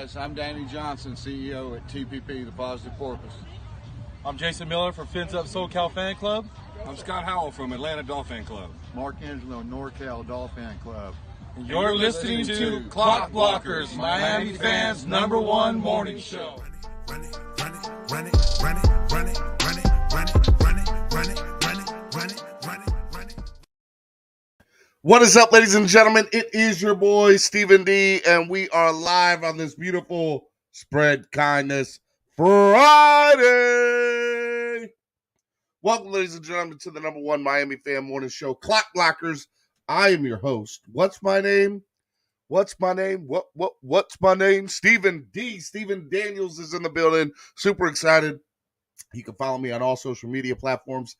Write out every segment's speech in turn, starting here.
guys, I'm Danny Johnson, CEO at TPP, The Positive Porpoise. I'm Jason Miller from Fins Up SoCal Fan Club. I'm Scott Howell from Atlanta Dolphin Club. Mark Angelo, NorCal Dolphin Club. And you're listening to Clock Blockers, Miami fans' #1 morning show. Run it, run it, run it, run it, run it, run it, run it, run it, run it, run it, run it, run it, run it. What is up, ladies and gentlemen? It is your boy, Stephen D, and we are live on this beautiful Spread Kindness Friday. Welcome, ladies and gentlemen, to the #1 Miami fan morning show, Clock Blockers. I am your host. What's my name? What's my name? What's my name? Stephen D. Stephen Daniels is in the building. Super excited. You can follow me on all social media platforms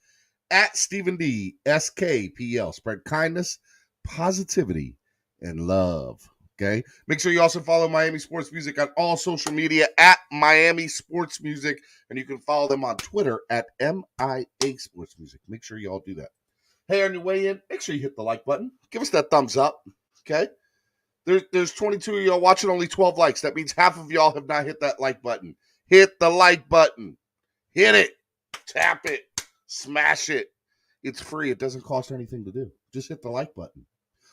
at Stephen D. SKPL. Spread kindness, positivity, and love. Okay. Make sure you also follow Miami Sports Music on all social media at Miami Sports Music, and you can follow them on Twitter at MIA Sports Music. Make sure you all do that. Hey, on your way in, make sure you hit the like button. Give us that thumbs up. Okay. There's 22 of y'all watching, only 12 likes. That means half of y'all have not hit that like button. Hit the like button. Hit it. Tap it. Smash it. It's free. It doesn't cost anything to do. Just hit the like button.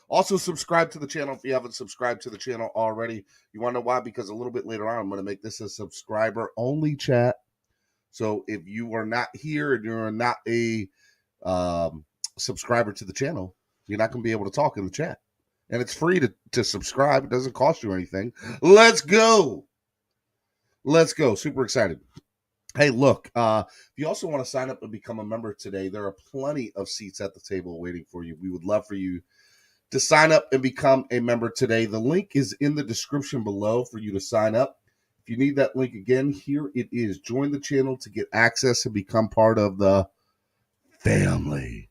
Also, subscribe to the channel if you haven't subscribed to the channel already. You want to know why? Because a little bit later on, I'm going to make this a subscriber-only chat. So if you are not here and you're not a subscriber to the channel, you're not going to be able to talk in the chat. And it's free to subscribe. It doesn't cost you anything. Let's go. Let's go. Super excited. Hey, look, if you also want to sign up and become a member today, there are plenty of seats at the table waiting for you. We would love for you to sign up and become a member today. The link is in the description below for you to sign up. If you need that link again, here it is. Join the channel to get access and become part of the family.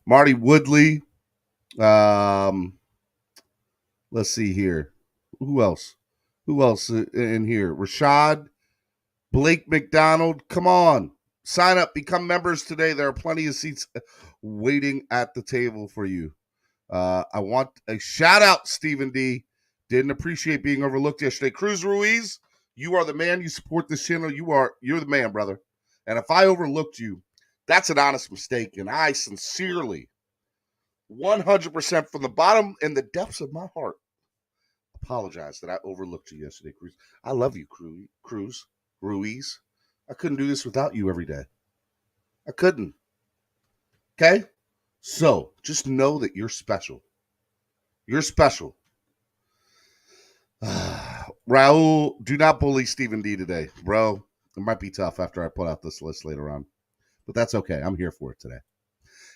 Marty Woodley. Let's see here. Who else in here? Rashad, Blake McDonald. Come on. Sign up. Become members today. There are plenty of seats waiting at the table for you. I want a shout out, Stephen D. Didn't appreciate being overlooked yesterday. Cruz Ruiz, you are the man. You support this channel. You're the man, brother. And if I overlooked you, that's an honest mistake. And I sincerely, 100% from the bottom and the depths of my heart, apologize that I overlooked you yesterday, Cruz. I love you, Cruz Ruiz. I couldn't do this without you every day. I couldn't. Okay? So, just know that you're special. You're special. Raul, do not bully Stephen D today. Bro, it might be tough after I put out this list later on. But that's okay. I'm here for it today.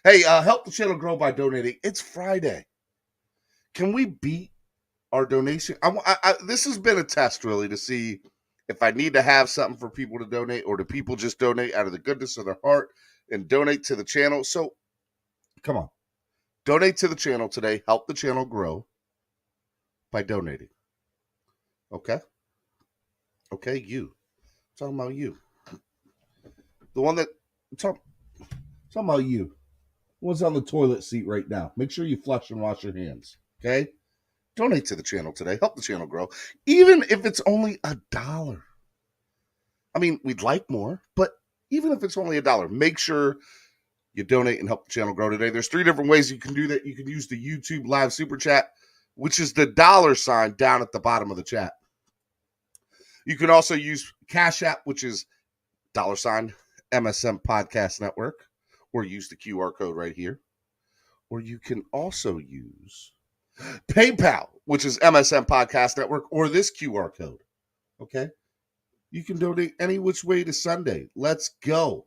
Hey, help the channel grow by donating. It's Friday. Can we beat our donation? This has been a test, really, to see if I need to have something for people to donate, or do people just donate out of the goodness of their heart and donate to the channel? So, come on. Donate to the channel today. Help the channel grow by donating. Okay? Okay, you. I'm talking about you. The one that... I'm talking about you. What's on the toilet seat right now? Make sure you flush and wash your hands. Okay? Donate to the channel today. Help the channel grow. Even if it's only $1. I mean, we'd like more, but even if it's only $1, make sure you donate and help the channel grow today. There's 3 different ways you can do that. You can use the YouTube live super chat, which is the $ down at the bottom of the chat. You can also use Cash App, which is $ MSM Podcast Network, or use the QR code right here. Or you can also use PayPal, which is MSM Podcast Network, or this QR code. Okay? You can donate any which way to Sunday. Let's go.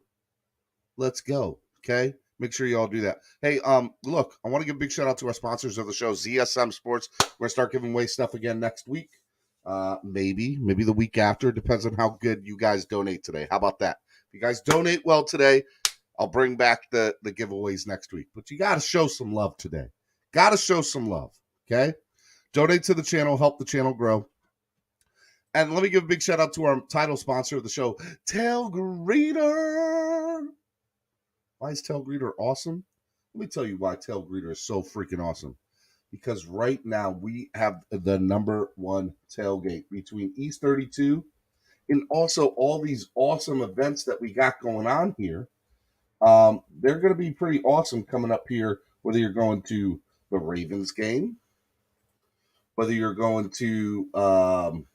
Let's go. Okay? Make sure you all do that. Hey, look, I want to give a big shout out to our sponsors of the show, ZSM Sports. We're going to start giving away stuff again next week. Maybe the week after. Depends on how good you guys donate today. How about that? If you guys donate well today, I'll bring back the giveaways next week. But you got to show some love today. Got to show some love, okay? Donate to the channel. Help the channel grow. And let me give a big shout out to our title sponsor of the show, Tail Greeter. Why is Tail Greeter awesome? Let me tell you why Tail Greeter is so freaking awesome. because right now we have the number one tailgate between East 32 and also all these awesome events that we got going on here. They're going to be pretty awesome coming up here, whether you're going to the Ravens game, whether you're going to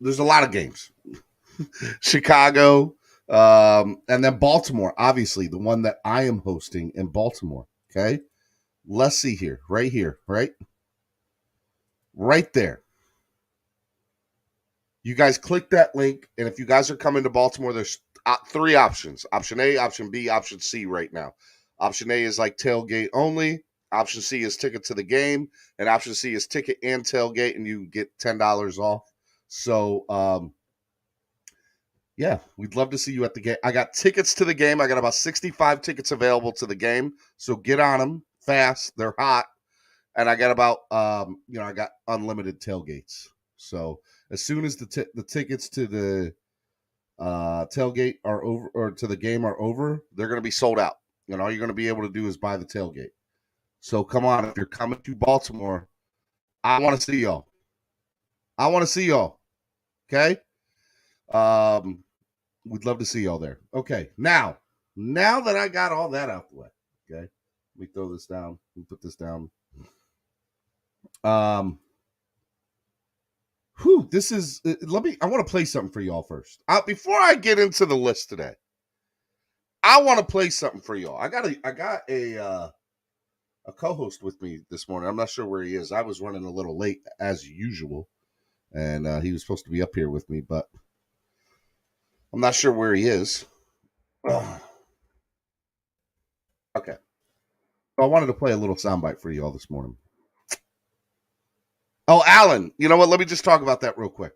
there's a lot of games. Chicago, and then Baltimore, obviously, the one that I am hosting in Baltimore. Okay. Let's see here. Right here. Right there. You guys click that link, and if you guys are coming to Baltimore, there's three options. Option A, option B, option C right now. Option A is like tailgate only. Option C is ticket to the game. And option C is ticket and tailgate, and you get $10 off. So, yeah, we'd love to see you at the game. I got tickets to the game. I got about 65 tickets available to the game. So get on them fast. They're hot. And I got about, I got unlimited tailgates. So as soon as the tickets to the tailgate are over, or to the game are over, they're going to be sold out. And all you're going to be able to do is buy the tailgate. So come on, if you're coming to Baltimore, I want to see y'all. Okay? We'd love to see y'all there. Okay, now that I got all that out the way, okay, let me throw this down. Let me put this down. I want to play something for y'all first. Before I get into the list today, I want to play something for y'all. I got a co-host with me this morning. I'm not sure where he is. I was running a little late as usual, and he was supposed to be up here with me, but I'm not sure where he is. Okay. So I wanted to play a little soundbite for you all this morning. Oh, Alan, you know what? Let me just talk about that real quick.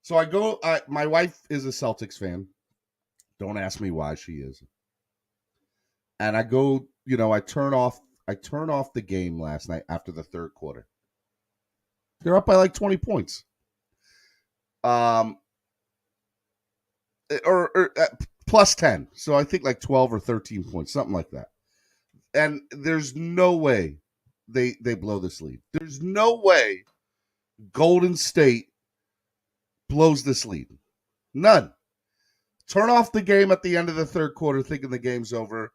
So my wife is a Celtics fan. Don't ask me why she is. And I go, I turn off the game last night after the third quarter. They're up by like 20 points. Or plus 10. So I think like 12 or 13 points, something like that. And there's no way they blow this lead. There's no way Golden State blows this lead. None. Turn off the game at the end of the third quarter thinking the game's over.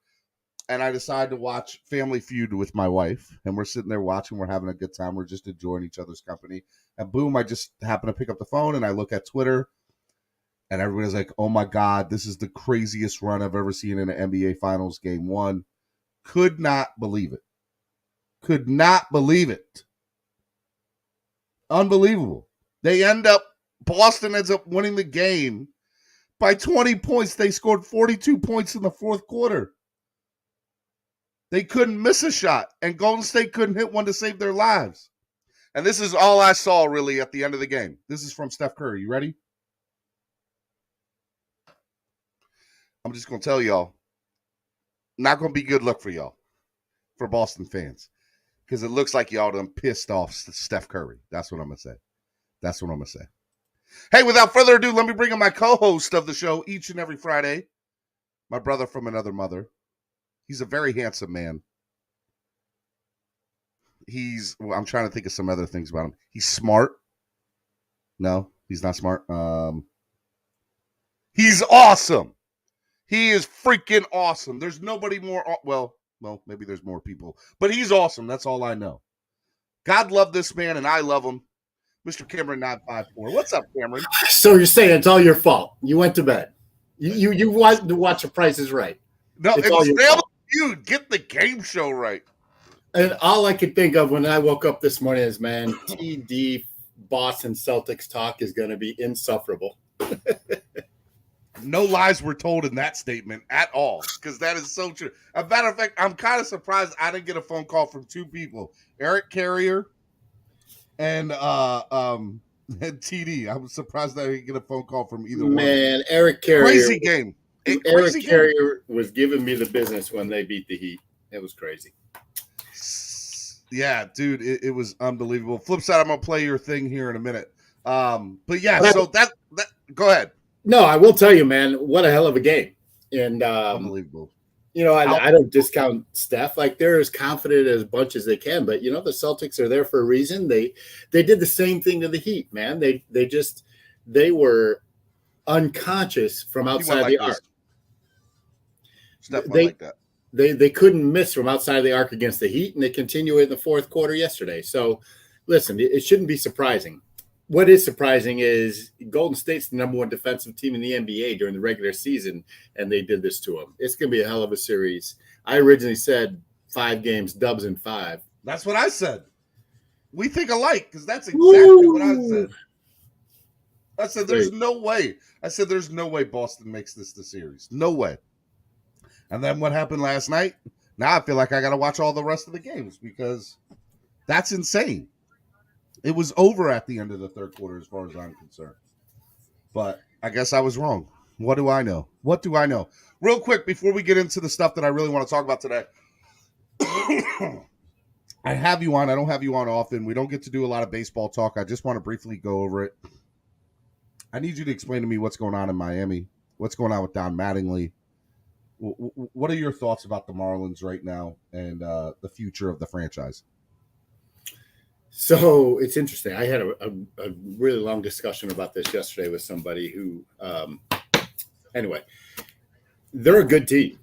And I decide to watch Family Feud with my wife. And we're sitting there watching. We're having a good time. We're just enjoying each other's company. And boom, I just happen to pick up the phone and I look at Twitter. And everybody's like, oh my God, this is the craziest run I've ever seen in an NBA Finals game 1. Could not believe it. Unbelievable. Boston ends up winning the game by 20 points. They scored 42 points in the fourth quarter. They couldn't miss a shot, and Golden State couldn't hit one to save their lives. And this is all I saw really at the end of the game. This is from Steph Curry. You ready? I'm just going to tell y'all, not going to be good luck for y'all, for Boston fans, because it looks like y'all done pissed off Steph Curry. That's what I'm going to say. Hey, without further ado, let me bring in my co-host of the show each and every Friday, my brother from another mother. He's a very handsome man. I'm trying to think of some other things about him. He's smart. No, he's not smart. He's awesome. He is freaking awesome. There's nobody more. Well, maybe there's more people, but he's awesome. That's all I know. God love this man, and I love him. Mr. Cameron 954. What's up, Cameron? So you're saying it's all your fault? You went to bed. You wanted to watch The Price is Right. No, it's all your fault. You get the game show right. And all I could think of when I woke up this morning is, man, TD Boston Celtics talk is going to be insufferable. No lies were told in that statement at all, because that is so true. As a matter of fact, I'm kind of surprised I didn't get a phone call from two people, Eric Carrier and TD. I was surprised I didn't get a phone call from either one. Man, Eric Carrier. Crazy game. Eric Carrier was giving me the business when they beat the Heat. It was crazy. Yeah, dude, it was unbelievable. Flip side, I'm going to play your thing here in a minute. But yeah, so that go ahead. No, I will tell you, man, what a hell of a game. And unbelievable. I don't discount Steph. Like, they're as confident as a bunch as they can. But, the Celtics are there for a reason. They did the same thing to the Heat, man. They were unconscious from outside the arc. Steph went like that. They couldn't miss from outside the arc against the Heat, and they continue it in the fourth quarter yesterday. So, listen, it shouldn't be surprising. What is surprising is Golden State's the number one defensive team in the NBA during the regular season, and they did this to them. It's going to be a hell of a series. I originally said 5 games, Dubs in 5. That's what I said. We think alike, because that's exactly what I said. I said there's no way. I said there's no way Boston makes this the series. No way. And then what happened last night? Now I feel like I got to watch all the rest of the games because that's insane. It was over at the end of the third quarter as far as I'm concerned. But I guess I was wrong. What do I know? What do I know? Real quick, before we get into the stuff that I really want to talk about today, I have you on. I don't have you on often. We don't get to do a lot of baseball talk. I just want to briefly go over it. I need you to explain to me what's going on in Miami. What's going on with Don Mattingly? What are your thoughts about the Marlins right now and the future of the franchise? So it's interesting. I had a really long discussion about this yesterday with somebody who, anyway, they're a good team.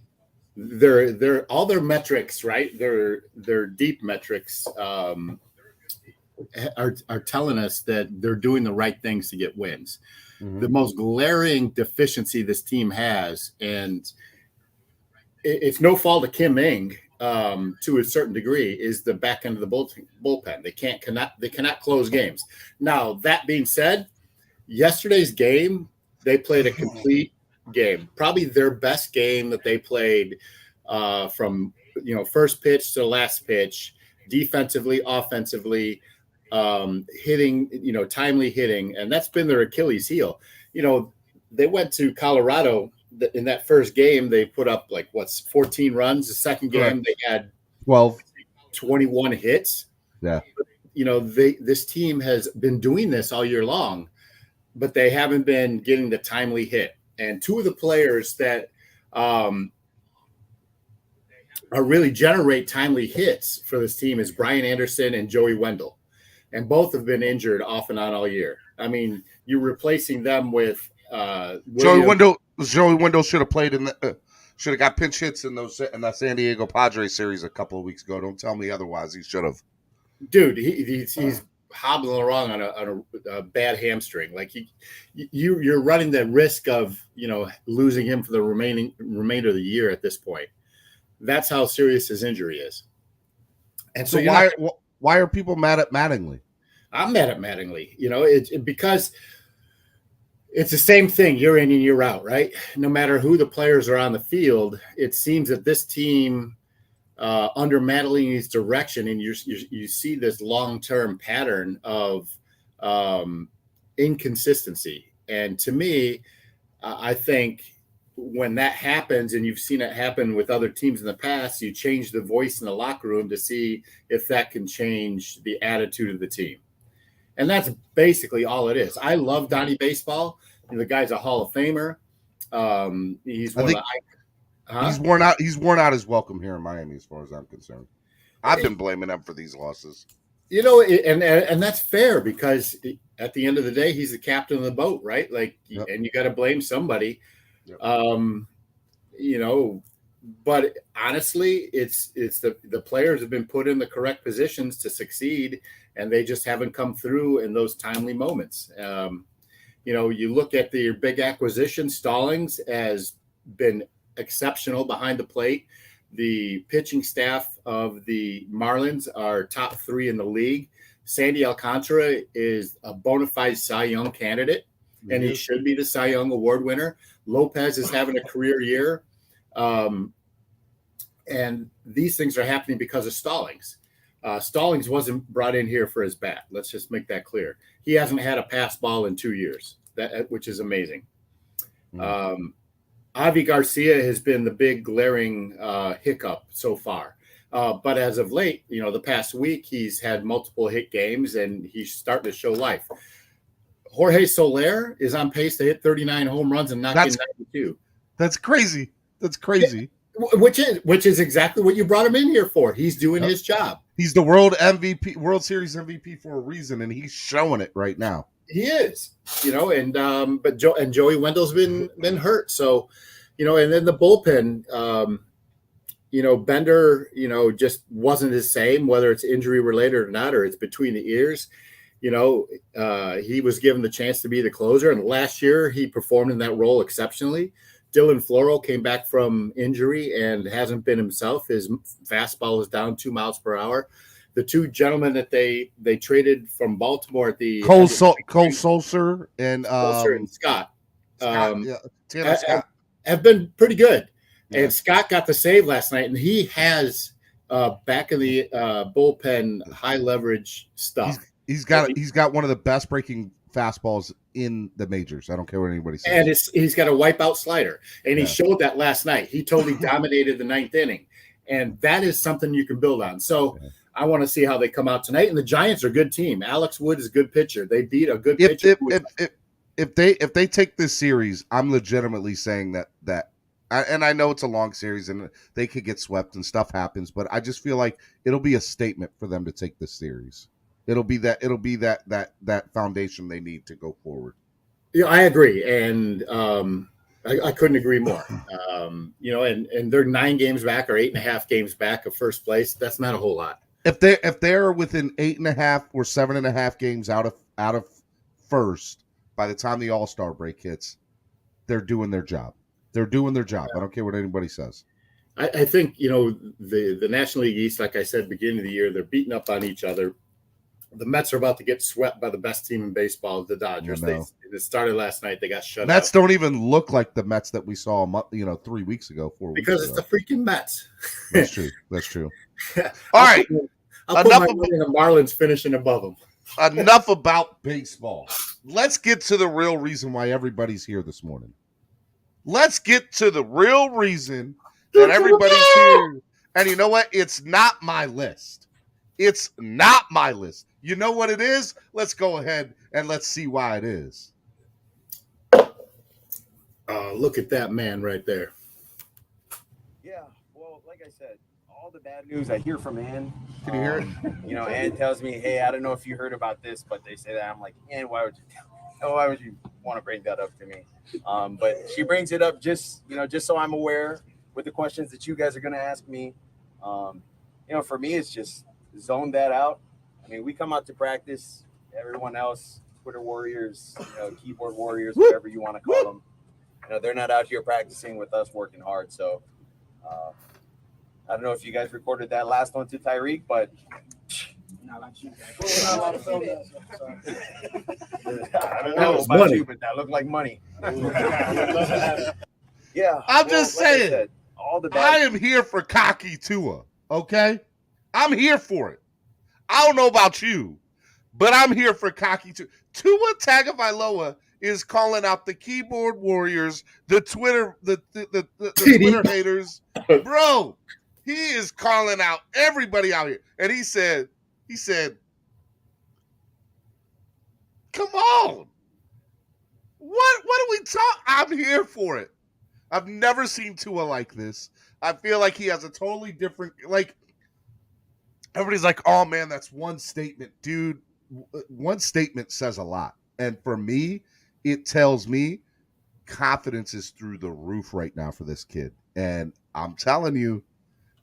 They're all their metrics, right? Their deep metrics are telling us that they're doing the right things to get wins. Mm-hmm. The most glaring deficiency this team has, and it's no fault of Kim Ng. To a certain degree, is the back end of the bullpen. They cannot close games. Now, that being said, yesterday's game, they played a complete game. Probably their best game that they played from first pitch to the last pitch, defensively, offensively, hitting, timely hitting, and that's been their Achilles heel. They went to Colorado. In that first game, they put up 14 runs. The second game, they had 21 hits. Yeah. This team has been doing this all year long, but they haven't been getting the timely hit. And two of the players that really generate timely hits for this team is Brian Anderson and Joey Wendell. And both have been injured off and on all year. I mean, you're replacing them with Joey Wendell should have played should have got pinch hits in that San Diego Padres series a couple of weeks ago. Don't tell me otherwise. He should have. Dude, he's hobbling around on a bad hamstring. Like you're running the risk of losing him for the remainder of the year at this point. That's how serious his injury is. And so why are people mad at Mattingly? I'm mad at Mattingly. It's because it's the same thing year in and year out, right? No matter who the players are on the field, it seems that this team, under Mattingly's direction, and you see this long-term pattern of inconsistency. And to me, I think when that happens, and you've seen it happen with other teams in the past, you change the voice in the locker room to see if that can change the attitude of the team. And that's basically all it is. I love Donnie Baseball. The guy's a Hall of Famer. He's worn out. He's worn out his welcome here in Miami, as far as I'm concerned. I've been blaming him for these losses. And that's fair because at the end of the day, he's the captain of the boat, right? Yep. And you got to blame somebody. Yep. But honestly, it's the players have been put in the correct positions to succeed, and they just haven't come through in those timely moments. You look at the big acquisition, Stallings has been exceptional behind the plate. The pitching staff of the Marlins are top 3 in the league. Sandy Alcantara is a bona fide Cy Young candidate, and he should be the Cy Young Award winner. Lopez is having a career year. And these things are happening because of Stallings. Stallings wasn't brought in here for his bat. Let's just make that clear. He hasn't had a pass ball in 2 years, which is amazing. Javi Garcia has been the big glaring hiccup so far. But as of late, the past week, he's had multiple hit games, and he's starting to show life. Jorge Soler is on pace to hit 39 home runs and knock in 92. That's crazy. That's crazy. Which is exactly what you brought him in here for. He's doing his job. He's the World Series MVP for a reason, and he's showing it right now. He is, and but Joey Wendell's been hurt, so and then the bullpen, Bender, just wasn't the same, whether it's injury related or not, or it's between the ears. He was given the chance to be the closer, and last year he performed in that role exceptionally. Dylan Floro came back from injury and hasn't been himself. His fastball is down 2 miles per hour. The two gentlemen that they traded from Baltimore at the Cole Sulser and Scott, Scott have been pretty good. Yeah. And Scott got the save last night, and he has back in the bullpen high leverage stuff. He's got one of the best breaking fastballs in the majors. I don't care what anybody says. And he's got a wipeout slider, and he showed that last night. He totally dominated the 9th inning, and that is something you can build on. So I want to see how they come out tonight. And the Giants are a good team. Alex Wood is a good pitcher. They beat a good pitcher. If they take this series, I'm legitimately saying that. And I know it's a long series and they could get swept and stuff happens, but I just feel like it'll be a statement for them to take this series. It'll be that foundation they need to go forward. Yeah, I agree, and I couldn't agree more. And they're 9 games back or 8.5 games back of first place. That's not a whole lot. If they're within 8.5 or 7.5 games out of first by the time the All-Star break hits, they're doing their job. They're doing their job. I don't care what anybody says. I think the National League East, like I said, beginning of the year, they're beating up on each other. The Mets are about to get swept by the best team in baseball, the Dodgers. It started last night. They got shut out. Mets don't even look like the Mets that we saw 3 weeks ago, 4 weeks ago. Because it's the freaking Mets. That's true. All right. I'll put my money in the Marlins finishing above them. Enough about baseball. Let's get to the real reason why everybody's here this morning. Let's get to the real reason that everybody's here. And you know what? It's not my list. It's not my list. You know what it is? Let's go ahead and let's see why it is. Look at that man right there. Yeah, well, like I said, all the bad news I hear from Ann. Can you hear it? Ann tells me, hey, I don't know if you heard about this, but they say that. I'm like, Ann, why would you want to bring that up to me? But she brings it up just so I'm aware with the questions that you guys are going to ask me. For me, it's just zone that out. I mean, we come out to practice. Everyone else, Twitter warriors, keyboard warriors, whatever you want to call them, they're not out here practicing with us working hard. So I don't know if you guys recorded that last one to Tyreek, but I don't know about you, but that looked like money. Yeah. I'm just saying, said, I am here for cocky Tua, okay? I'm here for it. I don't know about you, but I'm here for cocky Tua. Tua Tagovailoa is calling out the keyboard warriors, the Twitter Twitter haters. Bro, he is calling out everybody out here. And he said, come on. What are we talking? I'm here for it. I've never seen Tua like this. I feel like he has a totally different, everybody's like, oh man, that's one statement. Dude, one statement says a lot. And for me, it tells me confidence is through the roof right now for this kid. And I'm telling you,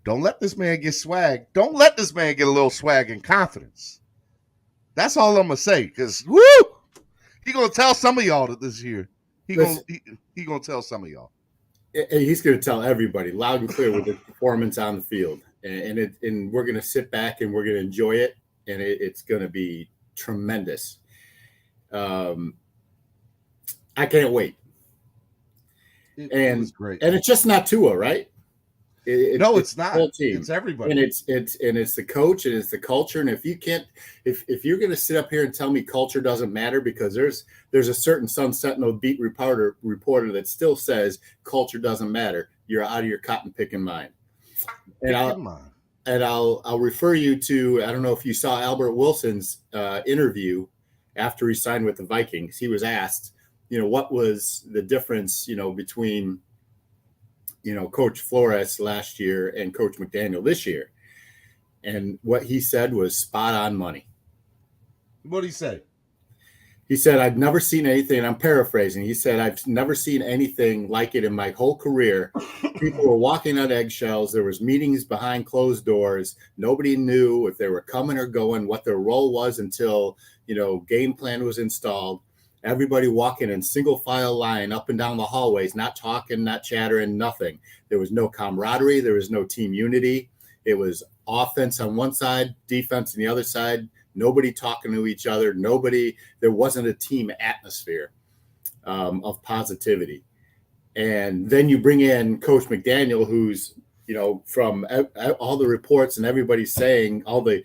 don't let this man get swag. Don't let this man get a little swag and confidence. That's all I'm going to say. Because, woo, he going to tell some of y'all that this year. He going to tell some of y'all. He's going to tell everybody loud and clear with his performance on the field. And we're going to sit back and we're going to enjoy it. And it's going to be tremendous. I can't wait. It's great. And it's just not Tua, right? It's not. The whole team. It's everybody. And it's the coach and it's the culture. And if you're going to sit up here and tell me culture doesn't matter, because there's a certain Sun Sentinel beat reporter that still says culture doesn't matter, you're out of your cotton picking mind. And I'll refer you to, I don't know if you saw Albert Wilson's interview after he signed with the Vikings. He was asked, what was the difference, between Coach Flores last year and Coach McDaniel this year. And what he said was spot on money. What did he say? He said, I've never seen anything. I'm paraphrasing. He said, I've never seen anything like it in my whole career. People were walking on eggshells. There was meetings behind closed doors. Nobody knew if they were coming or going, what their role was until, game plan was installed. Everybody walking in single file line up and down the hallways, not talking, not chattering, nothing. There was no camaraderie. There was no team unity. It was offense on one side, defense on the other side. Nobody talking to each other. There wasn't a team atmosphere of positivity. And then you bring in Coach McDaniel, who's, from all the reports and everybody's saying, all the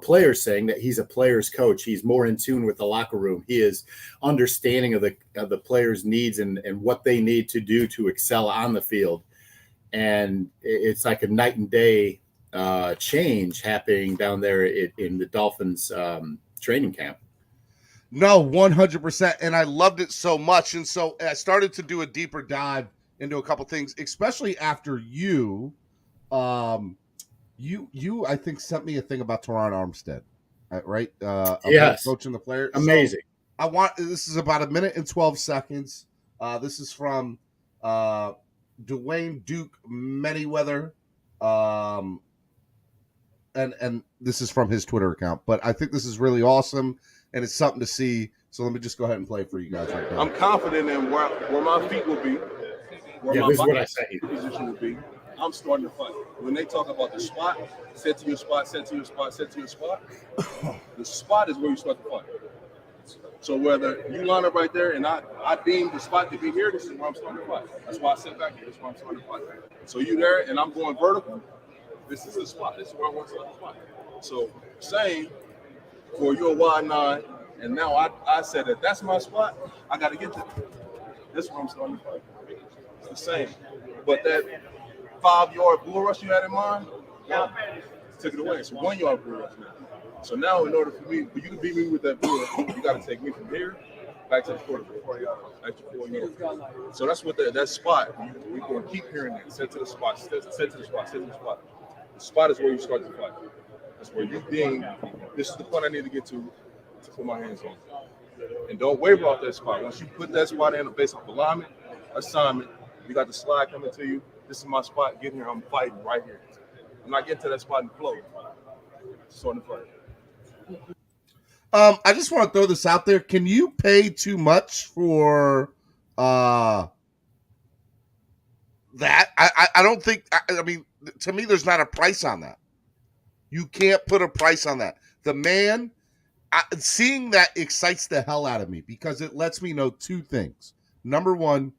players saying that he's a player's coach. He's more in tune with the locker room. He is understanding of the players' needs and what they need to do to excel on the field. And it's like a night and day change happening down there in the Dolphins training camp. No, 100%. And I loved it so much. And so I started to do a deeper dive into a couple things, especially after you I think sent me a thing about Teron Armstead, right? Yes. Coaching the players. Amazing. So this is about 1 minute and 12 seconds. This is from Dwayne Duke Manyweather. And this is from his Twitter account, but I think this is really awesome and it's something to see. So let me just go ahead and play it for you guys right now. I'm confident in where my feet will be, where my body position will be. I'm starting to fight. When they talk about the spot, set to your spot, set to your spot, set to your spot, the spot is where you start to fight. So whether you line up right there and I deem the spot to be here, this is where I'm starting to fight. That's why I sit back here. That's why I'm starting to fight. So you there and I'm going vertical. This is the spot. This is where I want to start the fight. So same for your wide 9, and now I said that that's my spot. I got to get there. This is where I'm starting to fight. It's the same. But that 5-yard bull rush you had in mind, took it away. It's a 1-yard bull rush now. So now in order for you to beat me with that bull rush, you got to take me from here back to the quarterback. Extra 4 yards. So that's what that spot, we're going to keep hearing that. Set to the spot, set to the spot, set to the spot. The spot is where you start to fight. That's where you think, this is the point I need to get to put my hands on. And don't waver off that spot. Once you put that spot in based off alignment, assignment, you got the slide coming to you. This is my spot. Get here. I'm fighting right here. I'm not getting to that spot and flow. Just on the fight. I just want to throw this out there. Can you pay too much for that? I don't think. I mean, to me, there's not a price on that. You can't put a price on that. The man, seeing that excites the hell out of me because it lets me know 2 things. Number one,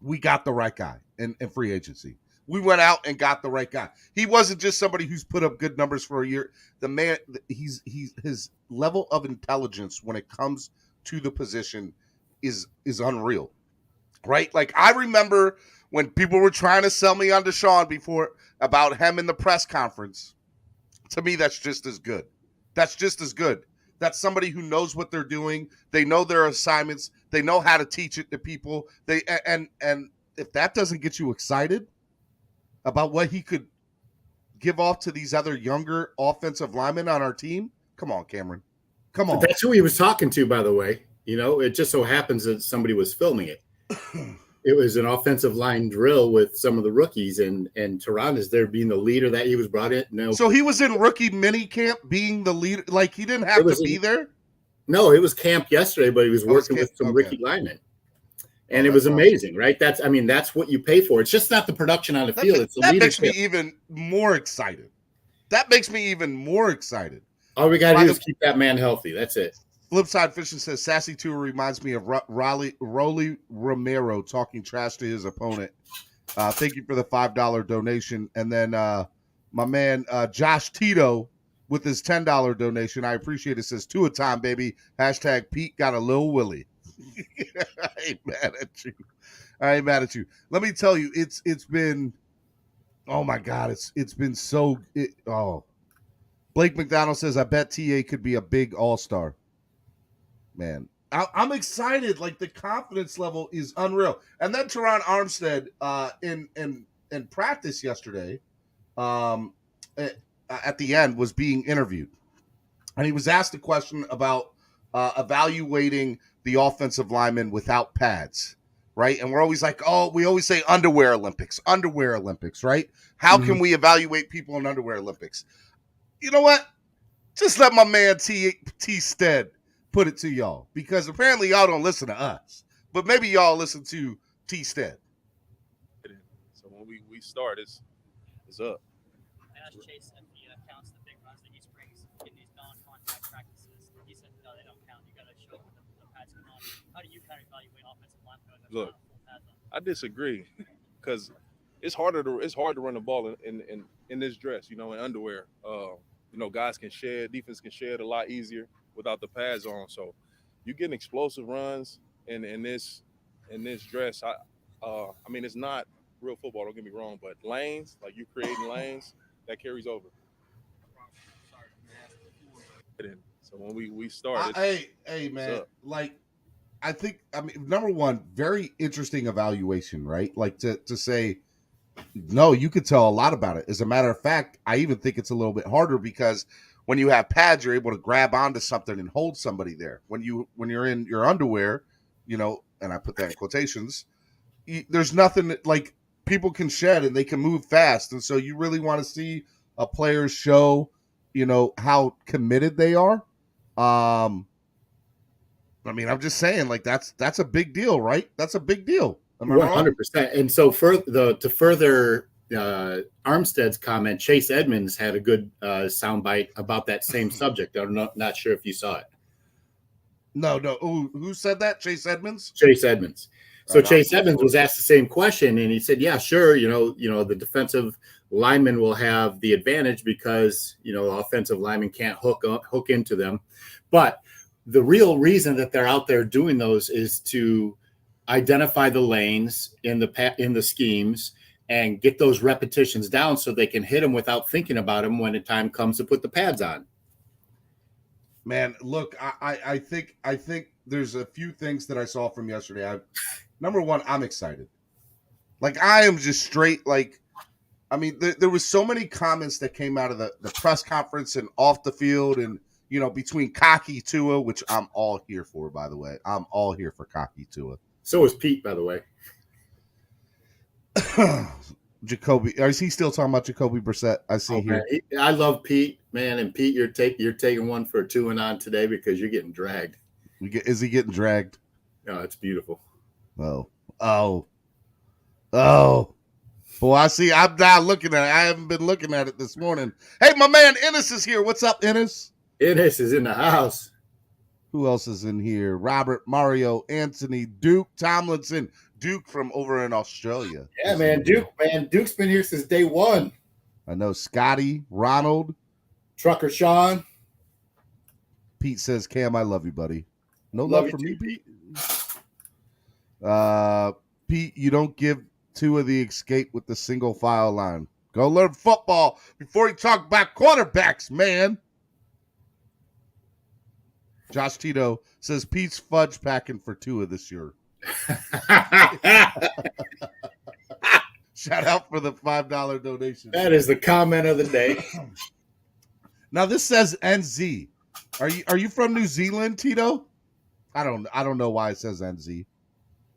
we got the right guy in free agency. We went out and got the right guy. He wasn't just somebody who's put up good numbers for a year. The man, his level of intelligence when it comes to the position is unreal, right? Like I remember when people were trying to sell me on Deshaun before about him in the press conference. To me, that's just as good. That's just as good. That's somebody who knows what they're doing. They know their assignments. They know how to teach it to people. And if that doesn't get you excited about what he could give off to these other younger offensive linemen on our team, come on, Cameron. Come on. But that's who he was talking to, by the way. It just so happens that somebody was filming it. It was an offensive line drill with some of the rookies, and Teron is there being the leader that he was brought in. No, so he was in rookie mini camp being the leader. Like he didn't have to be there. No, it was camp yesterday, but he was working with some rookie linemen, and it was amazing, right? That's what you pay for. It's just not the production on the field. It's the leadership. That makes me even more excited. All we got to do is keep that man healthy. That's it. Flipside Fishing says Sassy Tour reminds me of Rolly Romero talking trash to his opponent. Thank you for the $5 donation. And then my man Josh Tito with his $10 donation. I appreciate it. Says 2 a time, baby. # Pete got a Lil Willie. I ain't mad at you. Let me tell you, it's been, oh my God, it's been so. Blake McDonald says, I bet TA could be a big all-star. Man, I'm excited. Like the confidence level is unreal. And then Teron Armstead, and in practice yesterday, at the end, was being interviewed. And he was asked a question about evaluating the offensive linemen without pads, right? And we're always like, we always say underwear Olympics, right? How can we evaluate people in underwear Olympics? You know what? Just let my man T Stead put it to y'all, because apparently y'all don't listen to us, but maybe y'all listen to T Stead. So when we start, it's up. I asked Chase if he counts the big runs that he springs in these non-contact practices. He said, no, they don't count. You got to show when the pads come on. How do you kind of evaluate offensive linemen? Look, I disagree, because it's hard to run the ball in this dress, in underwear. Guys can shed, defense can shed a lot easier without the pads on. So you getting explosive runs in this dress. I mean, it's not real football, don't get me wrong, but lanes, like you creating lanes, that carries over. So when we start, hey man, like I mean, number one, very interesting evaluation, right? Like to say, no, you could tell a lot about it. As a matter of fact, I even think it's a little bit harder, because when you have pads, you're able to grab onto something and hold somebody there. When you're in your underwear, and I put that in quotations, there's nothing that, like, people can shed and they can move fast. And so you really want to see a player show, how committed they are. I mean, I'm just saying, like, that's a big deal, right? That's a big deal. 100%. And so to further Armstead's comment, Chase Edmonds had a good soundbite about that same subject. I'm not sure if you saw it. No. Who said that? Chase Edmonds? Chase Edmonds. So Chase Edmonds was asked the same question, and he said, yeah, sure. The defensive lineman will have the advantage because, offensive linemen can't hook into them. But the real reason that they're out there doing those is to identify the lanes in the schemes and get those repetitions down so they can hit them without thinking about them when the time comes to put the pads on. Man, look, I think there's a few things that I saw from yesterday. Number one, I'm excited. Like, I am just straight, like, I mean, there was so many comments that came out of the press conference and off the field, and, between cocky Tua, which I'm all here for, by the way. I'm all here for cocky Tua. So is Pete, by the way. Jacoby, is he still talking about Jacoby Brissett? I see here. Man, I love Pete, man, and Pete, you're taking one for a 2-and-on today because you're getting dragged. Is he getting dragged? No, it's beautiful. Oh. Well, I see. I'm not looking at it. I haven't been looking at it this morning. Hey, my man Ennis is here. What's up, Ennis? Ennis is in the house. Who else is in here? Robert, Mario, Anthony, Duke, Tomlinson. Duke from over in Australia. Yeah, man. Duke's been here since day one. I know. Scotty, Ronald. Trucker Sean. Pete says, Cam, I love you, buddy. No love for me, Pete? Pete, you don't give Tua the escape with the single file line. Go learn football before you talk about quarterbacks, man. Josh Tito says Pete's fudge packing for Tua this year. Shout out for the $5 donation. That is the comment of the day. Now this says NZ. Are you from New Zealand, Tito? I don't know why it says NZ,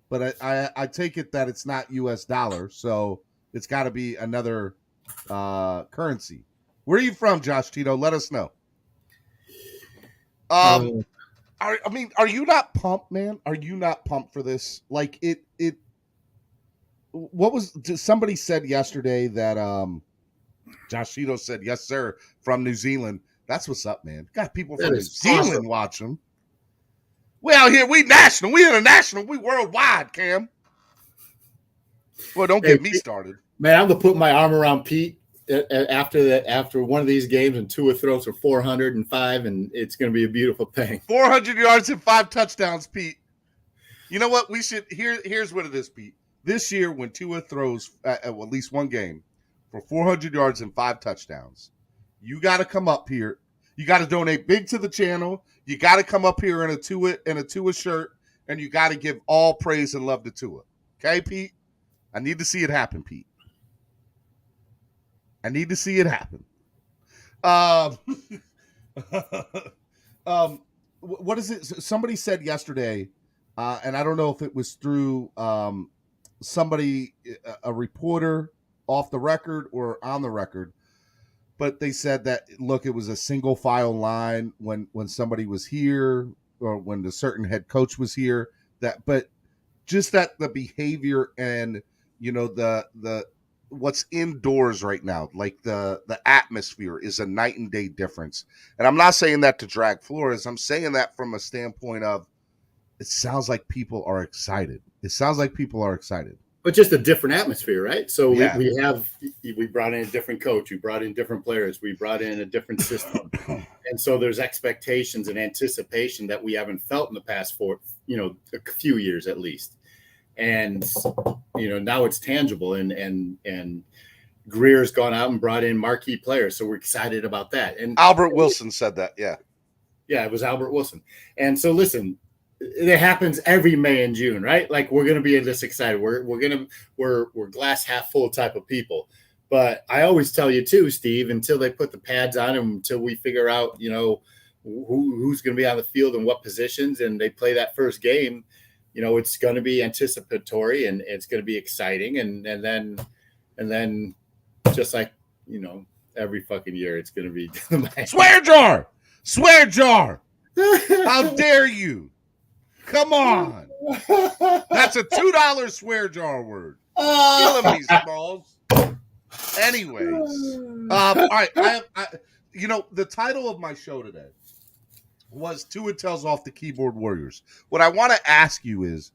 but I take it that it's not US dollar, so it's got to be another currency. Where are you from, Josh Tito? Let us know. Are you not pumped, man? Are you not pumped for this? Like somebody said yesterday that Josh Tito said, yes, sir, from New Zealand. That's what's up, man. Got people from New Zealand watching. We out here, we national, we international, we worldwide, Cam. Well, don't get me started. Man, I'm gonna put my arm around Pete after one of these games, and Tua throws for 405, and it's gonna be a beautiful thing. 400 yards and 5 touchdowns, Pete. You know what? We should here's what it is, Pete. This year, when Tua throws at least one game for 400 yards and 5 touchdowns, you got to come up here. You got to donate big to the channel. You got to come up here in a Tua shirt, and you got to give all praise and love to Tua. Okay, Pete? I need to see it happen, Pete. I need to see it happen. What is it? Somebody said yesterday, and I don't know if it was through somebody, a reporter off the record or on the record, but they said that, look, it was a single file line when somebody was here or when the certain head coach was here, but just that the behavior and, the what's indoors right now, like the atmosphere is a night and day difference. And I'm not saying that to drag Flores. I'm saying that from a standpoint of, it sounds like people are excited. But just a different atmosphere, right? So Yeah. we brought in a different coach, we brought in different players, we brought in a different system. And so there's expectations and anticipation that we haven't felt in the past a few years at least. And now it's tangible, and Greer's gone out and brought in marquee players, so we're excited about that. And Albert Wilson said that, yeah, it was Albert Wilson. And so listen, it happens every May and June, right? Like, we're going to be this excited. We're glass half full type of people. But I always tell you too, Steve, until they put the pads on and until we figure out, who's going to be on the field and what positions, and they play that first game, it's going to be anticipatory and it's going to be exciting. And then just like, every fucking year, it's going to be swear jar. How dare you? Come on. That's a $2 swear jar word. Killing me, Smalls. Anyways. All right. The title of my show today was Tua Tells Off the Keyboard Warriors. What I want to ask you is,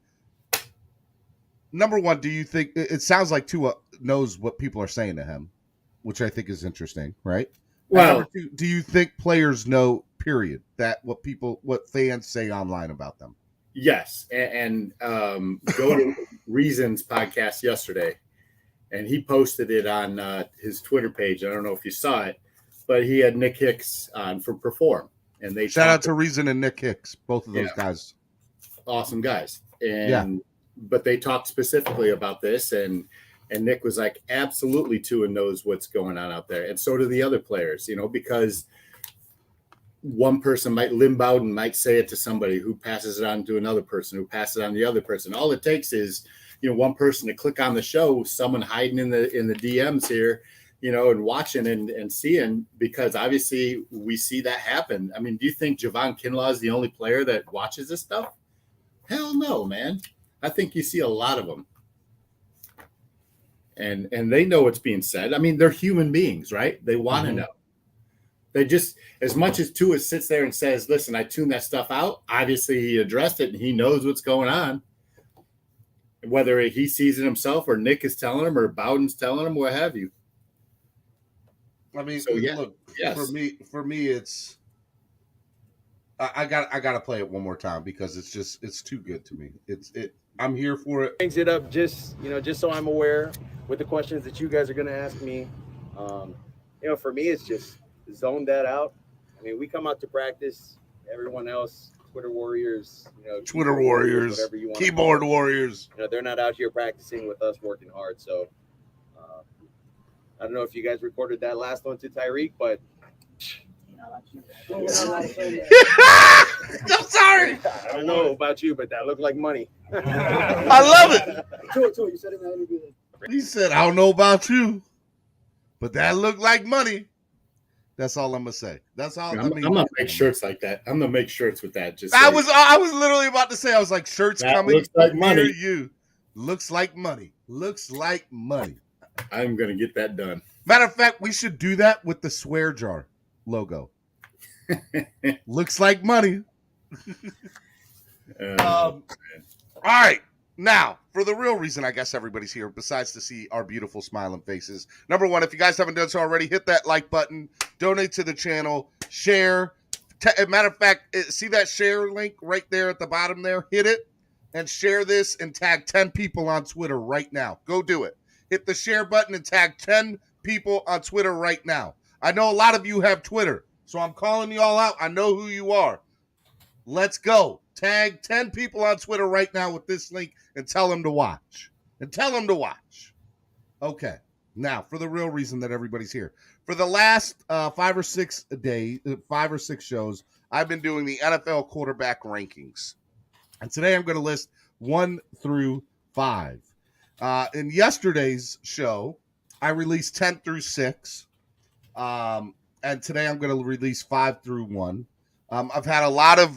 number one, do you think it sounds like Tua knows what people are saying to him, which I think is interesting, right? Well, number two, do you think players know, period, that what fans say online about them? Yes. And go to Reason's podcast yesterday, and he posted it on his Twitter page. I don't know if you saw it, but he had Nick Hicks on for Perform. And they shout out to Reason and Nick Hicks, both of those guys. Awesome guys. But they talked specifically about this, and Nick was like, absolutely, Tua knows what's going on out there. And so do the other players, because one person Lynn Bowden might say it to somebody who passes it on to another person, who passes it on to the other person. All it takes is, one person to click on the show, someone hiding in the DMs here, and watching and seeing, because obviously we see that happen. I mean, do you think Javon Kinlaw is the only player that watches this stuff? Hell no, man. I think you see a lot of them. And they know what's being said. I mean, they're human beings, right? They want to know. They just, as much as Tua sits there and says, listen, I tuned that stuff out, obviously he addressed it and he knows what's going on. Whether he sees it himself or Nick is telling him or Bowden's telling him, what have you. I mean, so, look, for me, it's I got to play it one more time because it's too good to me. I'm here for it. Brings it up just so I'm aware with the questions that you guys are going to ask me. For me, it's just zone that out. I mean, we come out to practice. Everyone else, Twitter warriors, Twitter warriors, whatever you want, keyboard warriors. They're not out here practicing with us working hard. So I don't know if you guys recorded that last one to Tyreek, but I'm sorry. I don't know about you, but that looked like money. I love it. You said in that interview. He said, I don't know about you, but that looked like money. That's all I'm gonna say. That's all. I'm gonna make shirts like that. I'm gonna make shirts with that. Just I was literally about to say. I was like, shirts coming. Looks like money. You looks like money. Looks like money. I'm gonna get that done. Matter of fact, we should do that with the swear jar logo. Looks like money. All right. Now, for the real reason I guess everybody's here, besides to see our beautiful smiling faces. Number one, if you guys haven't done so already, hit that like button, donate to the channel, share. Matter of fact, see that share link right there at the bottom there? Hit it and share this and tag 10 people on Twitter right now. Go do it. Hit the share button and tag 10 people on Twitter right now. I know a lot of you have Twitter, so I'm calling you all out. I know who you are. Let's go. Tag 10 people on Twitter right now with this link and tell them to watch. Okay. Now, for the real reason that everybody's here. For the last 5 or 6 shows, I've been doing the NFL quarterback rankings. And today I'm going to list 1 through 5. In yesterday's show, I released 10 through 6. And today I'm going to release 5 through 1. I've had a lot of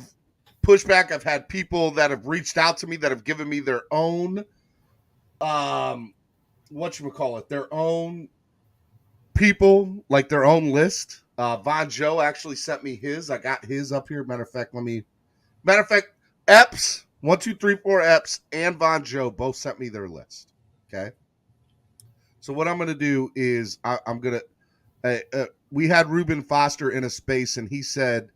pushback. I've had people that have reached out to me that have given me their own their own people, like their own list. Von Joe actually sent me his. I got his up here. Matter of fact, Epps, 1, 2, 3, 4 Epps, and Von Joe both sent me their list. Okay. So what I'm going to do is I'm going to, we had Reuben Foster in a space, and he said,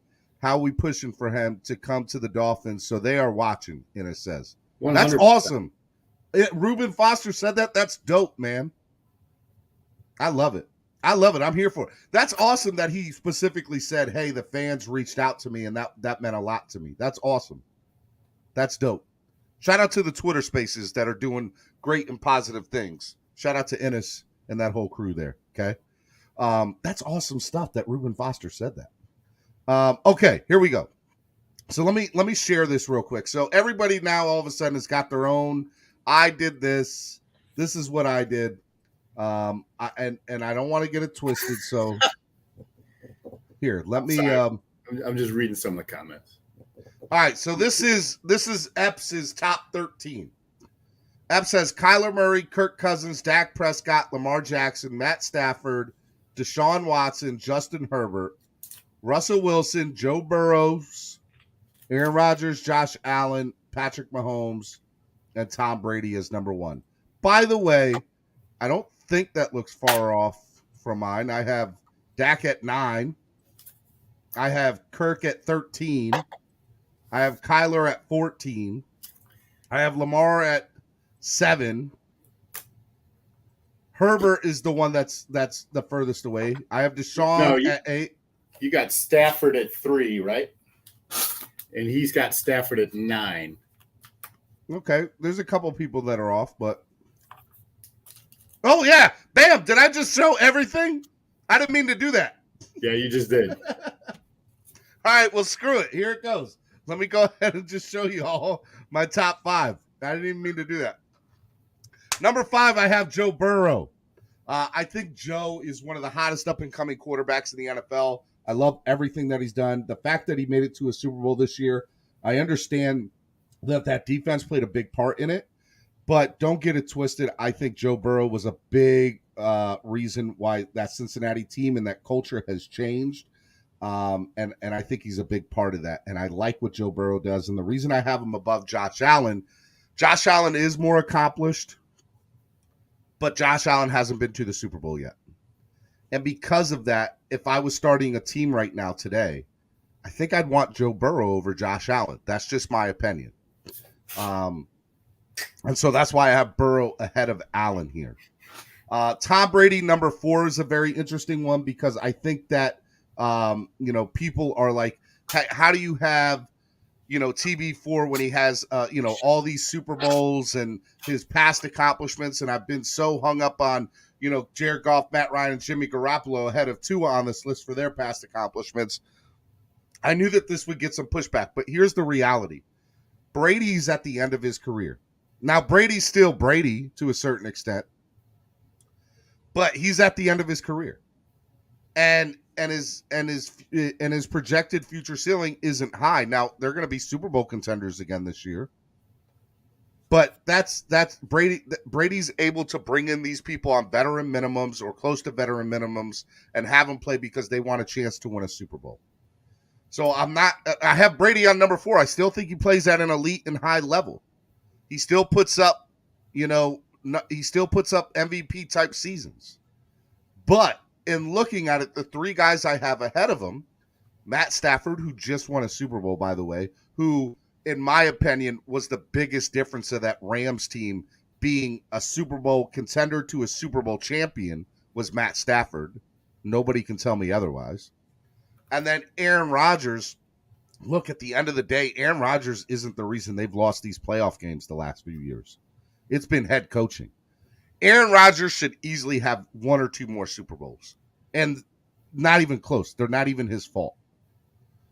how we pushing for him to come to the Dolphins. So they are watching, and it says, 100%. That's awesome. Reuben Foster said that. That's dope, man. I love it. I'm here for it. That's awesome that he specifically said, hey, the fans reached out to me, and that meant a lot to me. That's awesome. That's dope. Shout out to the Twitter spaces that are doing great and positive things. Shout out to Ennis and that whole crew there, okay? That's awesome stuff that Reuben Foster said that. Okay, here we go. So let me share this real quick. So everybody now all of a sudden has got their own, I did this. This is what I did. And I don't want to get it twisted. So here, let me. I'm just reading some of the comments. All right. So this is Epps' top 13. Epps says Kyler Murray, Kirk Cousins, Dak Prescott, Lamar Jackson, Matt Stafford, Deshaun Watson, Justin Herbert, Russell Wilson, Joe Burrow, Aaron Rodgers, Josh Allen, Patrick Mahomes, and Tom Brady is number 1. By the way, I don't think that looks far off from mine. I have Dak at 9. I have Kirk at 13. I have Kyler at 14. I have Lamar at 7. Herbert is the one that's the furthest away. I have Deshaun at 8. You got Stafford at 3, right? And he's got Stafford at 9. Okay, there's a couple people that are off, but oh yeah, bam! Did I just show everything? I didn't mean to do that. Yeah, you just did. All right, well, screw it. Here it goes. Let me go ahead and just show you all my top 5. I didn't even mean to do that. Number 5, I have Joe Burrow. I think Joe is one of the hottest up-and-coming quarterbacks in the NFL. I love everything that he's done. The fact that he made it to a Super Bowl this year, I understand that defense played a big part in it, but don't get it twisted. I think Joe Burrow was a big reason why that Cincinnati team and that culture has changed. And I think he's a big part of that. And I like what Joe Burrow does. And the reason I have him above Josh Allen is more accomplished, but Josh Allen hasn't been to the Super Bowl yet. And because of that, if I was starting a team right now today, I think I'd want Joe Burrow over Josh Allen. That's just my opinion. And so that's why I have Burrow ahead of Allen here. Tom Brady, number 4, is a very interesting one because I think that, people are like, how do you have, TB4 when he has, all these Super Bowls and his past accomplishments? And I've been so hung up on, Jared Goff, Matt Ryan, and Jimmy Garoppolo ahead of Tua on this list for their past accomplishments. I knew that this would get some pushback, but here's the reality. Brady's at the end of his career. Now, Brady's still Brady to a certain extent, but he's at the end of his career. And his projected future ceiling isn't high. Now, they're going to be Super Bowl contenders again this year. But that's Brady. Brady's able to bring in these people on veteran minimums or close to veteran minimums and have them play because they want a chance to win a Super Bowl. So I have Brady on number 4. I still think he plays at an elite and high level. He still puts up, MVP type seasons. But in looking at it, the 3 guys I have ahead of him, Matt Stafford, who just won a Super Bowl, by the way, who, in my opinion, was the biggest difference of that Rams team being a Super Bowl contender to a Super Bowl champion, was Matt Stafford. Nobody can tell me otherwise. And then Aaron Rodgers, look, at the end of the day, Aaron Rodgers isn't the reason they've lost these playoff games the last few years. It's been head coaching. Aaron Rodgers should easily have one or two more Super Bowls, and not even close. They're not even his fault.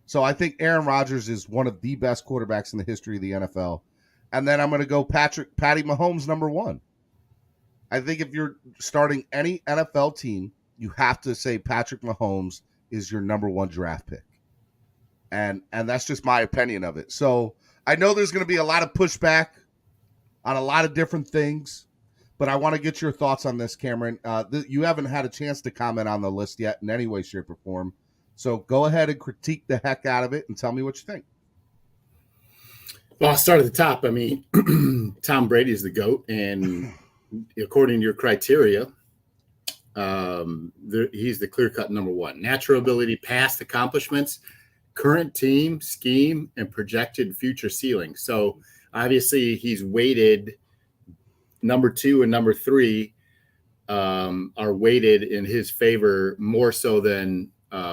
So I think Aaron Rodgers is one of the best quarterbacks in the history of the NFL. And then I'm going to go Patty Mahomes number one. I think if you're starting any NFL team, you have to say Patrick Mahomes is your number one draft pick. And that's just my opinion of it. So I know there's going to be a lot of pushback on a lot of different things, but I want to get your thoughts on this, Cameron. You haven't had a chance to comment on the list yet in any way, shape, or form. So go ahead and critique the heck out of it and tell me what you think. Well, I'll start at the top. I mean, Tom Brady is the GOAT, and according to your criteria, he's the clear-cut number one. Natural ability, past accomplishments, current team, scheme, and projected future ceiling. So obviously he's weighted. Number 2 and number 3 are weighted in his favor more so than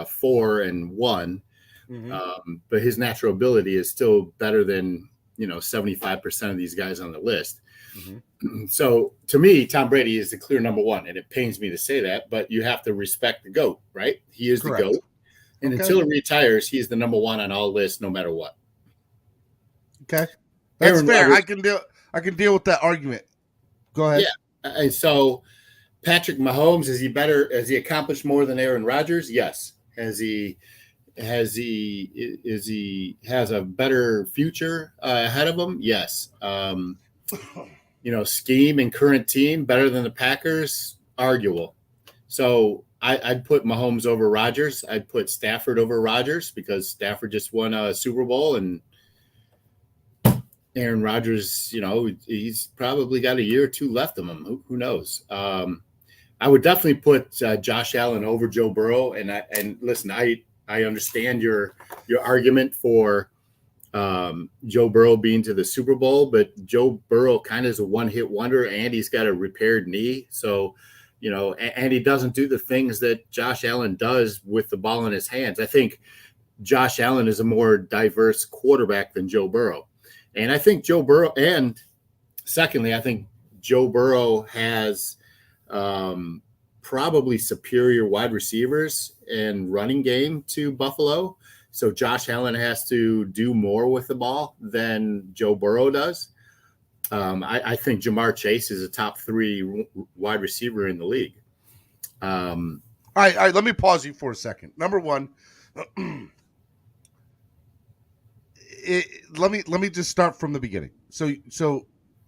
4 and 1. Mm-hmm. But his natural ability is still better than 75% of these guys on the list. Mm-hmm. So to me, Tom Brady is the clear number one, and it pains me to say that, but you have to respect the GOAT, right? He is Correct. The GOAT, and until he retires, he's the number one on all lists, no matter what. Okay, that's Aaron fair. Rodgers, I can deal with that argument. Go ahead. Yeah, and so Patrick Mahomes, is he better? Has he accomplished more than Aaron Rodgers? Yes. Has he has a better future ahead of him? Yes. Scheme and current team better than the Packers? Arguable. So I'd put Mahomes over Rodgers. I'd put Stafford over Rodgers because Stafford just won a Super Bowl, and Aaron Rodgers, he's probably got a year or two left of him. Who knows? I would definitely put Josh Allen over Joe Burrow. And listen, I understand your argument for Joe Burrow being to the Super Bowl, but Joe Burrow kind of is a one-hit wonder, and he's got a repaired knee. So, and he doesn't do the things that Josh Allen does with the ball in his hands. I think Josh Allen is a more diverse quarterback than Joe Burrow. And I think Joe Burrow, and secondly, I think Joe Burrow has probably superior wide receivers and running game to Buffalo. So Josh Allen has to do more with the ball than Joe Burrow does. I think Jamar Chase is a top 3 wide receiver in the league. All right, let me pause you for a second. Number one, let me just start from the beginning. So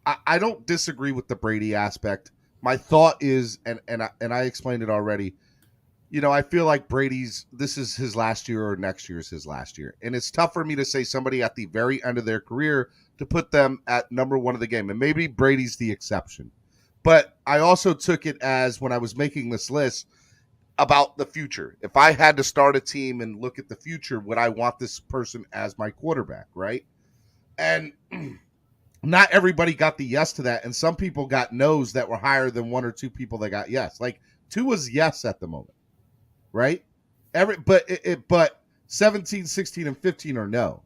I don't disagree with the Brady aspect. My thought is, and I explained it already, I feel like this is his last year or next year is his last year. And it's tough for me to say somebody at the very end of their career to put them at number one of the game. And maybe Brady's the exception. But I also took it as, when I was making this list, about the future. If I had to start a team and look at the future, would I want this person as my quarterback, right? And not everybody got the yes to that. And some people got no's that were higher than 1 or 2 people that got yes. Like 2 was yes at the moment, right? But 17, 16, and 15 are no.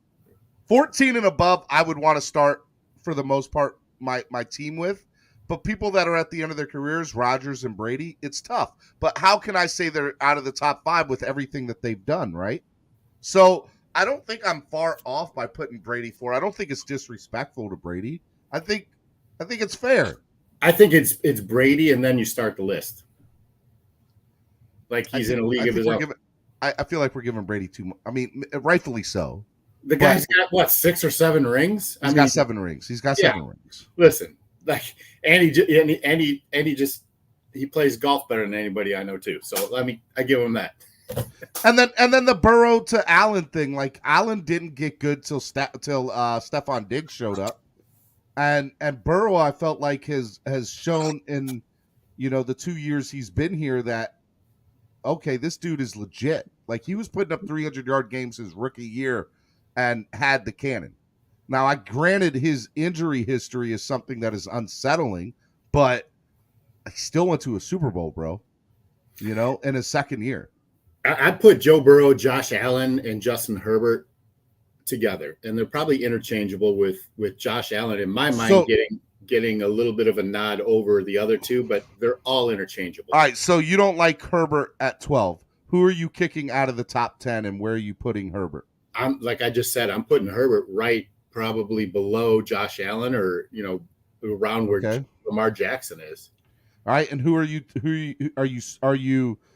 14 and above, I would want to start, for the most part, my team with. But people that are at the end of their careers, Rodgers and Brady, it's tough. But how can I say they're out of the top 5 with everything that they've done, right? So I don't think I'm far off by putting Brady 4. I don't think it's disrespectful to Brady. I think it's fair. I think it's Brady, and then you start the list. Like he's in a league of his own. I feel like we're giving Brady too much. I mean, rightfully so. The guy's got 6 or 7 rings. He's got 7 rings. He's got 7 rings. Listen. He plays golf better than anybody I know too. So I give him that. And then the Burrow to Allen thing. Like, Allen didn't get good till Stephon Diggs showed up, and Burrow, I felt like has shown in the 2 years he's been here that, okay, this dude is legit. Like, he was putting up 300-yard games his rookie year and had the cannon. Now, I granted his injury history is something that is unsettling, but I still went to a Super Bowl, bro, in his second year. I put Joe Burrow, Josh Allen, and Justin Herbert together, and they're probably interchangeable with Josh Allen, in my mind, getting a little bit of a nod over the other two, but they're all interchangeable. All right, so you don't like Herbert at 12. Who are you kicking out of the top 10, and where are you putting Herbert? I'm like I just said, I'm putting Herbert right probably below Josh Allen, or around where Lamar Jackson is. All right, and who are you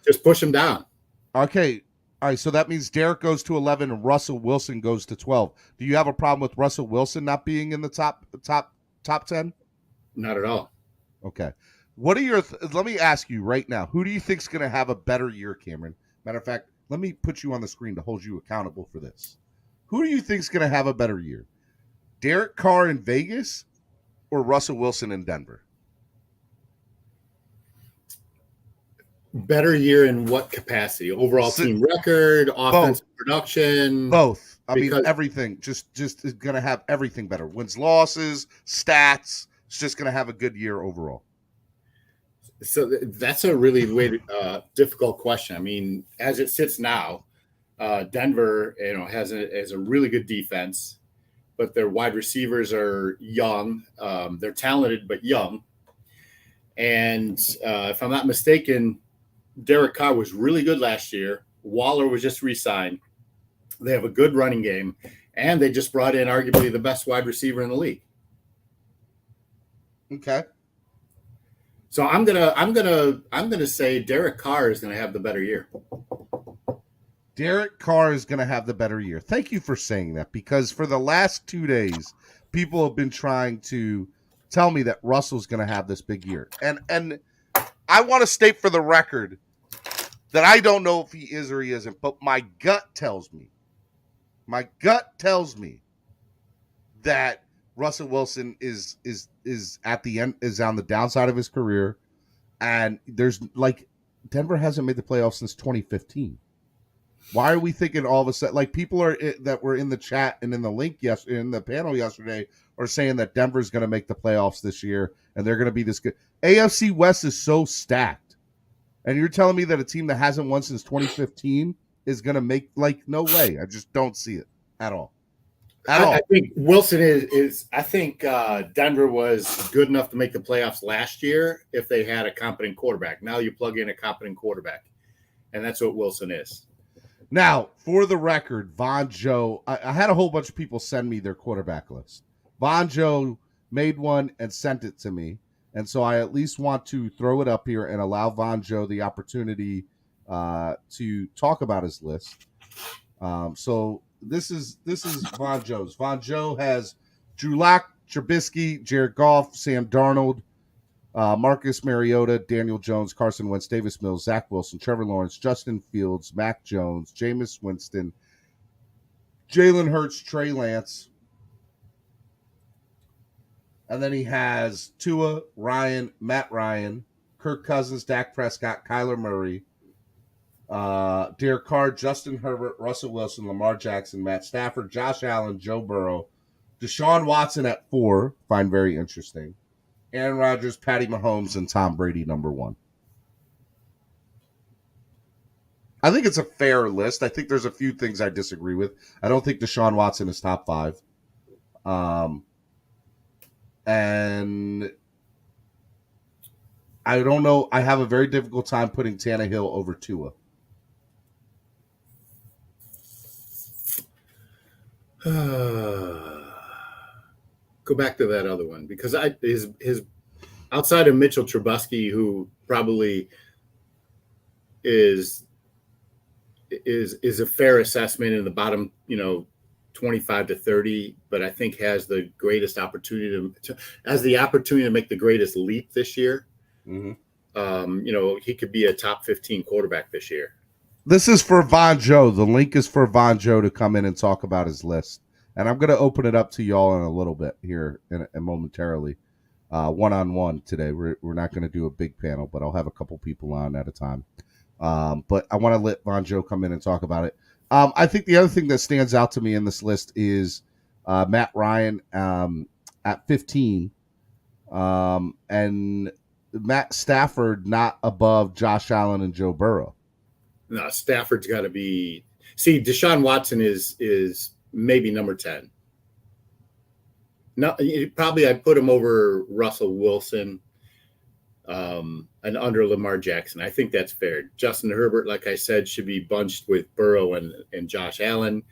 just push him down? Okay. All right, so that means Derek goes to 11 and Russell Wilson goes to 12. Do you have a problem with Russell Wilson not being in the top 10? Not at all. Okay. What are your let me ask you right now, who do you think's going to have a better year, Cameron? Matter of fact, let me put you on the screen to hold you accountable for this. Who do you think's going to have a better year? Derek Carr in Vegas or Russell Wilson in Denver? Better year in what capacity? Overall team record, offensive production? Both. I mean, everything. Just is going to have everything better. Wins, losses, stats. It's just going to have a good year overall. So that's a really difficult question. I mean, as it sits now, Denver, has a really good defense, but their wide receivers are young. They're talented but young. And if I'm not mistaken, Derek Carr was really good last year. Waller was just re-signed. They have a good running game, and they just brought in arguably the best wide receiver in the league. Okay. So I'm gonna say Derek Carr is gonna have the better year. Derek Carr is gonna have the better year. Thank you for saying that, because for the last 2 days, people have been trying to tell me that Russell's gonna have this big year. And I want to state for the record that I don't know if he is or he isn't, but my gut tells me that Russell Wilson is at the end, is on the downside of his career, and there's Denver hasn't made the playoffs since 2015. Why are we thinking all of a sudden, people that were in the chat and in the link in the panel yesterday are saying that Denver's going to make the playoffs this year and they're going to be this good? AFC West is so stacked, and you're telling me that a team that hasn't won since 2015 is going to make no way. I just don't see it at all. I think Wilson is. I think Denver was good enough to make the playoffs last year if they had a competent quarterback. Now you plug in a competent quarterback, and that's what Wilson is. Now, for the record, Von Joe, I had a whole bunch of people send me their quarterback list. Von Joe made one and sent it to me, and so I at least want to throw it up here and allow Von Joe the opportunity to talk about his list. So this is Von Joe's. Von Joe has Drew Lock, Trubisky, Jared Goff, Sam Darnold, Marcus Mariota, Daniel Jones, Carson Wentz, Davis Mills, Zach Wilson, Trevor Lawrence, Justin Fields, Mac Jones, Jameis Winston, Jalen Hurts, Trey Lance. And then he has Tua, Matt Ryan, Kirk Cousins, Dak Prescott, Kyler Murray, Derek Carr, Justin Herbert, Russell Wilson, Lamar Jackson, Matt Stafford, Josh Allen, Joe Burrow, Deshaun Watson at 4, find very interesting. Aaron Rodgers, Patty Mahomes, and Tom Brady, number 1. I think it's a fair list. I think there's a few things I disagree with. I don't think Deshaun Watson is top 5. And I don't know. I have a very difficult time putting Tannehill over Tua. Go back to that other one, because his outside of Mitchell Trubisky, who probably is a fair assessment in the bottom, 25 to 30, but I think has the greatest opportunity to make the greatest leap this year. Mm-hmm. He could be a top 15 quarterback this year. This is for Von Joe. The link is for Von Joe to come in and talk about his list. And I'm going to open it up to y'all in a little bit here and momentarily. One-on-one today. We're not going to do a big panel, but I'll have a couple people on at a time. But I want to let Von Joe come in and talk about it. I think the other thing that stands out to me in this list is Matt Ryan at 15 and Matt Stafford not above Josh Allen and Joe Burrow. No, Stafford's got to be – see, Deshaun Watson is maybe number 10. No, probably I'd put him over Russell Wilson and under Lamar Jackson. I think that's fair. Justin Herbert, like I said, should be bunched with Burrow and Josh Allen.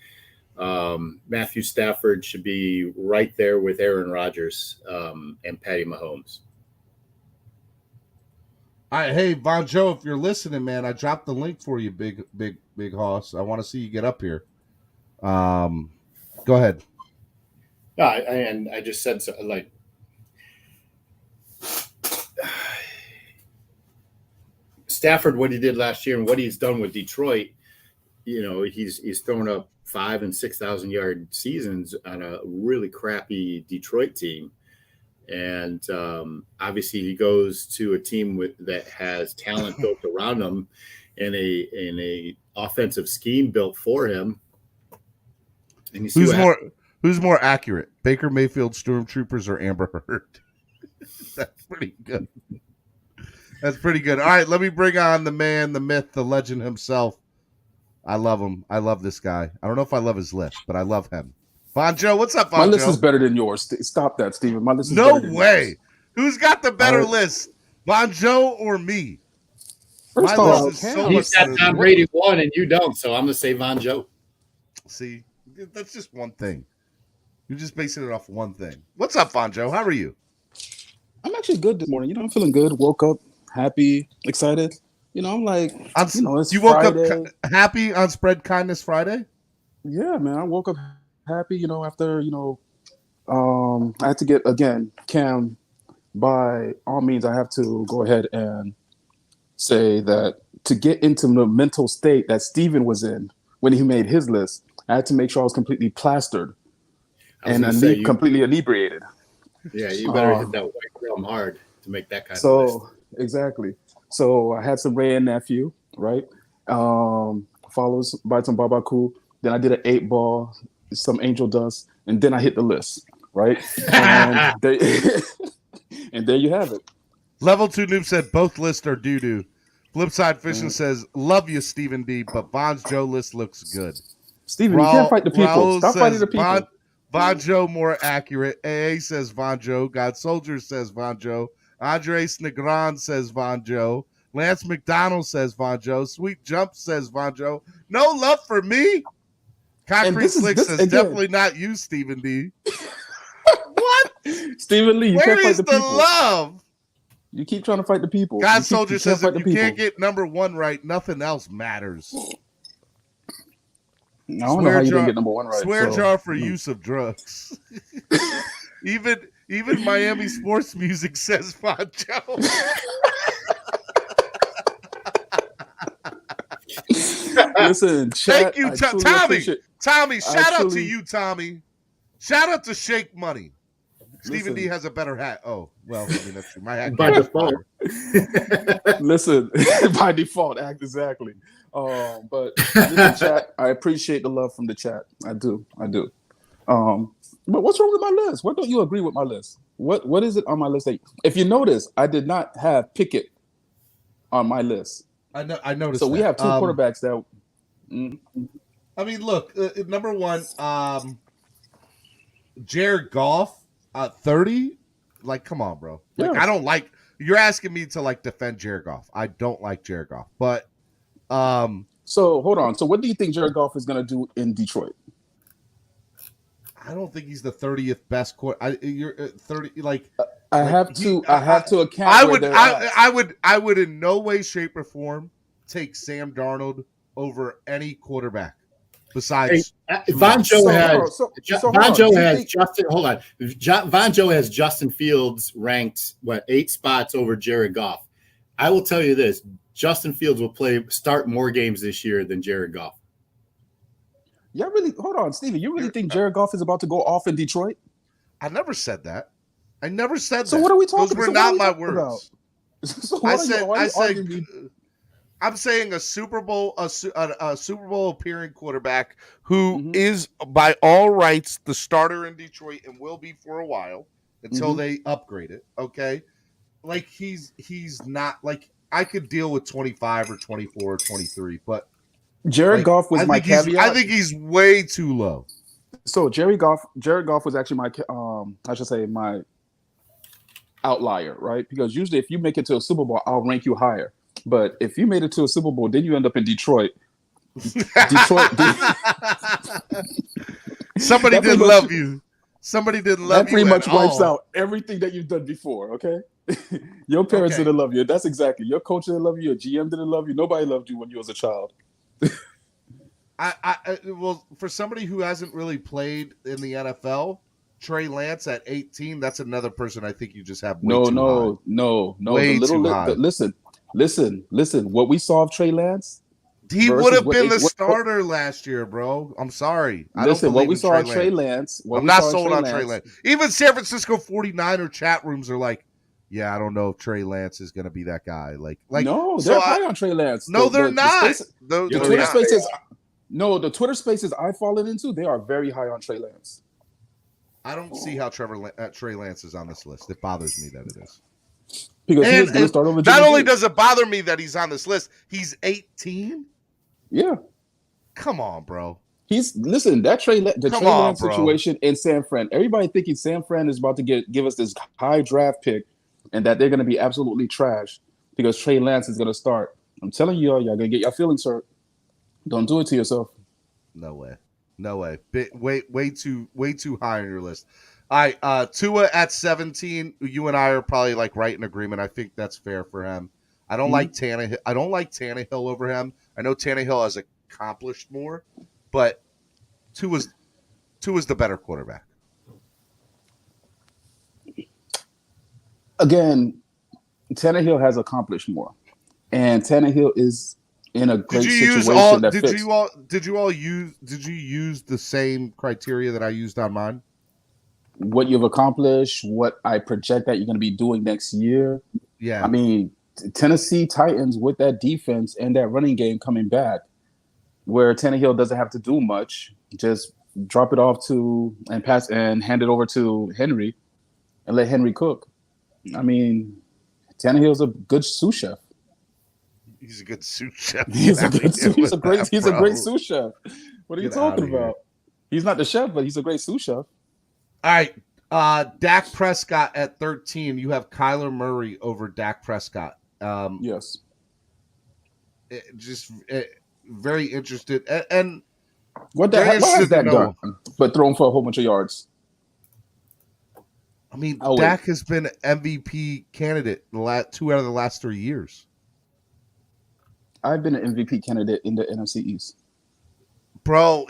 Matthew Stafford should be right there with Aaron Rodgers and Patty Mahomes. All right, hey Von Joe, if you're listening, man, I dropped the link for you, big hoss. I want to see you get up here. Go ahead. No, and I just said so, like Stafford, what he did last year and what he's done with Detroit. He's thrown up 5,000 and 6,000 yard seasons on a really crappy Detroit team. And obviously he goes to a team that has talent built around him and a offensive scheme built for him. And you see who's more accurate, Baker Mayfield Stormtroopers or Amber Heard? That's pretty good. That's pretty good. All right, let me bring on the man, the myth, the legend himself. I love him. I love this guy. I don't know if I love his list, but I love him. Von Joe, what's up, Von Joe? My list is better than yours. Stop that, Steven. My list is no better than way. Yours. Who's got the better list, Von Joe or me? First My off, list is so he's got Tom Brady 1 and you don't, so I'm going to say Von Joe. See, that's just one thing. You're just basing it off one thing. What's up, Von Joe? How are you? I'm actually good this morning. I'm feeling good. Woke up happy, excited. I'm like, it's you woke Friday. up happy on Spread Kindness Friday? Yeah, man. I woke up happy, after, I had to get, again, Cam, by all means, I have to go ahead and say that to get into the mental state that Steven was in when he made his list, I had to make sure I was completely plastered and completely inebriated. Yeah, you better hit that white rum hard to make that kind of list. Exactly. So I had some Ray and Nephew, right? Follows by some Babaku. Then I did an 8-ball, some Angel Dust, and then I hit the list, right? And there you have it. Level 2 Noob said both lists are doo-doo. Flipside Fishing says, love you, Stephen D, but Von's Joe list looks good. Steven, you can't fight the people. Raul Stop fighting the people. Von Joe more accurate. AA says Von Joe. God Soldier says Von Joe. Andres Negron says Von Joe. Lance McDonald says Von Joe. Sweet Jump says Von Joe. No love for me. Concrete Slick says definitely not you, Stephen D. What? Stephen Lee, you can't fight the people. Where is the love? You keep trying to fight the people. God Soldier says if you can't get number 1 right, nothing else matters. I don't know how you didn't get number 1 right. Swear jar for use of drugs. Even Miami sports music says Von Joe. Listen, thank you, Tommy. Shout out to you, Tommy. Shout out to Shake Money. Stephen D has a better hat. Oh, well, I mean, that's true. My hat by default. Listen, by default, exactly. But listen, chat, I appreciate the love from the chat. I do. But what's wrong with my list? What don't you agree with my list? What is it on my list? If you notice, I did not have Pickett on my list. I noticed. So we have 2 quarterbacks that. I mean, look, number 1, Jared Goff, 30. Like, come on, bro. Like, I don't like. You're asking me to defend Jared Goff. I don't like Jared Goff, but. So hold on. So what do you think Jared Goff is going to do in Detroit? I don't think he's the 30th best quarterback. You're 30. I have to account. I would in no way, shape, or form take Sam Darnold over any quarterback besides. Von Joe has Justin. Hold on, Von Joe has Justin Fields ranked 8 spots over Jared Goff. I will tell you this: Justin Fields will start more games this year than Jared Goff. Yeah, really. Hold on, Steven. You really think Jared Goff is about to go off in Detroit? I never said that. I never said that. So what are we talking about? Those were not my words. About? So I said I'm saying a Super Bowl appearing quarterback who is by all rights the starter in Detroit and will be for a while until they upgrade it. Okay, he's not I could deal with 25 or 24 or 23, but Jared Goff was my caveat. I think he's way too low. So Jared Goff was actually my outlier, right? Because usually if you make it to a Super Bowl, I'll rank you higher. But if you made it to a Super Bowl, then you end up in Detroit. Somebody didn't love you. Somebody didn't love you. That pretty much wipes all. out everything that you've done before, okay? Your parents didn't love you. That's exactly. Your coach didn't love you. Your GM didn't love you. Nobody loved you when you was a child. Well, for somebody who hasn't really played in the NFL, Trey Lance at 18, that's another person I think you just have way too high. No. Way too high. Listen. What we saw of Trey Lance, he would have been the starter last year, bro. I'm sorry. I don't believe what we in saw Trey Lance. I'm not sold on Trey Lance. Even San Francisco 49er chat rooms are like, yeah, I don't know if Trey Lance is going to be that guy. No, they're high on Trey Lance. No, they're not. The Twitter spaces I've fallen into, they are very high on Trey Lance. I don't see how Trey Lance is on this list. It bothers me that it is. Because he was going to start over. Not only does it bother me that he's on this list, he's 18. Yeah. Come on, bro. That Trey Lance situation in San Fran. Everybody thinking San Fran is about to give us this high draft pick, and that they're going to be absolutely trash because Trey Lance is going to start. I'm telling y'all going to get your feelings hurt. Don't do it to yourself. No way. Way too high on your list. All right, Tua at 17. You and I are probably right in agreement. I think that's fair for him. I don't like Tannehill. I don't like Tannehill over him. I know Tannehill has accomplished more, but Tua's the better quarterback. Again, Tannehill has accomplished more, and Tannehill is in a great situation. Did you use the same criteria that I used on mine? What you've accomplished, what I project that you're going to be doing next year. Yeah. I mean, Tennessee Titans with that defense and that running game coming back, where Tannehill doesn't have to do much, just drop it off to and pass and hand it over to Henry and let Henry cook. I mean, Tannehill's a good sous chef. He's a good sous chef. He's a great sous chef. What are you talking about? He's not the chef, but he's a great sous chef. All right. Dak Prescott at 13. You have Kyler Murray over Dak Prescott. Yes. Very interested. And what has Dak done? But thrown for a whole bunch of yards. I mean, Dak has been MVP candidate 2 out of the last 3 years. I've been an MVP candidate in the NFC East. Bro,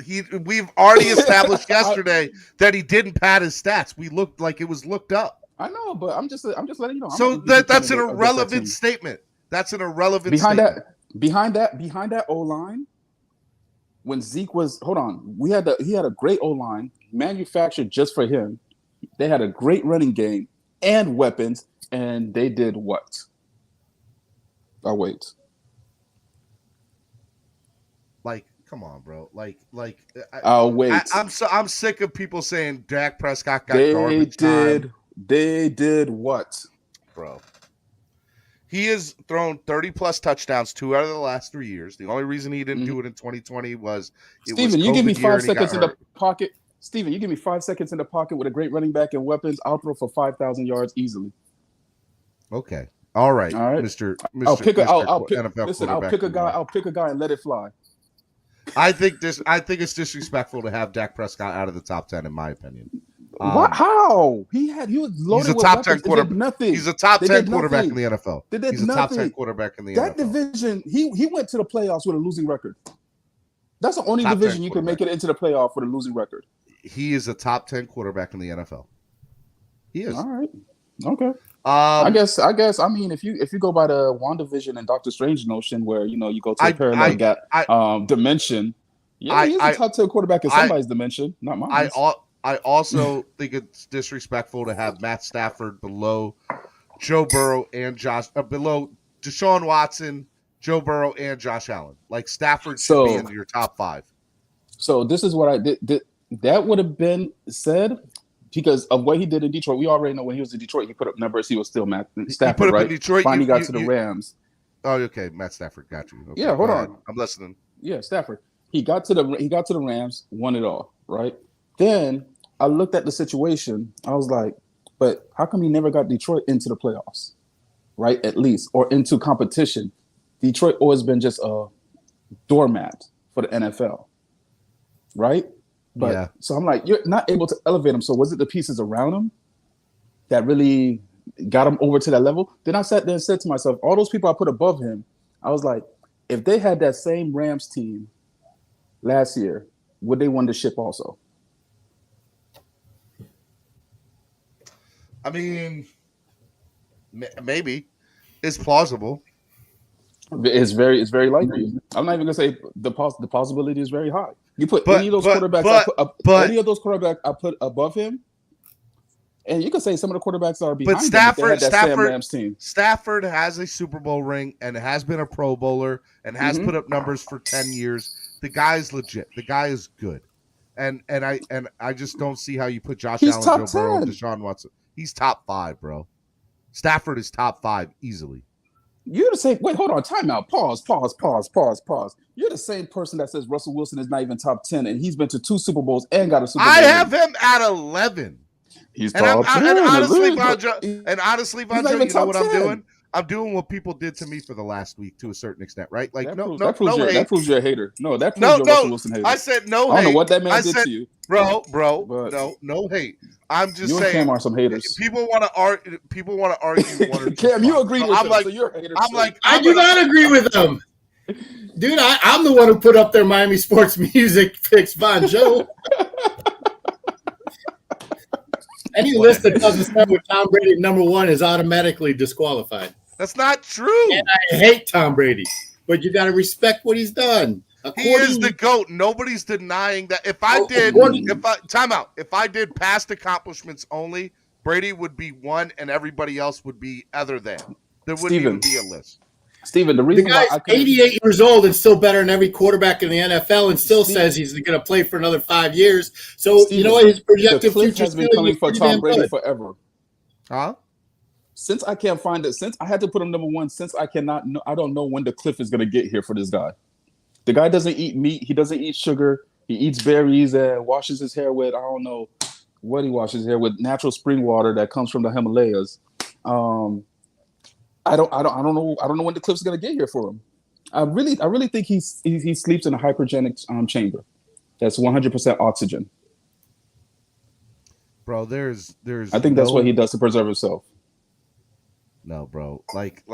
we've already established yesterday that he didn't pad his stats. We looked like it was looked up. I know, but I'm just letting you know. So that's an irrelevant statement. That's an irrelevant statement. Behind that O-line, when Zeke was he had a great O-line manufactured just for him. They had a great running game and weapons, and they did what? I'll wait. Come on, bro. I'll wait. I'm sick of people saying Dak Prescott got garbage time. They did what? Bro. He has thrown 30-plus touchdowns 2 out of the last 3 years. The only reason he didn't do it in 2020 was Steven, you give me 5 seconds in the pocket. Steven, you give me 5 seconds in the pocket with a great running back and weapons. I'll throw for 5,000 yards easily. Okay. All right. Mr. I'll pick a guy and let it fly. I think it's disrespectful to have Dak Prescott out of the top 10, in my opinion. What? How? He was loaded with top 10 weapons. quarterback. Nothing. He's a top 10 quarterback in the NFL. He's a top 10 quarterback in the NFL. That division, he went to the playoffs with a losing record. That's the only division you can make it into the playoff with a losing record. He is a top 10 quarterback in the NFL. He is. All right. Okay. I guess. I mean, if you go by the WandaVision and Doctor Strange notion, where you go to a parallel dimension, he's a top 10 quarterback in somebody's dimension, not mine. I also think it's disrespectful to have Matt Stafford below Joe Burrow and below Deshaun Watson, Joe Burrow, and Josh Allen. Stafford should be in your top 5. So this is what I did. That would have been said. Because of what he did in Detroit, we already know when he was in Detroit, he put up numbers. He was still Matt Stafford, right? In Detroit, finally got to the Rams. Oh, okay, Matt Stafford, got you. Okay, yeah, hold on, I'm listening. Yeah, Stafford. He got to the Rams, won it all, right? Then I looked at the situation. I was like, but how come he never got Detroit into the playoffs, right? At least, or into competition. Detroit always been just a doormat for the NFL, right? But so I'm like, you're not able to elevate him. So was it the pieces around him that really got him over to that level? Then I sat there and said to myself, all those people I put above him, I was like, if they had that same Rams team last year, would they win the ship also? I mean, maybe. It's plausible. It's very likely. I'm not even gonna say the possibility is very high. You put any of those quarterbacks, any of those quarterbacks I put above him, and you can say some of the quarterbacks are behind. But Stafford has a Super Bowl ring and has been a Pro Bowler and has put up numbers for 10 years. The guy's legit. The guy is good, and I just don't see how you put Josh Allen, Joe Burrow, and Deshaun Watson. He's top 5, bro. Stafford is top 5 easily. You're the same. Wait, hold on. Time out. Pause. You're the same person that says Russell Wilson is not even top 10, and he's been to 2 Super Bowls and got a Super Bowl. I have him at 11. He's top 10. And honestly, Vonjo, you know what 10. I'm doing? I'm doing what people did to me for the last week to a certain extent, right? Like, that proves you're a hater. No, that proves you're a Russell Wilson hater. I said no hate. I don't know what that man did to you. Bro, no hate. I'm just saying. Cam are some haters. People want to argue. One or Cam, you agree with them, so you're a hater. I do not agree with them. Dude, I'm the one who put up their Miami sports music picks, Vonjo. Any list that doesn't start with Tom Brady at number 1 is automatically disqualified. That's not true. And I hate Tom Brady, but you got to respect what he's done. He is the GOAT. Nobody's denying that. If I did past accomplishments only, Brady would be 1 and everybody else would be other than. There wouldn't even be a list. Steven, the reason the guy's 88 years old and still better than every quarterback in the NFL and still says he's going to play for another 5 years. So, you know what? His projected future has been coming for Tom Brady forever. Huh? Since I can't find it, since I had to put him number 1, since I cannot know, I don't know when the cliff is going to get here for this guy. The guy doesn't eat meat. He doesn't eat sugar. He eats berries and washes his hair with, I don't know what he washes his hair with, natural spring water that comes from the Himalayas. I don't know when the cliff's going to get here for him. I really think he sleeps in a hypergenic chamber. That's 100% oxygen. Bro, there's. I think that's what he does to preserve himself. No, bro. Like.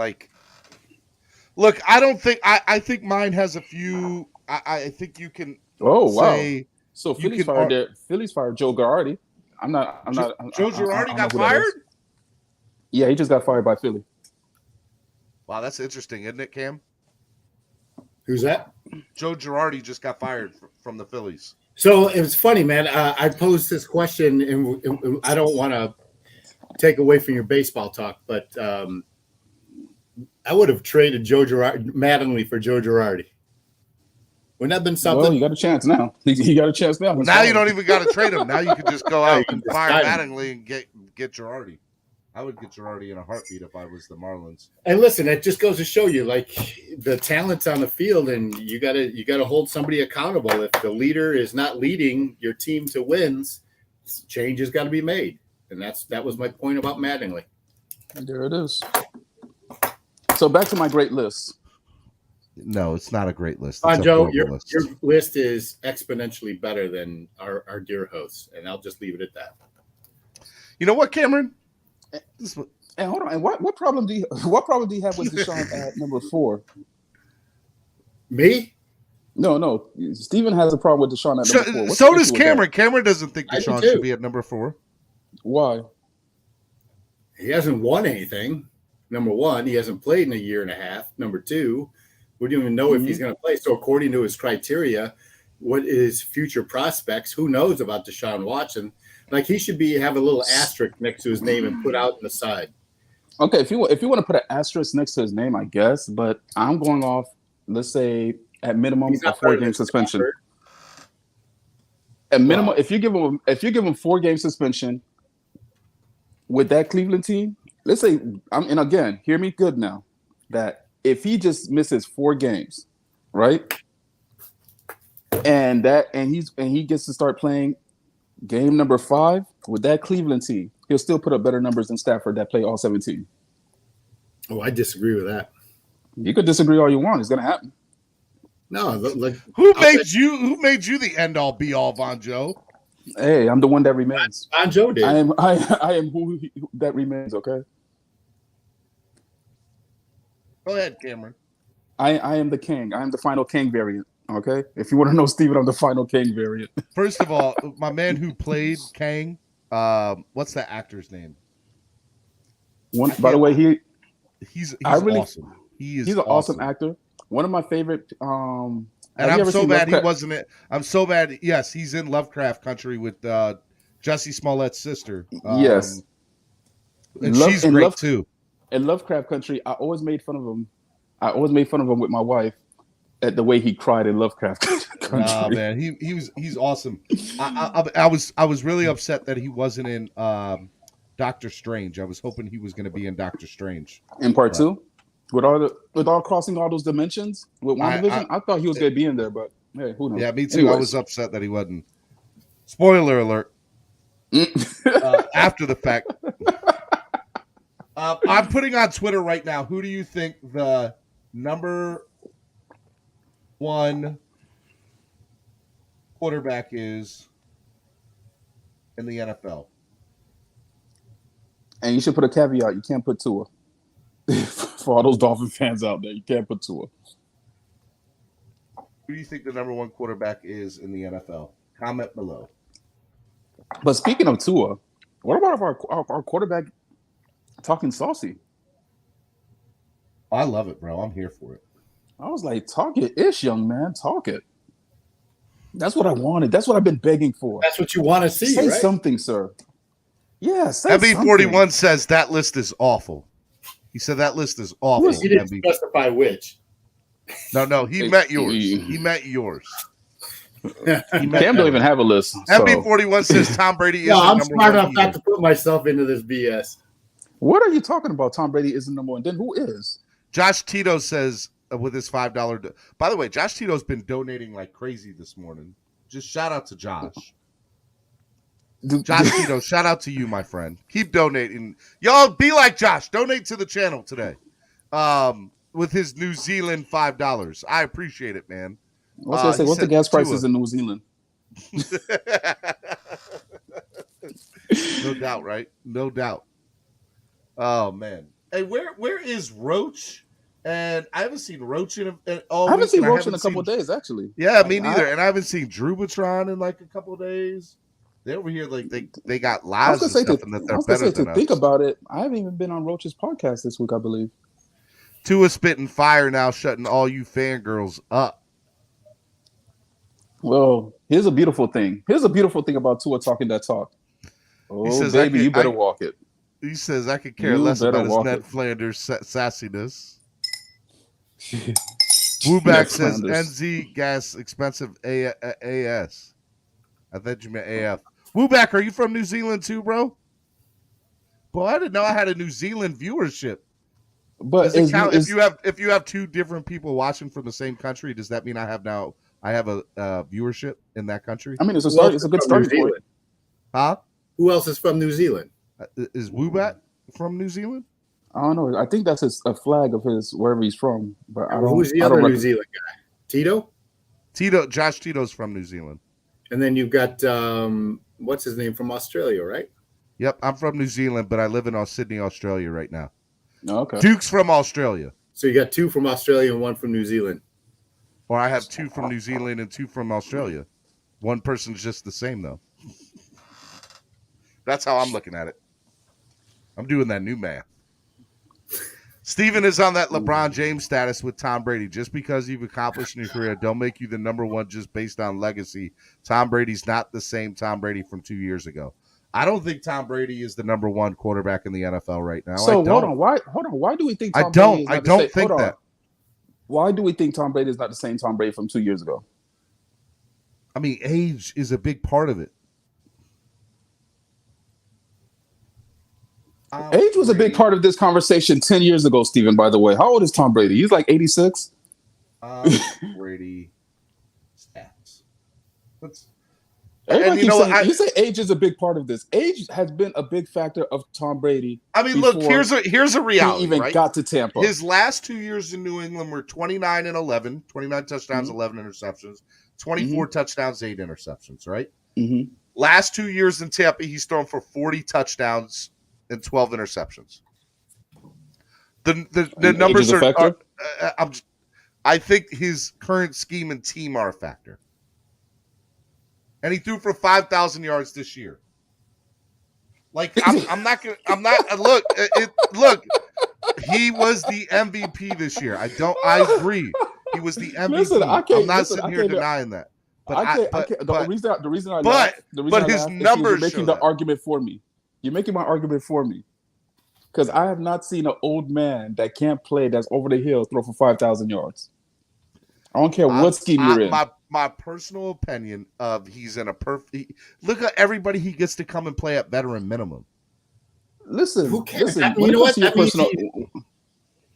Look, I don't think. I think mine has a few. I think you can. Oh wow! So Phillies fired Joe Girardi. Joe Girardi got fired. Yeah, he just got fired by Philly. Wow, that's interesting, isn't it, Cam? Who's that? Joe Girardi just got fired from the Phillies. So it was funny, man. I posed this question, and I don't want to take away from your baseball talk, but I would have traded Joe Girardi, Mattingly for Joe Girardi. Wouldn't that have been something? Well, you got a chance now. You got a chance now. Now you don't even got to trade him. Now you can just go out and fire Mattingly and get Girardi. I would get Girardi in a heartbeat if I was the Marlins. And listen, it just goes to show you, like, the talent's on the field, and you gotta hold somebody accountable. If the leader is not leading your team to wins, change has got to be made. And that was my point about Mattingly. And there it is. So back to my great list. No, it's not a great list. Joe, your list is exponentially better than our dear hosts, and I'll just leave it at that. You know what, Cameron? And hold on. And what problem do you have with Deshaun at number 4? Me? No. Steven has a problem with Deshaun at number 4. So does Cameron. Cameron doesn't think Deshaun should be at number 4. Why? He hasn't won anything. Number 1, he hasn't played in a year and a half. Number 2, we don't even know if he's going to play. So according to his criteria, what is future prospects? Who knows about Deshaun Watson? Like, he should have a little asterisk next to his name and put out on the side. Okay, if you want to put an asterisk next to his name, I guess. But I'm going off, let's say, at minimum, a 4-game suspension. At minimum, if you give him 4-game suspension with that Cleveland team, let's say, and again, hear me good now, that if he just misses 4 games, right, and he gets to start playing Game number 5 with that Cleveland team, he'll still put up better numbers than Stafford that play all 17. Oh, I disagree with that. You could disagree all you want. It's going to happen. No, like Who made you the end all be all, Von Joe? Hey, I'm the one that remains. Von Joe did. I am who that remains. Okay. Go ahead, Cameron. I am the king. I am the final king variant. Okay. If you want to know, Steven, I'm the final king variant. First of all, my man who played Kang, what's that actor's name? By the way, he's awesome. He's an awesome actor. One of my favorite. And I'm so bad he wasn't it. I'm so bad. Yes, he's in Lovecraft Country with Jussie Smollett's sister. Yes, and she's great too. In Lovecraft Country, I always made fun of him. With my wife at the way he cried in Lovecraft Country. Oh man, he's awesome. I was really upset that he wasn't in Doctor Strange. I was hoping he was going to be in Doctor Strange in part 2. With all crossing all those dimensions with WandaVision, I thought he was going to be in there, but hey, who knows? Yeah, me too. Anyways. I was upset that he wasn't. Spoiler alert. After the fact. I'm putting on Twitter right now. Who do you think the number 1 quarterback is in the NFL? And you should put a caveat. You can't put Tua. For all those Dolphin fans out there, you can't put Tua. Who do you think the number 1 quarterback is in the NFL? Comment below. But speaking of Tua, what about our quarterback talking saucy? I love it, bro. I'm here for it. I was like, talk it-ish, young man. Talk it. That's what I wanted. That's what I've been begging for. That's what you want to see, Say right? something, sir. Yeah, say MB41 something. says that list is awful. He said that list is awful. He didn't specify which. No, he meant yours. He meant yours. Cam don't even have a list. MB41 says Tom Brady is I'm the smart number 1 enough not to put myself into this BS. What are you talking about? Tom Brady is the number 1. Then who is? Josh Tito says with his $5. By the way, Josh Tito's been donating like crazy this morning. Just shout out to Josh. Josh Tito, shout out to you, my friend. Keep donating. Y'all be like Josh. Donate to the channel today. With his New Zealand $5. I appreciate it, man. What's the gas prices in New Zealand? No doubt, right? No doubt. Oh man. Hey, where is Roach? And I haven't seen Roach in all. I haven't seen Roach in a couple of days, actually. Yeah, me neither. And I haven't seen Drubatron in like a couple of days. They're over here like they got lives and stuff, and that they're better than us. Think about it. I haven't even been on Roach's podcast this week, I believe. Tua spitting fire now, shutting all you fangirls up. Well, here's a beautiful thing. Here's a beautiful thing about Tua talking that talk. Oh, says, baby, you better walk it. He says, I could care less about his Ned Flanders sassiness. Wooback says, NZ gas expensive AS. I thought you meant AF. Wooback, are you from New Zealand too, bro? Boy, I didn't know I had a New Zealand viewership. But if you have 2 different people watching from the same country, does that mean I have a viewership in that country? I mean, it's a good start for it. Huh? Who else is from New Zealand? Is Woobat from New Zealand? I don't know. I think that's a flag of his wherever he's from. But who's the other New Zealand guy? Tito? Josh Tito's from New Zealand. And then you've got what's his name from Australia, right? Yep, I'm from New Zealand, but I live in Sydney, Australia right now. Oh, okay. Duke's from Australia. So you got 2 from Australia and 1 from New Zealand. Or I have 2 from New Zealand and 2 from Australia. One person's just the same, though. That's how I'm looking at it. I'm doing that new math. Steven is on that LeBron James status with Tom Brady. Just because you've accomplished in your career, don't make you the number 1 just based on legacy. Tom Brady's not the same Tom Brady from 2 years ago. I don't think Tom Brady is the number 1 quarterback in the NFL right now. So hold on. Why do we think Tom Brady is not the same? Think that. Why do we think Tom Brady is not the same Tom Brady from 2 years ago? I mean, age is a big part of it. Age was a big part of this conversation 10 years ago, Steven, by the way. How old is Tom Brady? He's like 86. Brady stats. Everybody keeps saying, you say age is a big part of this. Age has been a big factor of Tom Brady. I mean, look, here's a reality. He even right? got to Tampa. His last 2 years in New England were 29 and 11, 29 touchdowns, 11 interceptions, 24 touchdowns, 8 interceptions, right? Mm-hmm. Last 2 years in Tampa, he's thrown for 40 touchdowns and 12 interceptions. The numbers are I think his current scheme and team are a factor. And he threw for 5,000 yards this year. Like I'm not. Look. He was the MVP this year. I agree. He was the MVP. Listen, I'm not sitting here denying that. But the reason I laugh his numbers you're making the argument for me. You're making my argument for me. Because I have not seen an old man that can't play that's over the hill throw for 5,000 yards. I don't care what scheme you're in. My personal opinion of he's in a perfect. Look at everybody he gets to come and play at veteran minimum. Listen, who cares? listen. You know what?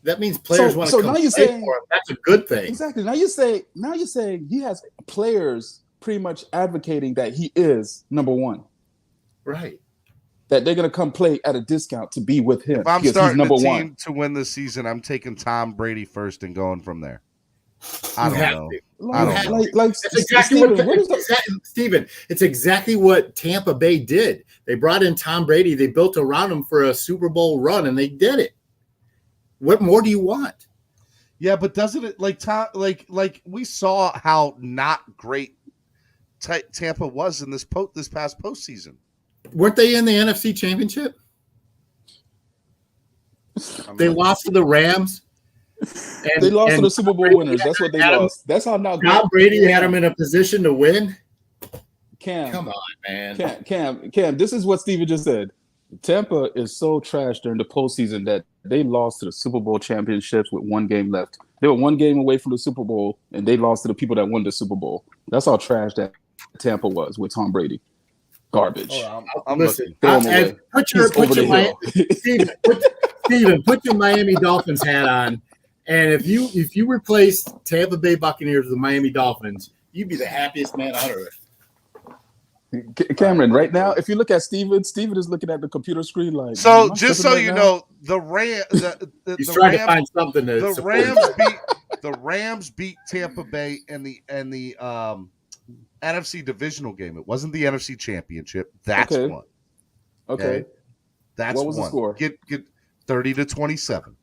That means players want to come play for him. That's a good thing. Exactly. Now you're saying he has players pretty much advocating that he is number one. Right. That they're going to come play at a discount to be with him. If I'm starting a team to win the season, I'm taking Tom Brady first and going from there. I don't know. Steven, it's exactly what Tampa Bay did. They brought in Tom Brady. They built around him for a Super Bowl run, and they did it. What more do you want? Yeah, but doesn't it like we saw how not great Tampa was in this past postseason? Weren't they in the NFC Championship? They lost to the Rams. They lost to the Super Bowl winners. That's what they lost. That's how now. Tom Brady had him in a position to win. Cam, come on, man. Cam. This is what Steven just said. Tampa is so trash during the postseason that they lost to the Super Bowl championships with 1 game left. They were 1 game away from the Super Bowl, and they lost to the people that won the Super Bowl. That's how trash that Tampa was with Tom Brady. Garbage. I'm listening. Put your Miami Dolphins hat on. And if you replace Tampa Bay Buccaneers with the Miami Dolphins, you'd be the happiest man on earth. Cameron, right now, if you look at Steven is looking at the computer screen like. So just so you know, the Rams. He's trying to find something to. The Rams beat Tampa Bay in the NFC divisional game. It wasn't the NFC championship. That's one. Okay. That's what was one. The score? Get 30-27.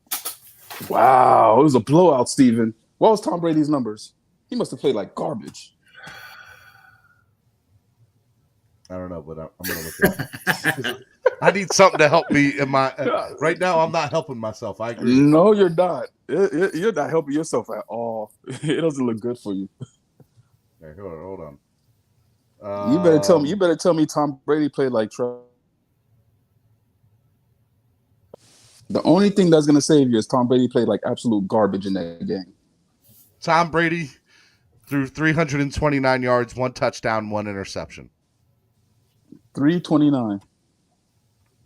Wow, it was a blowout, Steven. What was Tom Brady's numbers? He must have played like garbage. I don't know, but I'm gonna look it up. I need something to help me in my. Right now, I'm not helping myself. I agree. No, you're not. You're not helping yourself at all. It doesn't look good for you. Hey, hold on. You better tell me Tom Brady played like trash. The only thing that's gonna save you is Tom Brady played like absolute garbage in that game. Tom Brady threw 329 yards, 1 touchdown, 1 interception. 329.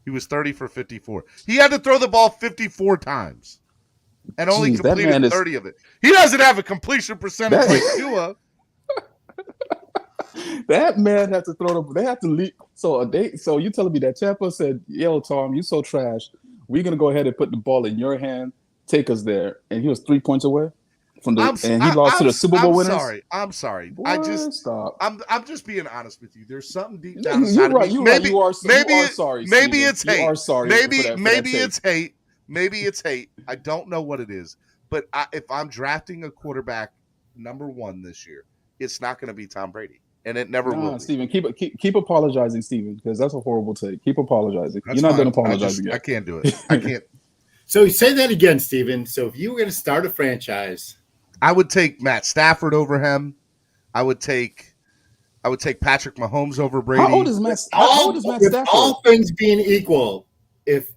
He was 30 for 54. He had to throw the ball 54 times and only completed 30 of it. He doesn't have a completion percentage like Tua. That man has to throw the. They have to leap. So you telling me that Tampa said, "Yo, Tom, you so trash. We're gonna go ahead and put the ball in your hand. Take us there." And he was 3 points away from the. And he lost to the Super Bowl winners. I'm sorry. What? Stop. I'm just being honest with you. There's something deep down inside of me. You are sorry. Maybe Steven. it's hate. You are sorry. Maybe it's hate. Maybe it's hate. I don't know what it is. But if I'm drafting a quarterback number 1 this year, it's not going to be Tom Brady. And it never will be. Steven, keep apologizing, Steven, because that's a horrible take. Keep apologizing. That's You're not fine. going to apologize again. I can't do it. I can't. So say that again, Steven. So if you were going to start a franchise, I would take Matt Stafford over him. I would take Patrick Mahomes over Brady. How old is Matt Stafford? All things being equal, if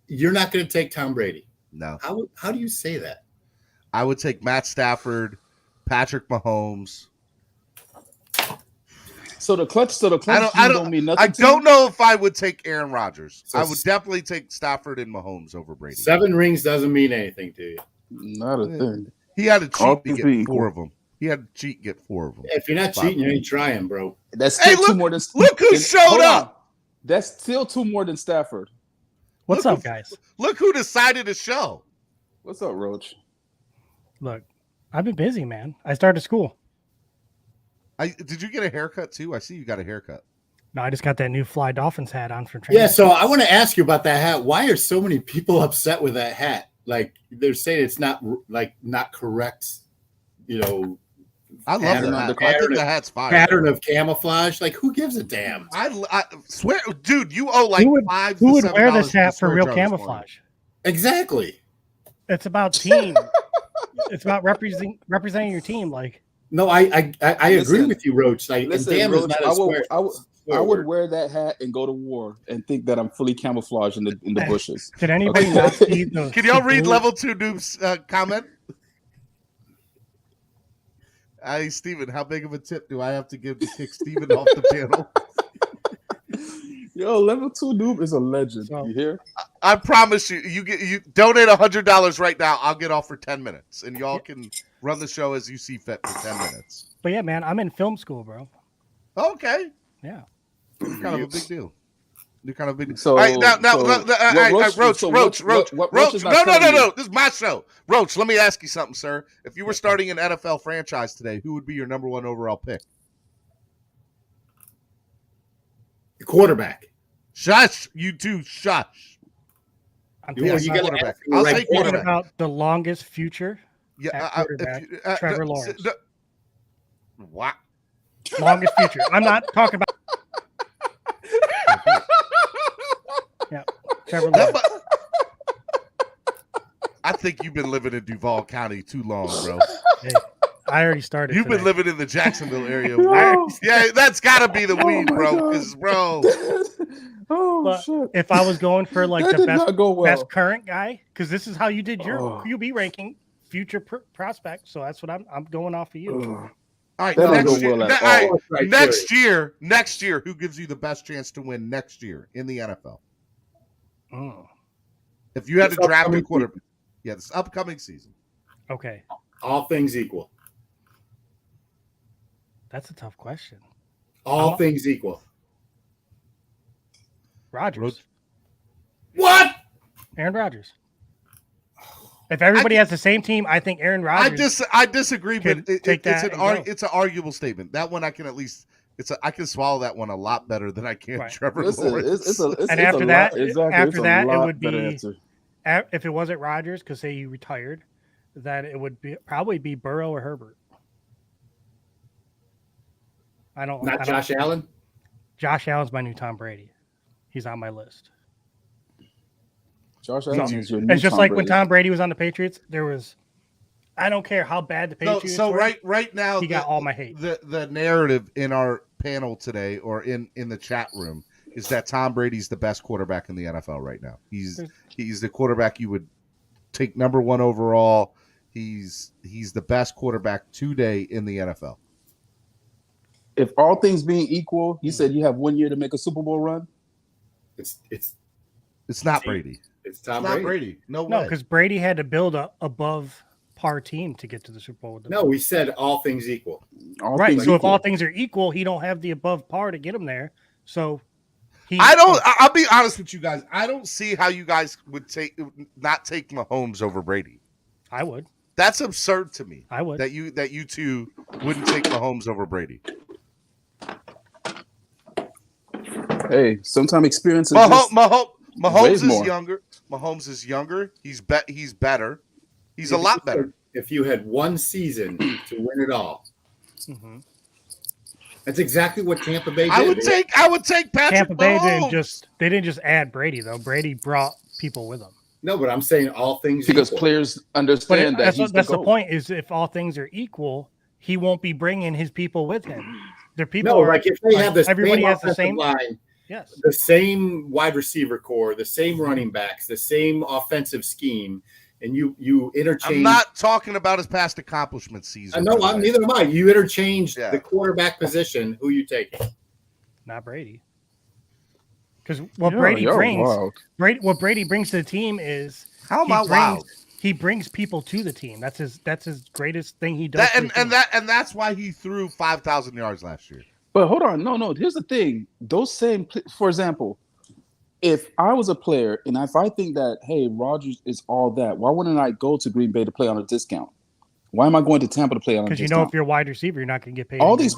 you're not going to take Tom Brady, no. How do you say that? I would take Matt Stafford, Patrick Mahomes. So the clutch don't mean nothing. I don't know if I would take Aaron Rodgers. I would definitely take Stafford and Mahomes over Brady. 7 rings doesn't mean anything to you. Not a thing. He had a cheat to get 4 of them. He had to cheat and get 4 of them. If you're not cheating, you ain't trying, bro. That's still two more than. Look who showed up. That's still 2 more than Stafford. What's up, guys? Look who decided to show. What's up, Roach? Look, I've been busy, man. I started school. Did you get a haircut too? I see you got a haircut. No, I just got that new Fly Dolphins hat on for training. Yeah, so I want to ask you about that hat. Why are so many people upset with that hat? Like they're saying it's not correct. You know, I love that hat. I think the hat's fire. Pattern of camouflage. Like who gives a damn? I swear, dude, you owe like $5 to Who would $7 wear this hat for real storage camouflage? Exactly. It's about team. It's about representing your team. Like. No, I agree with you, Roach. Like, Listen, damn Roach, is not a swear. I would wear that hat and go to war and think that I'm fully camouflaged in the bushes. Did anybody not see the? Can y'all read level 2 noobs comment? Hey, Steven, how big of a tip do I have to give to kick Steven off the panel? Yo, level 2 noob is a legend. You hear? I promise you, you donate $100 right now. I'll get off for 10 minutes, and y'all can run the show as you see fit for 10 minutes. But yeah, man, I'm in film school, bro. Okay. Yeah. Kind of a big deal. You're kind of big. So, all right, Roach. No. This is my show. Roach, let me ask you something, sir. If you were starting an NFL franchise today, who would be your number 1 overall pick? The quarterback. Shush, you two, shush. I'm You quarterback. I'll say quarterback. About the longest future. Yeah, quarterback, Trevor Lawrence. What? Longest future. I'm not talking about. Yeah, Trevor Lawrence. I think you've been living in Duval County too long, bro. Hey, I already started. You've been living in the Jacksonville area. Yeah, that's got to be the weed, bro. Because, bro. Shit. If I was going for like That the did not go best well. current guy, because this is how you did your QB ranking, future prospect. So that's what I'm going off of you. All right, That next don't go year, well at all. next year, who gives you the best chance to win next year in the NFL? If you had to draft a quarterback, this upcoming season. Okay. All things equal. That's a tough question. All things equal. Rodgers. What? Aaron Rodgers. If everybody has the same team, I think Aaron Rodgers. I disagree, but it's an arguable statement. That one I can at least I can swallow that one a lot better than I can Trevor Lawrence. After that, it would be if it wasn't Rodgers, because say he retired, then it would probably be Burrow or Herbert. Not Josh Allen. Josh Allen's my new Tom Brady. He's on my list. Josh Allen is your new It's just Tom like Brady. when Tom Brady was on the Patriots, there was, I don't care how bad the Patriots So were. right now, he got all my hate. The narrative in our panel today, or in the chat room, is that Tom Brady's the best quarterback in the NFL right now. He's the quarterback you would take number 1 overall. He's the best quarterback today in the NFL. If all things being equal, you said you have 1 year to make a Super Bowl run. It's not Brady. It's Tom Brady. Brady. Not Brady. No, because Brady had to build a above par team to get to the Super Bowl. With them. No, we said all things equal. If all things are equal, he don't have the above par to get him there. So I'll be honest with you guys. I don't see how you guys would not take Mahomes over Brady. I would. That's absurd to me. I would. That you two wouldn't take Mahomes over Brady. Hey, sometimes experience is Mahomes is more. younger. Mahomes is younger. He's better. He's a lot better. If you had one season to win it all, that's exactly what Tampa Bay did. I would take Patrick Tampa Bay Mahomes. didn't just add Brady though. Brady brought people with him. No, but I'm saying all things because equal. players understand that that's the point. Is if all things are equal, he won't be bringing his people with him. Their people if they have the everybody same has the same line. Yes. The same wide receiver core, the same running backs, the same offensive scheme, and you interchange. I'm not talking about his past accomplishments season. I know, neither am I. You interchange the quarterback position. Who you taking? Not Brady. Because what Brady brings to the team is how am I wild? He brings people to the team. That's his greatest thing he does. And that's why he threw 5,000 yards last year. But hold on, no. Here's the thing: those same, for example, if I was a player and if I think that hey, Rodgers is all that, why wouldn't I go to Green Bay to play on a discount? Why am I going to Tampa to play on a discount? Because you know if you're a wide receiver, you're not going to get paid. All these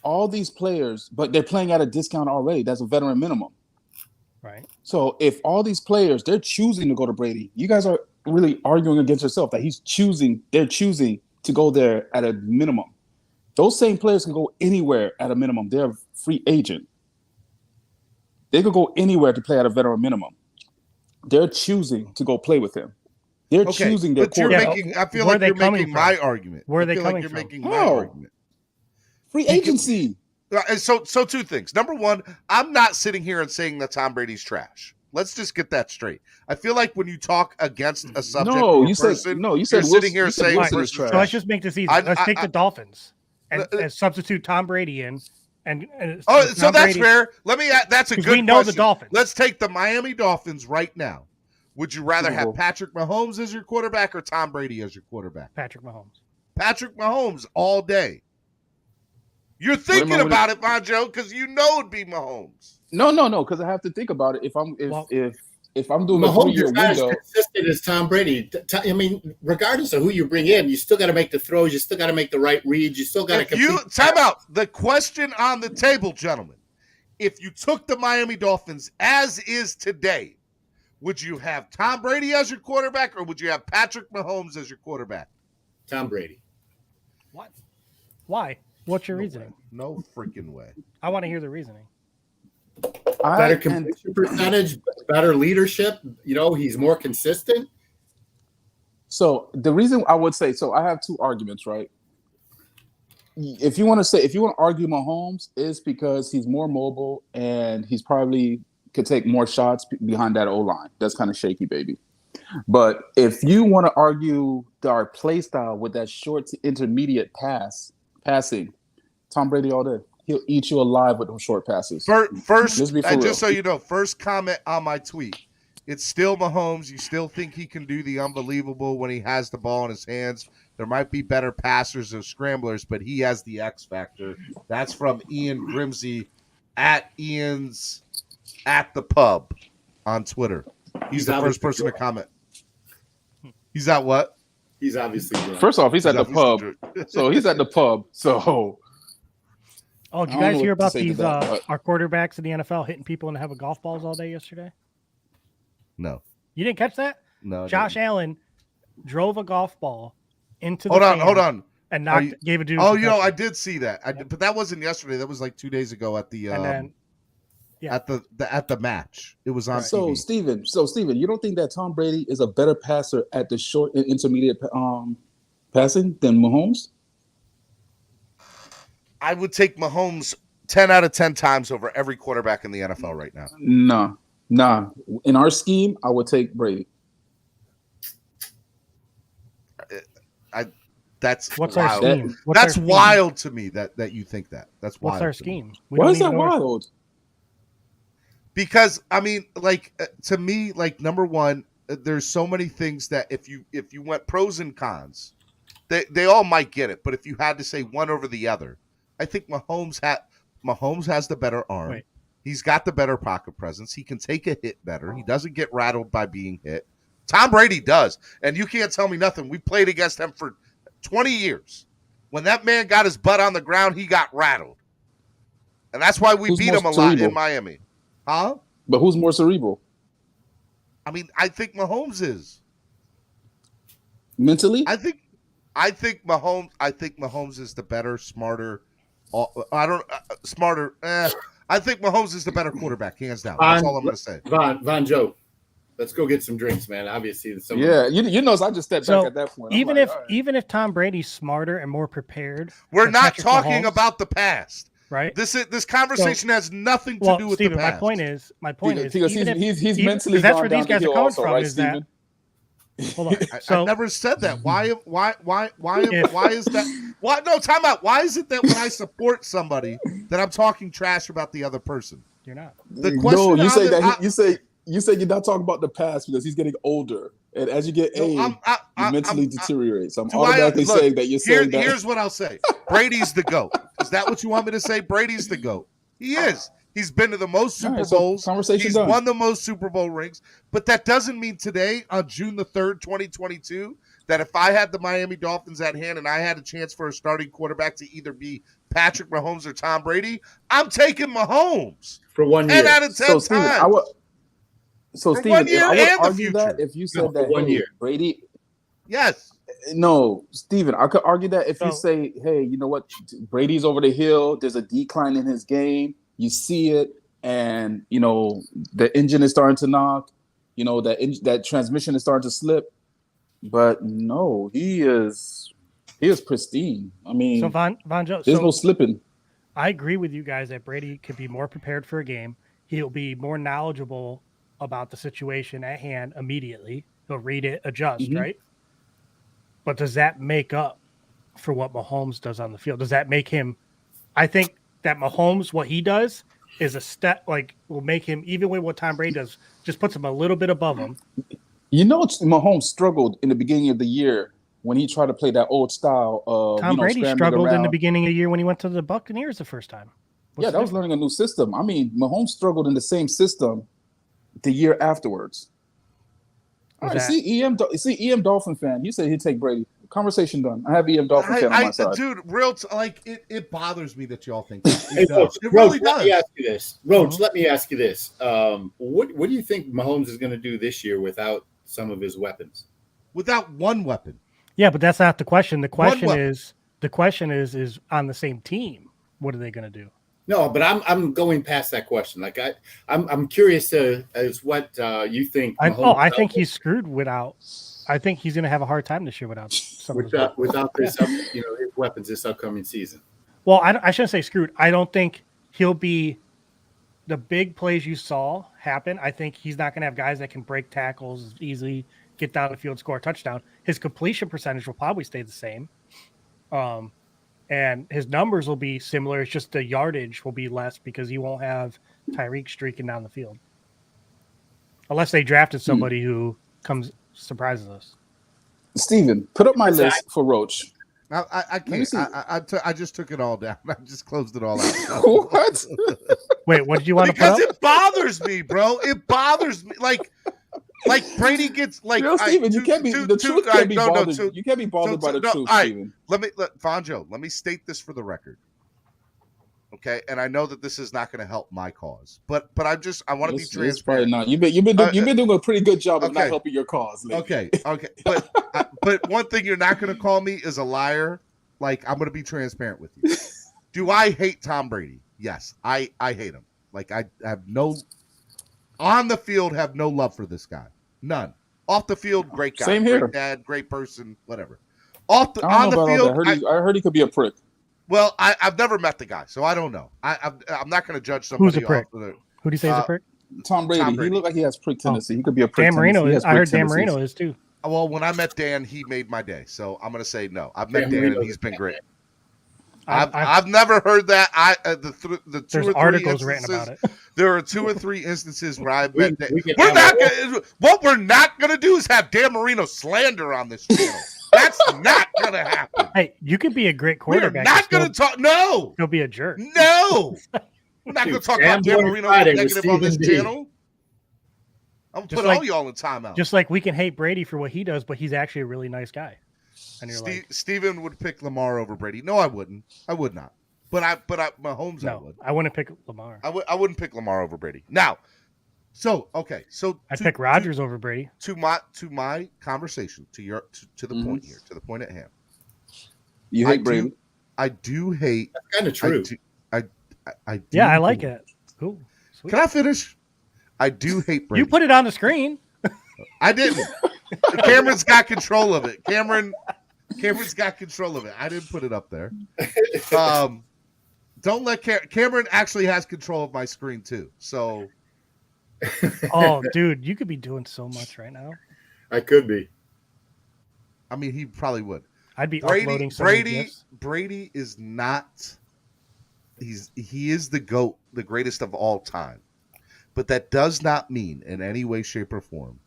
all these players, but they're playing at a discount already. That's a veteran minimum. Right. So if all these players, they're choosing to go to Brady, you guys are really arguing against yourself that they're choosing to go there at a minimum. Those same players can go anywhere at a minimum. They're a free agent. They could go anywhere to play at a veteran minimum. They're choosing to go play with him. They're choosing their quarterback. I feel like you're making my argument. Where are they coming from? Making my argument. Free agency. So two things. Number one, I'm not sitting here and saying that Tom Brady's trash. Let's just get that straight. I feel like when you talk against a subject, you said sitting here saying trash. So let's just make this easy. Let's take the Dolphins and substitute Tom Brady in. And so that's Brady, fair. Let me. That's a good. We know question. the Dolphins. Let's take the Miami Dolphins right now. Would you rather have Patrick Mahomes as your quarterback or Tom Brady as your quarterback? Patrick Mahomes. Patrick Mahomes all day. You're thinking about it, Monjo, because you know it'd be Mahomes. No, because I have to think about it. If I'm doing Mahomes is not as consistent as Tom Brady. I mean, regardless of who you bring in, you still got to make the throws. You still got to make the right reads. You still got to. Time out. The question on the table, gentlemen: if you took the Miami Dolphins as is today, would you have Tom Brady as your quarterback, or would you have Patrick Mahomes as your quarterback? Tom Brady. What? Why? What's your reasoning? No freaking way. I want to hear the reasoning. Better completion percentage, better leadership. He's more consistent. So the reason I would say, I have two arguments, right? If you want to argue Mahomes, is because he's more mobile and he's probably could take more shots behind that O-line. That's kind of shaky, baby. But if you want to argue our play style with that short to intermediate passing, Tom Brady all day. He'll eat you alive with those short passes. First, just so you know, first comment on my tweet. It's still Mahomes. You still think he can do the unbelievable when he has the ball in his hands. There might be better passers or scramblers, but he has the X factor. That's from Ian Grimsey at Ian's at the pub on Twitter. He's the first person to comment. He's at what? He's obviously drunk. First off, he's at the pub. So he's at the pub. So. Oh, did you guys hear about these our quarterbacks in the NFL hitting people and having golf balls all day yesterday? No. You didn't catch that? No. Josh Allen drove a golf ball into the hold on. And gave a dude. Oh, I did see that. But that wasn't yesterday. That was like 2 days ago at the at the match. It was on TV. So Steven, you don't think that Tom Brady is a better passer at the short and intermediate passing than Mahomes? I would take Mahomes 10 out of 10 times over every quarterback in the NFL right now. Nah. In our scheme, I would take Brady. That's what's wild. Our scheme? That's wild to me that you think that. That's wild. What's our scheme? Why is that wild? Because to me, number one, there's so many things that if you went pros and cons, they all might get it. But if you had to say one over the other, I think Mahomes has the better arm. Wait. He's got the better pocket presence. He can take a hit better. He doesn't get rattled by being hit. Tom Brady does. And you can't tell me nothing. We played against him for 20 years. When that man got his butt on the ground, he got rattled. And that's why we beat him a lot in Miami. Huh? But who's more cerebral? I mean, I think Mahomes is. Mentally? I think Mahomes is the better, smarter. Smarter. I think Mahomes is the better quarterback, hands down. That's all I'm going to say. Von Joe, let's go get some drinks, man. Obviously, you know, I just stepped back at that point. Even if Tom Brady's smarter and more prepared, we're not talking about the past, right? This conversation has nothing to do with Steven, the past. My point is, because he's mentally. That's where these guys are coming from. Is Steven? That? Hold on. I never said that. Why is that? Why? No, time out. Why is it that when I support somebody that I'm talking trash about the other person? You're not. The question. No, you say that. You say you're not talking about the past because he's getting older And as you get No, age, you mentally deteriorate. So I'm do automatically saying that you're saying that. Here's what I'll say. Brady's the GOAT. Is that what you want me to say? Brady's the GOAT. He is. He's been to the most Super Bowls. Conversation He's done. won the most Super Bowl rings. But that doesn't mean today, on June the 3rd, 2022, that if I had the Miami Dolphins at hand and I had a chance for a starting quarterback to either be Patrick Mahomes or Tom Brady, I'm taking Mahomes. For 1 year. 10 out of 10 times. Steven, I would argue that if you said that 1 year. Brady. Yes. No, Steven, I could argue that if you say, hey, you know what? Brady's over the hill. There's a decline in his game. You see it. And, you know, the engine is starting to knock. You know, that transmission is starting to slip. But no, he is pristine. I mean, so Von Joe, there's no slipping. I agree with you guys that Brady could be more prepared for a game. He'll be more knowledgeable about the situation at hand immediately. He'll read it, adjust, right? But does that make up for what Mahomes does on the field? Does that make him? I think that Mahomes, what he does is a step, like, will make him, even with what Tom Brady does, just puts him a little bit above him. You know, Mahomes struggled in the beginning of the year when he tried to play that old style of Tom Brady struggled around. in the beginning of the year when he went to the Buccaneers the first time. That was learning a new system. I mean, Mahomes struggled in the same system the year afterwards. All right, EM Dolphin fan. He said he'd take Brady. Conversation done. I have EM Dolphin fan on my side. Dude, it bothers me that y'all think it does. It really does. Let me ask you this. Roach, let me ask you this. What do you think Mahomes is going to do this year without some of his weapons? Without one weapon. Yeah, but that's not the question. The question is on the same team. What are they going to do? No, but I'm going past that question. Like I'm curious as what you think. I think he's screwed without. I think he's going to have a hard time this year without his weapons this upcoming season. Well, I shouldn't say screwed. I don't think he'll be the big plays you saw happen. I think he's not going to have guys that can break tackles easily, get down the field, score a touchdown. His completion percentage will probably stay the same. And his numbers will be similar. It's just the yardage will be less because he won't have Tyreek streaking down the field. Unless they drafted somebody who surprises us. Steven, put up my list for Roach. I can't. I just took it all down. I just closed it all out. What? Wait, what did you want to put up? Because it bothers me, bro. It bothers me. Like Brady gets like. Steven, you can't be the truth. Can't be bothered. You can't be bothered by the truth, Steven. Let me state this for the record. Okay, and I know that this is not going to help my cause, but I want to be transparent. It's probably not. You've been doing a pretty good job of not helping your cause lately. Okay, but one thing you're not going to call me is a liar. Like, I'm going to be transparent with you. Do I hate Tom Brady? Yes, I hate him. Like, I have on the field have no love for this guy. None. Off the field, great guy. Same here. Great dad, great person, whatever. On the field, I heard he could be a prick. Well, I've never met the guy, so I don't know. I'm not going to judge somebody. Who's a prick? Who do you say is a prick? Tom Brady. He looked like he has prick tendency. He could be a prick. Dan Marino. I heard Dan Marino is too. Well, when I met Dan, he made my day. So I'm going to say no. I've met Dan, and he's been great. I've never heard that. The two There's or three articles written about it. There are 2 or 3 instances where I've met Dan. What we're not going to do is have Dan Marino slander on this channel. That's not going to happen. Hey, you could be a great quarterback. We're not going to talk. No. He'll be a jerk. No. We're not going to talk about Dan Marino negative on this channel. I'm going to put all y'all in timeout. Just like we can hate Brady for what he does, but he's actually a really nice guy. And you're Steven would pick Lamar over Brady. No, I wouldn't. I would not. But Mahomes, I would. I wouldn't pick Lamar. I wouldn't pick Lamar over Brady. Now, I'd pick Rodgers over Brady. To my conversation, to the point here, to the point at hand. You hate Brady. I do hate. That's kind of true. I do. Yeah, I like it. Cool. Sweet. Can I finish? I do hate Brady. You put it on the screen. I didn't. Cameron's got control of it. Cameron's got control of it. I didn't put it up there. Don't let Cameron actually has control of my screen too. So. Oh, dude, you could be doing so much right now. I could be. I mean, he probably would. I'd be uploading some Brady is not. He is the GOAT, the greatest of all time, but that does not mean in any way, shape, or form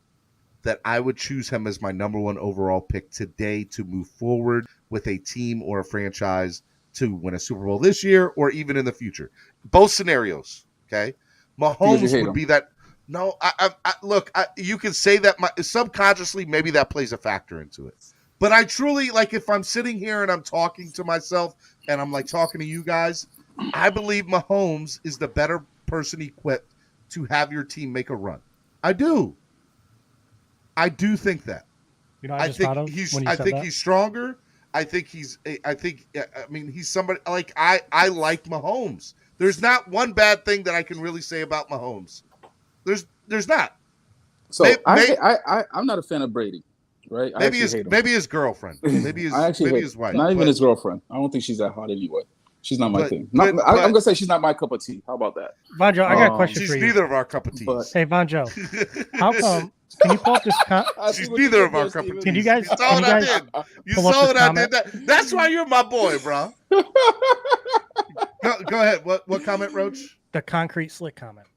that I would choose him as my number 1 overall pick today to move forward with a team or a franchise to win a Super Bowl this year or even in the future. Both scenarios, okay? Mahomes would be that. No, look, you can say that subconsciously, maybe that plays a factor into it. But I truly, like, if I'm sitting here and I'm talking to myself and I'm like talking to you guys, I believe Mahomes is the better person equipped to have your team make a run. I do think that. You know, I think he's stronger. I mean, he's somebody like I like Mahomes. There's not one bad thing that I can really say about Mahomes. There's not. So I'm not a fan of Brady, right? Maybe his girlfriend. Maybe his wife. Not even his girlfriend. I don't think she's that hot anyway. She's not my thing. I'm gonna say she's not my cup of tea. How about that? Vonjo, I got a question for you. She's neither of our cup of tea. Hey, Vonjo, how come? Can you pull up this? She's neither of our cup of tea. Can you guys? You saw what I did. You saw what I did. That's why you're my boy, bro. Go ahead. What comment, Roach? The concrete slick comment.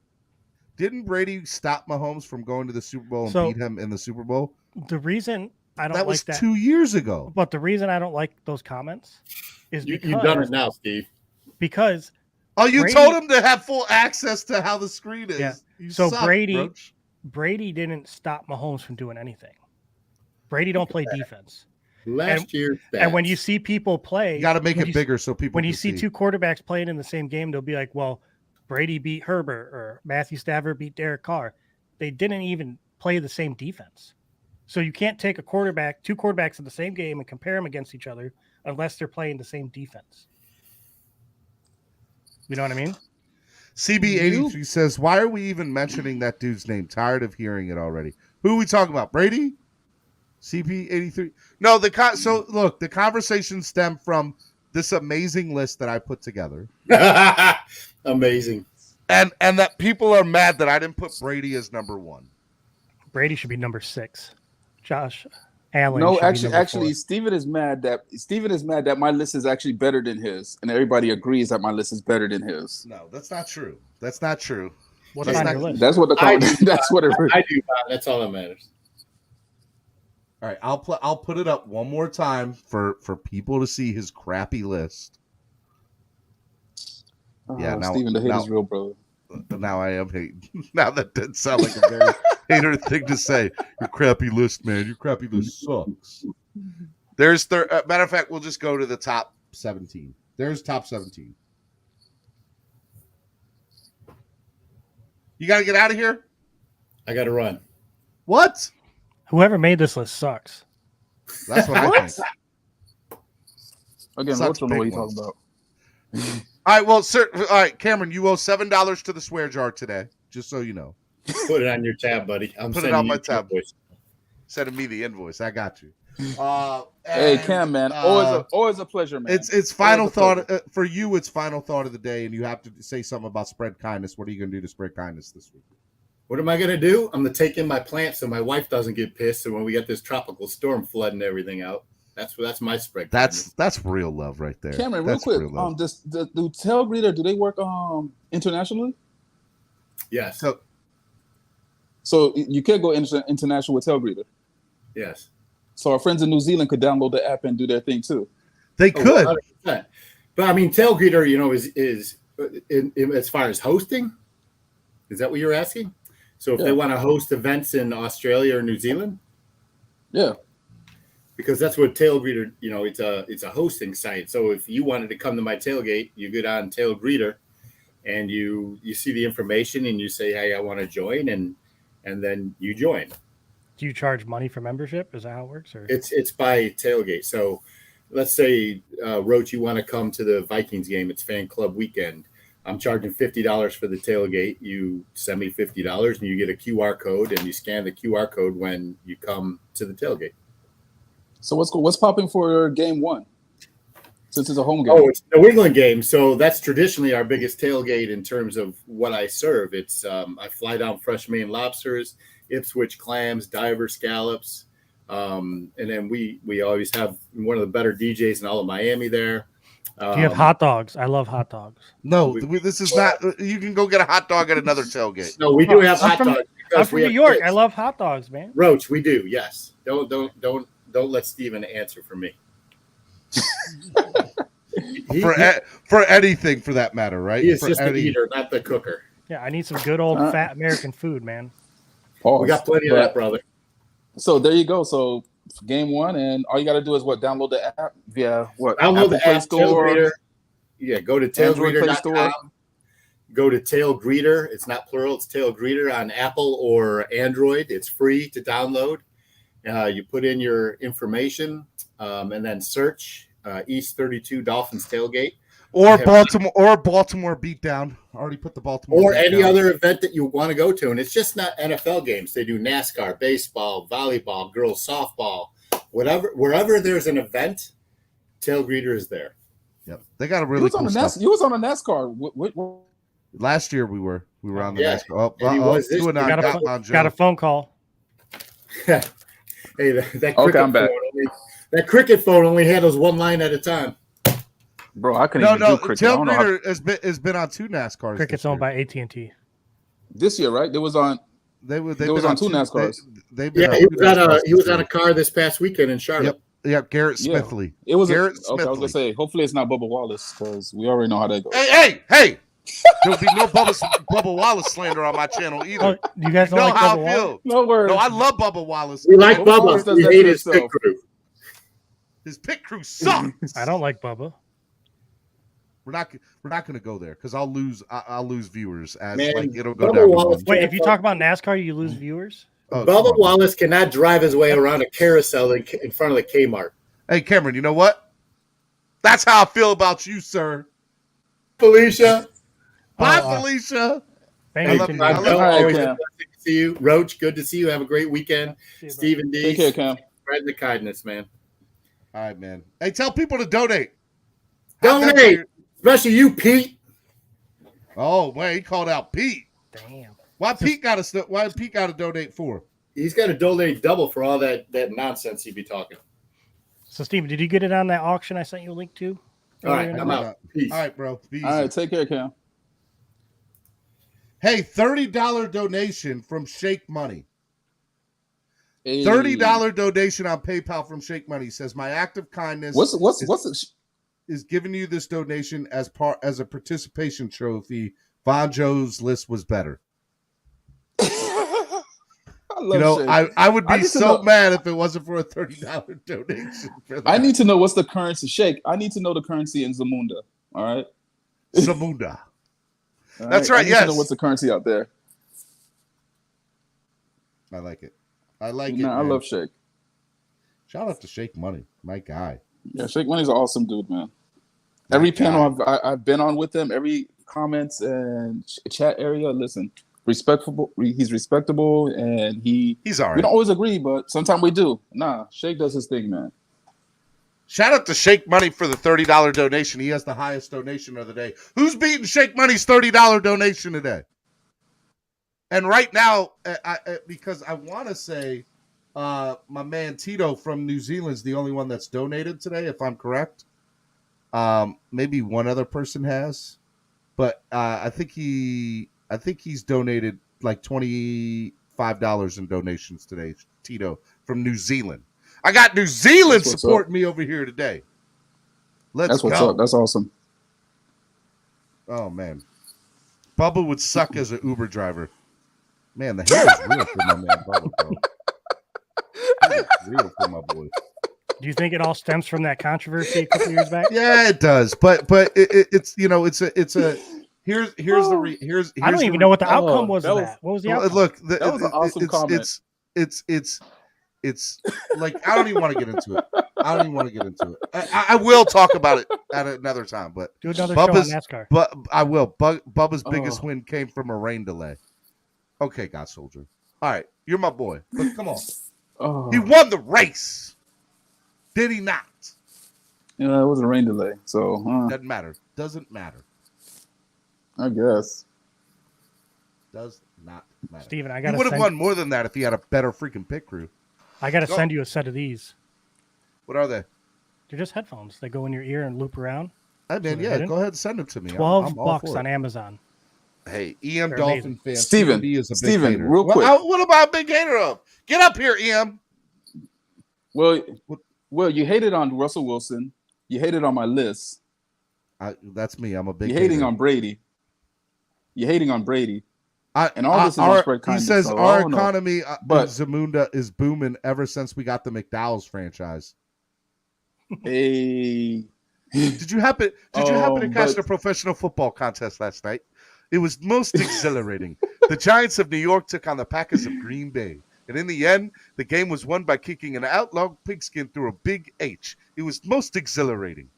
Didn't Brady stop Mahomes from going to the Super Bowl and beat him in the Super Bowl? The reason I don't that like was 2 years ago. But the reason I don't like those comments is because you've done it now, Steve. Because you told him to have full access to how the screen is. Yeah. So Brady didn't stop Mahomes from doing anything. Brady don't play defense. Last year, and when you see people play, you got to make it bigger so people. When you see two quarterbacks playing in the same game, they'll be like, "Well, Brady beat Herbert or Matthew Stafford beat Derek Carr." They didn't even play the same defense, so you can't take two quarterbacks in the same game and compare them against each other unless they're playing the same defense. You know what I mean? CB83 says, "Why are we even mentioning that dude's name? Tired of hearing it already. Who are we talking about? Brady?" CP83. No, so look, the conversation stemmed from this amazing list that I put together. Amazing. And that people are mad that I didn't put Brady as number 1. Brady should be number 6. Josh Allen. No, actually, Steven is mad that my list is actually better than his, and everybody agrees that my list is better than his. No, that's not true. That's not true. What's on your list? That's what that's what it is. I do. That's all that matters. All right, I'll put it up one more time for people to see his crappy list. Yeah, now Steven, the hate is real, brother. Now I am hating. Now that did sound like a very hater thing to say. Your crappy list, man. Your crappy list sucks. There's matter of fact, we'll just go to the top 17. There's top 17. You got to get out of here? I got to run. What? Whoever made this list sucks. That's what I think. Again, Roach don't know what you're talking about. All right, well, sir. All right, Cameron, you owe $7 to the swear jar today, just so you know. Put it on your tab, buddy. Put it on my tab. Sending me the invoice. I got you. Hey, Cam, man, always a pleasure, man. It's final thought for you. It's final thought of the day, and you have to say something about spread kindness. What are you going to do to spread kindness this week? What am I going to do? I'm going to take in my plants so my wife doesn't get pissed. And when we get this tropical storm flooding everything out, that's my spread. That's real love right there. Cameron, real quick, do tail greeter, do they work internationally? Yes. So you can't go international with tail greeter. Yes. So our friends in New Zealand could download the app and do their thing too. They could. 100%. But I mean, tail greeter, is as far as hosting. Is that what you're asking? So if they want to host events in Australia or New Zealand, because that's what tail greeter, it's a hosting site. So if you wanted to come to my tailgate, you get on tail greeter, and you see the information and you say, hey, I want to join, and then you join. Do you charge money for membership? Is that how it works? Or it's by tailgate. So let's say Roach, you want to come to the Vikings game. It's fan club weekend. I'm charging $50 for the tailgate. You send me $50 and you get a QR code, and you scan the QR code when you come to the tailgate. So what's popping for game 1? Since it's a home game. Oh, it's the New England game. So that's traditionally our biggest tailgate in terms of what I serve. It's I fly down fresh Maine lobsters, Ipswich clams, diver scallops. And then we always have one of the better DJs in all of Miami there. Do you have hot dogs? I love hot dogs. No, this is not. You can go get a hot dog at another tailgate. No, we do have hot dogs I'm from New York. I love hot dogs, man. Roach, we do. Yes. Don't let Steven answer for me. For anything, for that matter, right? He is for just the eater, not the cooker. Yeah, I need some good old fat American food, man. Pause. We got plenty of that, brother. So there you go. So game one, and all you got to do is download the app via what? Download the Play app. Store. Yeah, go to tailgreeter.com. Go to Tailgreeter. It's not plural. It's Tailgreeter on Apple or Android. It's free to download. You put in your information and then search East 32 Dolphins tailgate. Or Baltimore beatdown. I already put the Baltimore. Or any other event that you want to go to. And it's just not NFL games. They do NASCAR, baseball, volleyball, girls softball, whatever. Wherever there's an event, Tailgreeter is there. Yep. They got a really cool stuff. You was on a NASCAR. Last year we were on the NASCAR. Got a phone call. Hey, that cricket phone only handles one line at a time. Bro, I couldn't even do cricket. Tailgreeter has been on 2 NASCARs. Cricket's owned by AT&T. This year, right? They was on 2 NASCARs. He was on a car this past weekend in Charlotte. Yep, Garrett Smithley. It was Garrett Smithley. I was gonna say, hopefully it's not Bubba Wallace because we already know how that goes. Hey! There'll be no Bubba Wallace slander on my channel either. Oh, you guys don't like how Bubba I feel. Wallace? No worries. No, I love Bubba Wallace. We like Bubba. We hate his pit crew. His pit crew sucks. I don't like Bubba. We're not going to go there because I'll lose viewers as it'll go Bubba down. Wallace Wait, if you talk about NASCAR, you lose viewers. Bubba Wallace cannot drive his way around a carousel in front of the Kmart. Hey, Cameron, you know what? That's how I feel about you, sir. Felicia. Bye, Felicia. Thank you. Always a blessing to see you. Roach, good to see you. Have a great weekend. Stephen D. Take care, Cam. Spread the kindness, man. All right, man. Hey, tell people to donate. Donate. Especially you, Pete. Oh, man, he called out Pete. Damn. Why Pete got to donate for? He's got to donate double for all that nonsense he'd be talking. So, Steven, did you get it on that auction I sent you a link to? All right, I'm out. Peace. All right, bro. Be easy. All right, take care, Cam. Hey, $30 donation from Shake Money. Hey. $30 donation on PayPal from Shake Money says my act of kindness. Is giving you this donation as a participation trophy. Von Joe's list was better. I would be so mad if it wasn't for a $30 donation. I need to know what's the currency. Shake. I need to know the currency in Zamunda. All right. Zamunda. That's right. I need to know what's the currency out there. I like it. I love Shake. Shout out to Shake Money, my guy. Yeah, Shake Money's an awesome dude, man. Every panel I've been on with him, every comments and chat area, listen, respectable. He's respectable, and he's all right. We don't always agree, but sometimes we do. Nah, Shake does his thing, man. Shout out to Shake Money for the $30 donation. He has the highest donation of the day. Who's beating Shake Money's $30 donation today? And right now, because I want to say my man Tito from New Zealand's the only one that's donated today, if I'm correct. Maybe one other person has, but I think he's donated like $25 in donations today. Tito from New Zealand. I got New Zealand supporting me over here today. Let's go. That's what's up. That's awesome. Oh man, Bubba would suck as an Uber driver. Man, the hair is real for my man Bubba, bro. It's real for my boy. Do you think it all stems from that controversy a couple years back? Yeah, it does. But it's here's I don't even know what the outcome was of that. What was the outcome? Look, that was an awesome comment. It's like I don't even want to get into it. I will talk about it at another time. But do another show on NASCAR. But I will. Bubba's biggest win came from a rain delay. Okay, God Soldier. All right, you're my boy. But come on. He won the race. Did he not? Yeah, it was a rain delay. So doesn't matter. Doesn't matter. I guess. Does not matter. Steven, he would have won more than that if he had a better freaking pit crew. I got to send you a set of these. What are they? They're just headphones. They go in your ear and loop around. Hey, man, yeah, go ahead and send them to me. $12 on Amazon. Hey, EM They're Dolphin amazing. fan. Steven, CBD is a big Steven, hater. real quick. What about a big hater of? Get up here, EM. Well, you hated on Russell Wilson. You hated on my list. That's me. I'm a big You're hating hater. on Brady. You're hating on Brady. And all this is on spread kindness. He says so our economy but Zamunda is booming ever since we got the McDowell's franchise. Hey. Did you happen to catch the professional football contest last night? It was most exhilarating. The Giants of New York took on the Packers of Green Bay. And in the end, the game was won by kicking an outlaw pigskin through a big H. It was most exhilarating.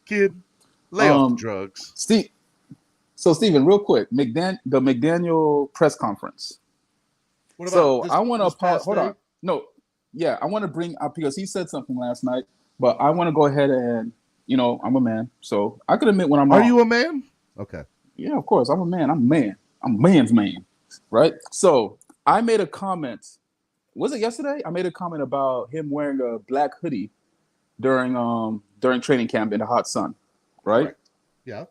Kid, lay off the drugs. So, Steven, real quick, the McDaniel press conference. What about I want to hold on. No, yeah, I want to bring up because he said something last night, but I want to go ahead and, I'm a man, so I could admit when I'm wrong. Are you a man? Okay. Yeah, of course. I'm a man. I'm a man. I'm a man's man, right? So I made a comment. Was it yesterday? I made a comment about him wearing a black hoodie during training camp in the hot sun, right? Correct. Yeah.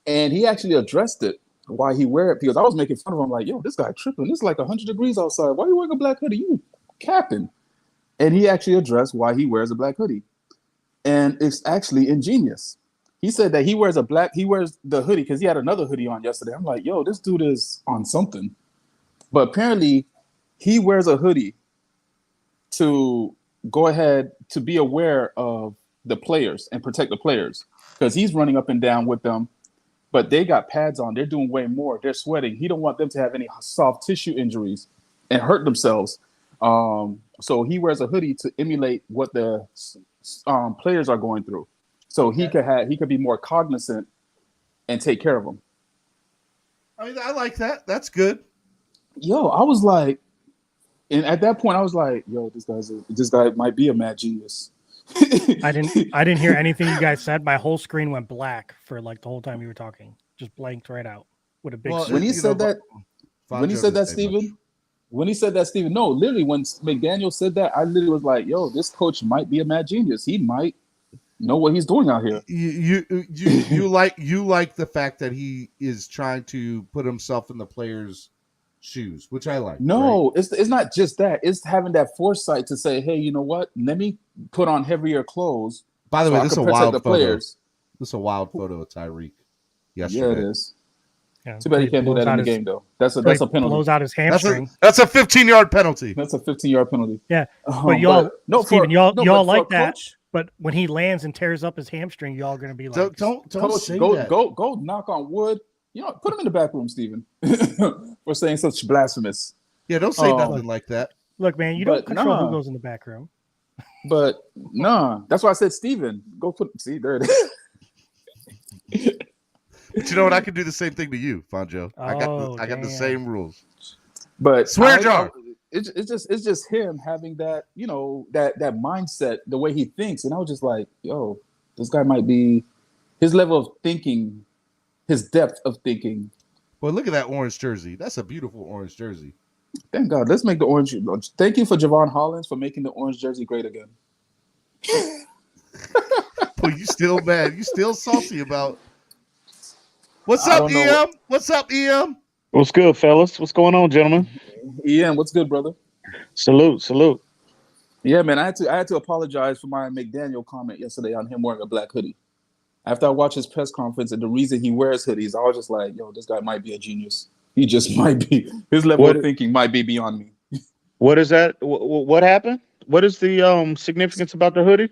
And he actually addressed it, why he wear it, because I was making fun of him, like, yo, this guy tripping. It's like 100 degrees outside. Why are you wearing a black hoodie? You capping. And he actually addressed why he wears a black hoodie. And it's actually ingenious. He said that he wears the hoodie because he had another hoodie on yesterday. I'm like, yo, this dude is on something. But apparently he wears a hoodie to go ahead to be aware of the players and protect the players because he's running up and down with them. But they got pads on. They're doing way more. They're sweating. He don't want them to have any soft tissue injuries and hurt themselves. So he wears a hoodie to emulate what the players are going through. So he could be more cognizant and take care of them. I mean, I like that. That's good. Yo, I was like, and at that point, I was like, yo, this guy might be a mad genius. I didn't hear anything you guys said. My whole screen went black for like the whole time you were talking. Just blanked right out with a big. When he said that, Steven, no, literally when McDaniel said that, I literally was like, yo, this coach might be a mad genius. He might know what he's doing out here. You like the fact that he is trying to put himself in the players' shoes, which I like. No, right? it's not just that. It's having that foresight to say, hey, you know what? Let me put on heavier clothes. By the way, this is a wild photo. Players. This is a wild photo of Tyreek yesterday. Yeah, it is. Yeah, too bad he can't do that in the game, though. That's a penalty. Blows out his hamstring. That's a 15-yard penalty. That's a 15-yard penalty. Yeah, but y'all like that. Coach, but when he lands and tears up his hamstring, y'all are gonna be like, don't coach, say that. Go knock on wood. Put him in the back room, Steven, for saying such blasphemous. Yeah, don't say nothing like that. Look, man, you don't control who goes in the back room. But that's why I said, Steven, go see there it is. But you know what? I can do the same thing to you, Fonjo. I got the same rules. But swear jar. It's just him having that, that mindset, the way he thinks, and I was just like, yo, this guy might be his level of thinking. His depth of thinking. Well, look at that orange jersey. That's a beautiful orange jersey. Thank God. Let's make the orange. Thank you for Javon Hollins for making the orange jersey great again. Well, you still mad. You still salty about. What's up, EM? What's up, EM? What's good, fellas? What's going on, gentlemen? EM, what's good, brother? Salute. Yeah, man. I had to apologize for my McDaniel comment yesterday on him wearing a black hoodie. After I watched his press conference and the reason he wears hoodies, I was just like, yo, this guy might be a genius. He just might be. His level of thinking might be beyond me. What is that? What happened? What is the significance about the hoodie?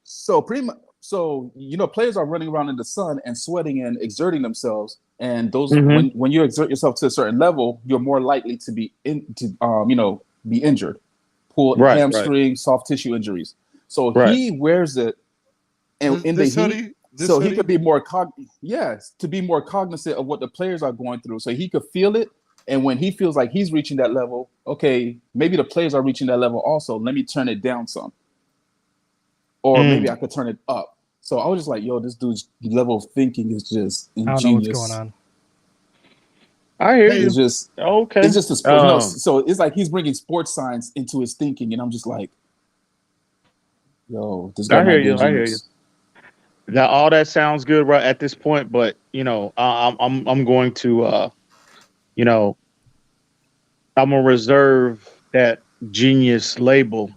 So players are running around in the sun and sweating and exerting themselves. And those when you exert yourself to a certain level, you're more likely to be be injured. Pull hamstring, soft tissue injuries. So he wears it. And in the heat, so he could be more to be more cognizant of what the players are going through. So he could feel it. And when he feels like he's reaching that level, okay, maybe the players are reaching that level also. Let me turn it down some. Or maybe I could turn it up. So I was just like, yo, this dude's level of thinking is just ingenious. I don't know what's going on. I hear you. It's just okay. It's just so it's like he's bringing sports science into his thinking, and I'm just like, yo, this guy. I hear you. all that sounds good right at this point, but I'm going to I'm gonna reserve that genius label,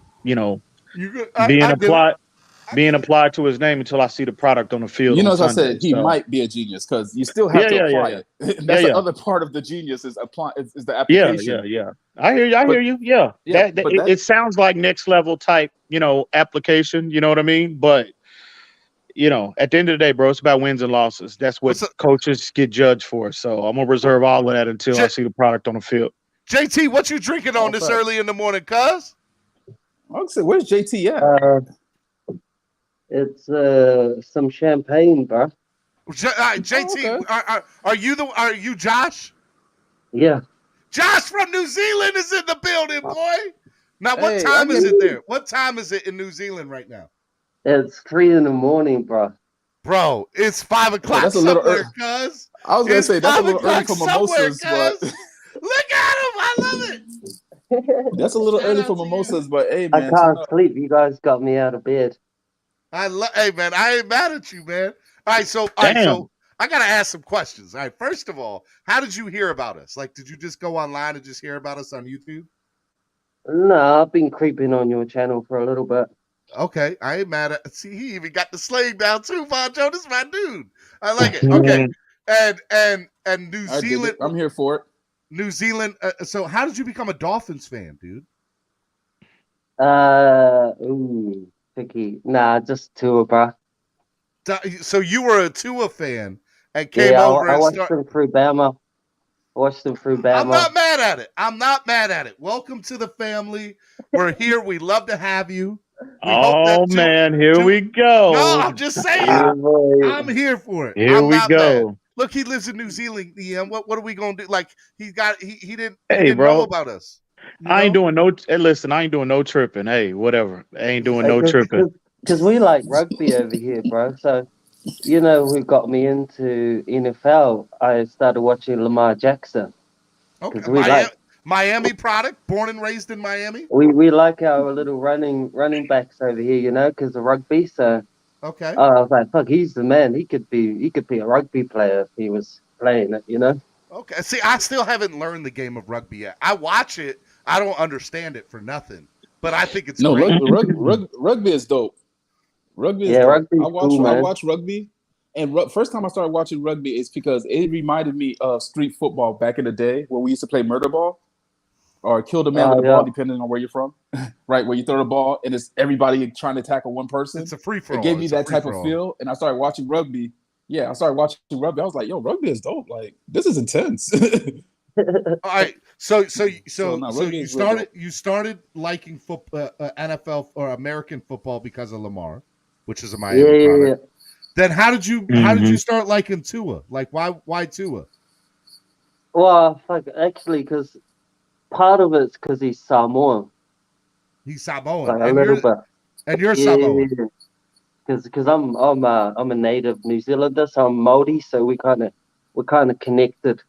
being applied to his name until I see the product on the field. As I Sunday, said, he might be a genius because you still have to apply it. That's the other part of the genius is the application. Yeah. I hear you. Yeah. It sounds like next level type, application. You know what I mean? But at the end of the day, bro, it's about wins and losses. That's what coaches get judged for. So I'm gonna reserve all of that until I see the product on the field. JT, what you drinking on this early in the morning, cuz? I'll say, where's JT at? It's some champagne, bro. JT, are you Josh? Yeah. Josh from New Zealand is in the building, boy. Now, what time is it there? What time is it in New Zealand right now? It's 3 a.m, bro. Bro, it's 5 o'clock that's somewhere, cuz. I was gonna say that's a little early for mimosas, but look at him. I love it. That's a little early for mimosas, but hey, man, I can't sleep. You guys got me out of bed. Hey, man, I ain't mad at you, man. All right, so I gotta ask some questions. All right, first of all, how did you hear about us? Like, did you just go online and just hear about us on YouTube? No, I've been creeping on your channel for a little bit. Okay, I ain't mad at. See, he even got the slang down too, Vonjo. This is my dude. I like it. Okay, and New Zealand. I'm here for it. New Zealand. So, how did you become a Dolphins fan, dude? Tricky. Nah, just Tua, bro. So you were a Tua fan and came over. I watched them through Bama. I'm not mad at it. Welcome to the family. We're here. We love to have you. Here we go. No, I'm just saying. I'm here for it. Here we go. Mad. Look, he lives in New Zealand. What are we gonna do? Like he didn't bro. know about us. I ain't doing no. Hey, listen, I ain't doing no tripping. Hey, whatever. I ain't doing no tripping. Because we like rugby over here, bro. So, who got me into NFL? I started watching Lamar Jackson. Okay, Miami product, born and raised in Miami. We like our little running backs over here, because of rugby. So, okay. I was like, fuck, he's the man. He could be a rugby player if he was playing it, Okay. See, I still haven't learned the game of rugby yet. I watch it. I don't understand it for nothing, but I think it's great. Rugby is dope. Rugby is dope. I watch rugby, and first time I started watching rugby is because it reminded me of street football back in the day where we used to play murder ball or kill the man with the ball, depending on where you're from. Right, where you throw the ball and it's everybody trying to tackle one person. It's a free for all. It gave me that type of feel, and I started watching rugby. Yeah, I started watching rugby. I was like, yo, rugby is dope. Like, this is intense. All right, so you started liking football, NFL or American football because of Lamar, which is a Miami product. Yeah. Then how did you start liking Tua? Like, why Tua? Well, actually, because part of it's because he's Samoan. He's Samoan, like a little bit. And you're Samoan. Because I'm a native New Zealander, so I'm Māori, so we're kind of connected.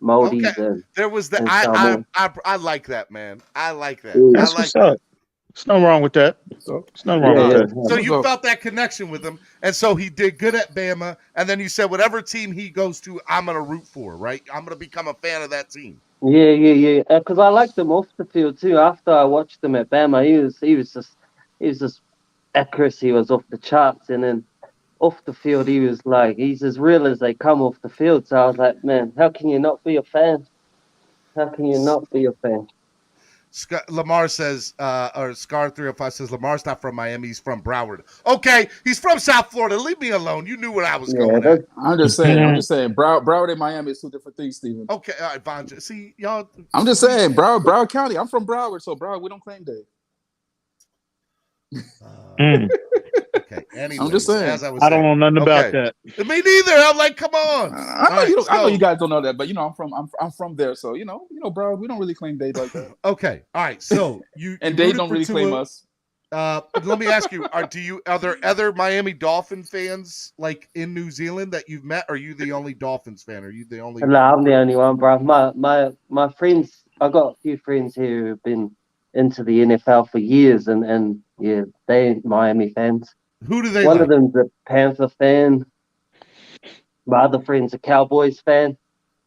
Māoris. Okay. There was I like that, man. I like that. That's I like that. There's nothing wrong with that. There's nothing wrong with that. So you felt that connection with him, and so he did good at Bama, and then you said whatever team he goes to, I'm gonna root for, right? I'm gonna become a fan of that team. Yeah. Because I liked him off the field too. After I watched him at Bama, he was just accuracy was off the charts, and then off the field he's as real as they come off the field. So I was like, man, how can you not be a fan? Lamar says, or Scar 305 says, Lamar's not from Miami, he's from Broward. Okay, he's from South Florida. Leave me alone. You knew where I was going at. I'm just saying. Broward and Miami is two different things, Steven. Okay, all right, Vonja. See, y'all. I'm just saying, Broward County. I'm from Broward, so Broward, we don't claim day. Okay. Anyways, I'm just saying. as I don't know nothing about that. Me neither. I'm like, come on. I know you guys don't know that, but I'm from there, so Broward, we don't really claim days like that. Okay. All right. So you and they don't really claim us. Let me ask you: Are there other Miami Dolphin fans like in New Zealand that you've met? Or are you the only Dolphins fan? Are you the only? No, I'm the only one, bro. My friends. I got a few friends here who've been into the NFL for years, and yeah, they Miami fans. Who do they One like? of them's a Panther fan. My other friend's a Cowboys fan.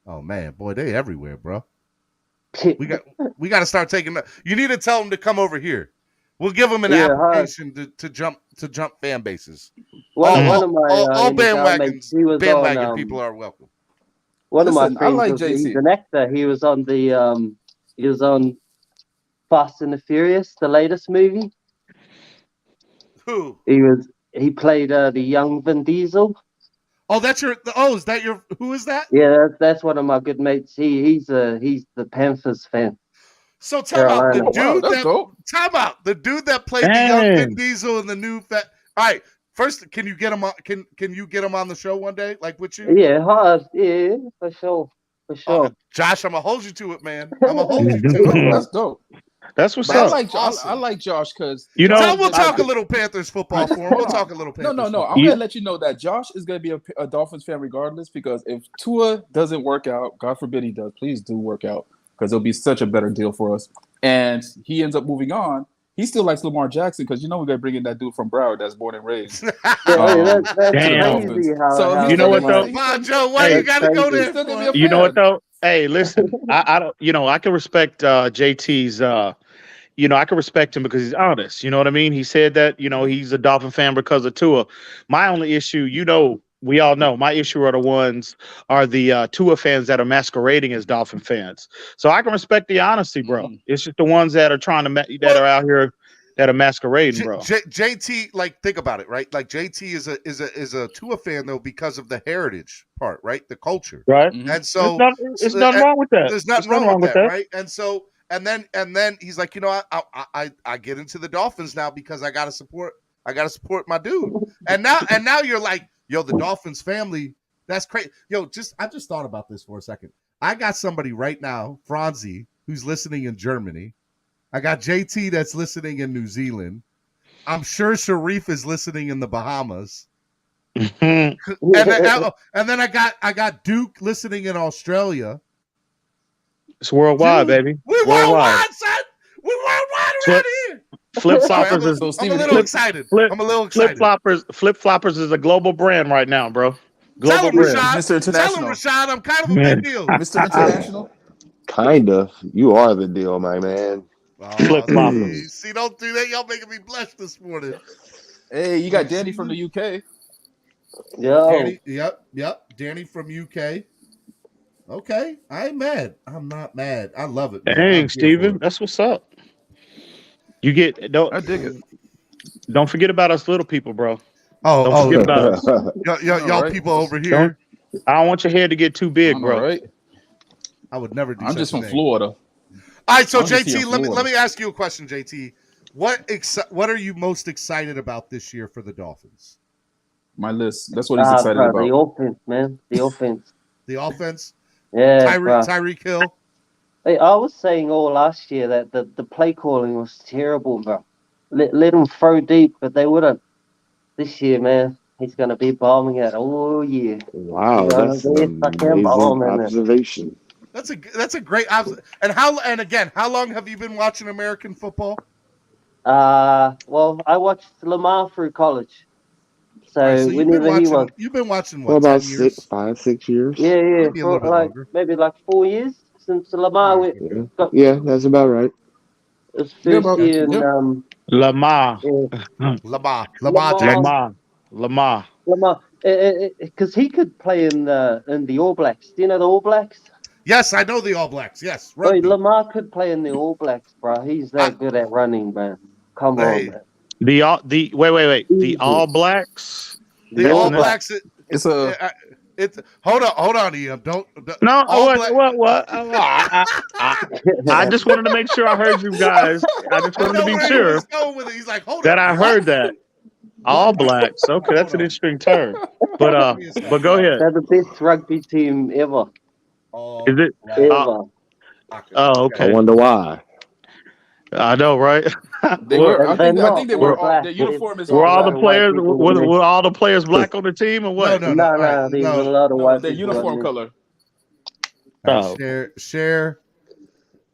Oh man, boy, they everywhere, bro. We got to start taking. You need to tell them to come over here. We'll give them an application to jump fan bases. One of my all bandwagons, bandwagon people are welcome. One of my friends, he's an actor. He was on Fast and the Furious, the latest movie. Who? He played the young Vin Diesel. Oh, is that your? Who is that? Yeah, that's one of my good mates. He's the Panthers fan. So time out. The dude that played the young Vin Diesel in the new All right. First, can you get him on? Can you get him on the show one day, like with you? Yeah, hard. Yeah, for sure. Josh, I'm gonna hold you to it, man. I'm gonna hold you to it. That's dope. That's what's up. Awesome. I like Josh because we'll talk a little Panthers football for him. We'll talk a little Panthers. No. Football. I'm gonna let you know that Josh is gonna be a Dolphins fan regardless. Because if Tua doesn't work out, God forbid he does, please do work out because it'll be such a better deal for us. And he ends up moving on. He still likes Lamar Jackson because we're gonna bring in that dude from Broward that's born and raised. That's damn. crazy. You know what though? Joe, why you gotta go there? You know what though? Hey, listen, I don't. I can respect JT's. I can respect him because he's honest. You know what I mean? He said that he's a Dolphin fan because of Tua. My only issue, we all know, my issue are the Tua fans that are masquerading as Dolphin fans. So I can respect the honesty, bro. It's just the ones that are trying to that are out here that are masquerading, bro. JT, like, think about it, right? Like JT is a Tua fan though because of the heritage part, right? The culture, right? And so there's nothing wrong with that. There's nothing wrong with that, right? And so and then he's like, I get into the Dolphins now because I gotta support my dude. And now you're like, yo, the Dolphins family, that's crazy. Yo, I just thought about this for a second. I got somebody right now, Franzi, who's listening in Germany. I got JT that's listening in New Zealand. I'm sure Sharif is listening in the Bahamas. and then I got Duke listening in Australia. It's worldwide, baby. We're worldwide, son. We're worldwide around here. Flip floppers I'm a little excited. Flip floppers is a global brand right now, bro. Global brand. Mr. International. Tell him, Rashad, I'm kind of a big deal. Mr. International. Kind of. You are the deal, my man. Flip floppers. See, don't do that. Y'all making me blush this morning. Hey, you got Danny from the UK. Yo. Danny, yep. Danny from UK. Okay, I ain't mad. I'm not mad. I love it. Man. Dang, Steven, that's what's up. I dig it. Don't forget about us little people, bro. Don't forget about us. Y'all right. People over here. I don't want your head to get too big, bro. Right. I would never do. I'm just from thing. Florida. All right, so JT, let me ask you a question, JT. What are you most excited about this year for the Dolphins? My list. That's what he's excited about. The offense, man. The offense. The offense. Yeah. Tyreek Hill. Hey, I was saying all last year that the play calling was terrible, bro. Let them throw deep, but they wouldn't. This year, man, he's going to be bombing it all year. Wow, that's an amazing observation. That's a great and how long have you been watching American football? Well, I watched Lamar through college. So whenever you've been watching what about 5, 6 years? Yeah, maybe like 4 years since Lamar went. Yeah, that's about right. It was first year in Lamar. Lamar. Because he could play in the All Blacks. Do you know the All Blacks? Yes, I know the All Blacks. Yes, right. Lamar could play in the All Blacks, bro. He's that good at running, man. Come on, man. Wait. The All Blacks. The All Blacks. It's a. Hold on, Ian. Don't. No. What? I just wanted to make sure I heard you guys. I just wanted to be sure He's like, hold that on, I heard that. All Blacks. Okay, that's an interesting term. But go ahead. They're the best rugby team ever. Is it? Ever. Okay. I wonder why. I know, right? I think they were. The uniform is. Were all the players? Were all the players black on the team, or what? No. There's a lot of white. Their uniform color. Share.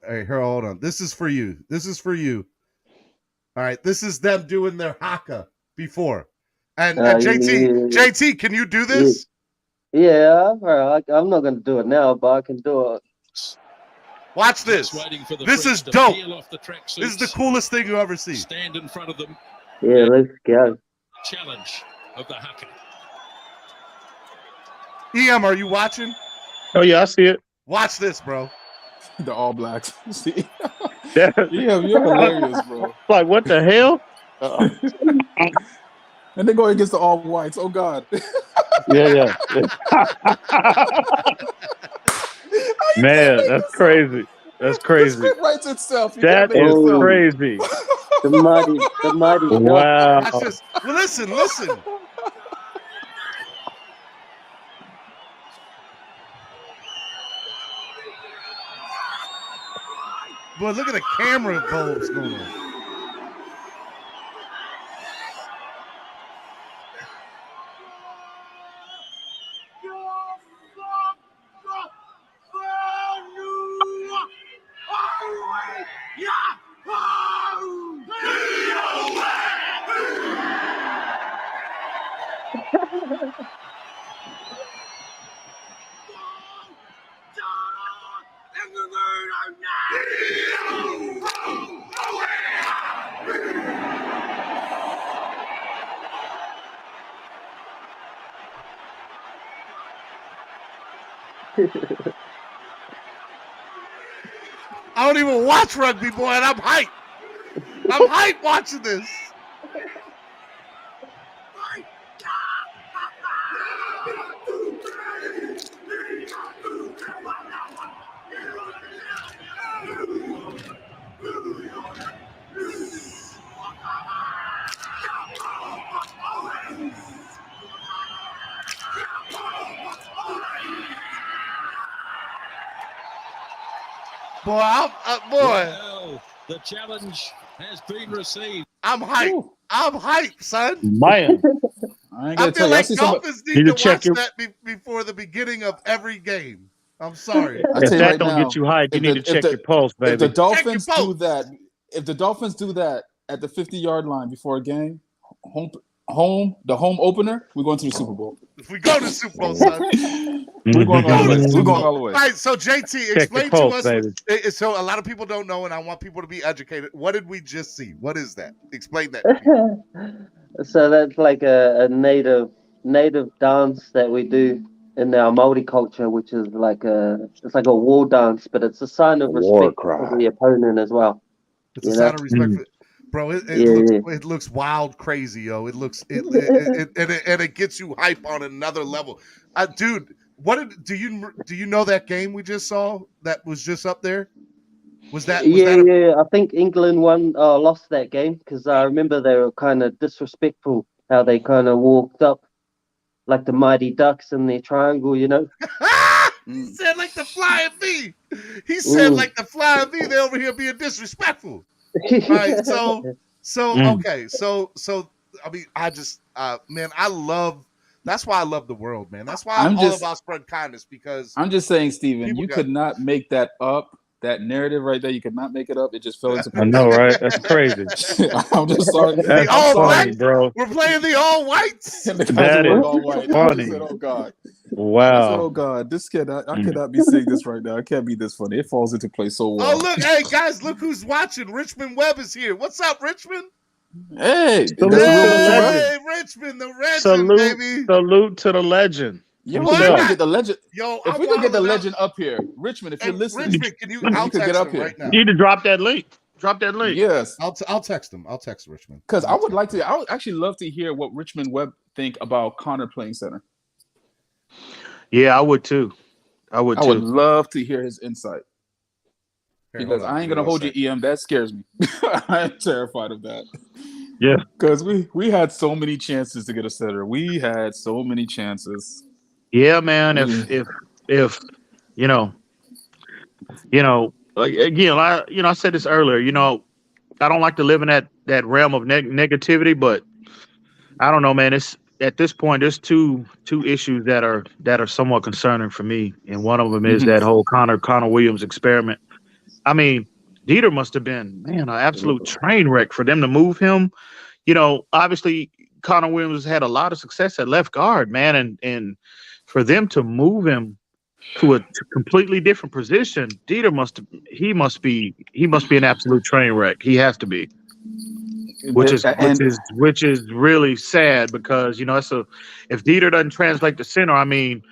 Hey, hold on. This is for you. All right. This is them doing their haka before. And JT, can you do this? Yeah, I'm not going to do it now, but I can do it. Watch this. This is dope. This is the coolest thing you ever see. Stand in front of them. Yeah, let's go. Challenge of the haka. EM, are you watching? Oh yeah, I see it. Watch this, bro. The All Blacks. See? Yeah, you're hilarious, bro. Like, what the hell? And they go against the All Whites. Oh God. Yeah. Man, that's crazy. That's crazy. The script writes itself. That is crazy. The mighty. Wow. Watch this. Well, listen. Boy, look at the camera bulbs going on. I don't even watch rugby, boy, and I'm hyped. I'm hyped watching this. Boy, Well, the challenge has been received. I'm hyped. Ooh. I'm hyped, son. Man. I feel like Dolphins need to watch that before the beginning of every game. I'm sorry. If that don't get you hyped, you need to check your pulse, baby. If the Dolphins do that, at the 50-yard line before a game, the home opener, we're going to the Super Bowl. If we go to the Super Bowl, son. We're going all the way. We're going all the way. All right, so JT, explain to us. Baby. So a lot of people don't know, and I want people to be educated. What did we just see? What is that? Explain that. So that's like a native dance that we do in our Maori culture, which is like a war dance, but it's a sign of respect for the opponent as well. It's a sign of respect for. Bro, it looks wild, crazy, yo. It looks it gets you hype on another level, dude. Do you know that game we just saw that was just up there? Was that? I think England lost that game because I remember they were kind of disrespectful how they kind of walked up like the Mighty Ducks in their triangle, you know. He said like the Flying V. He said like the Flying V. They over here being disrespectful. Right, okay, so I mean, I just man, that's why I love the world, man. That's why I'm all about spread kindness, because I'm just saying, Steven, you could not make that up. That narrative right there, you could not make it up. It just fell into place. I know, right? That's crazy. I'm just sorry. The all black, bro. We're playing the all whites. That is all white. Funny. Said, oh God. Wow. Said, oh God, I cannot be saying this right now. It can't be this funny. It falls into place so well. Oh look, hey guys, look who's watching. Richmond Webb is here. What's up, Richmond? Hey, Richmond, the legend, baby. Salute to the legend. Yo, we can get the legend. If we can get the legend up here, Richmond, if you're listening, Richmond, can you get up here right now? You need to drop that link. Yes, I'll text him. I'll text Richmond because I would actually love to hear what Richmond Webb think about Connor playing center. Yeah, I would too. I would love to hear his insight. Because I ain't gonna hold you, EM. That scares me. I'm terrified of that. Yeah, because we had so many chances to get a center. We had so many chances. Yeah, man. If like again, I said this earlier. I don't like to live in that realm of negativity, but I don't know, man. It's at this point, there's two issues that are somewhat concerning for me, and one of them is that whole Connor Williams experiment. I mean, Dieter must have been an absolute train wreck for them to move him. Obviously Connor Williams had a lot of success at left guard, man, and for them to move him to a completely different position, Dieter must be an absolute train wreck. He has to be. Which is really sad because if Dieter doesn't translate to center, I mean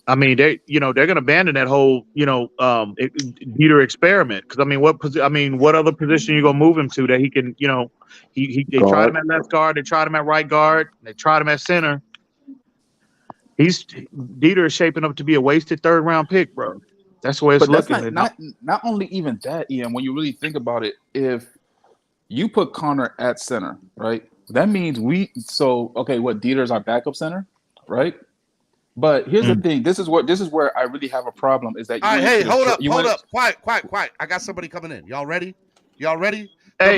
they they're going to abandon that whole Dieter experiment because what other position you going to move him to that he can they tried him at left guard, they tried him at right guard, they tried him at center. Dieter is shaping up to be a wasted 3rd round pick, bro. That's the way it's looking. Not only even that, Ian. When you really think about it, if you put Connor at center, right? That means Dieter's our backup center, right? But here's the thing. This is where I really have a problem. Is that all right? Hey, hold up, quiet. I got somebody coming in. Y'all ready? Hey,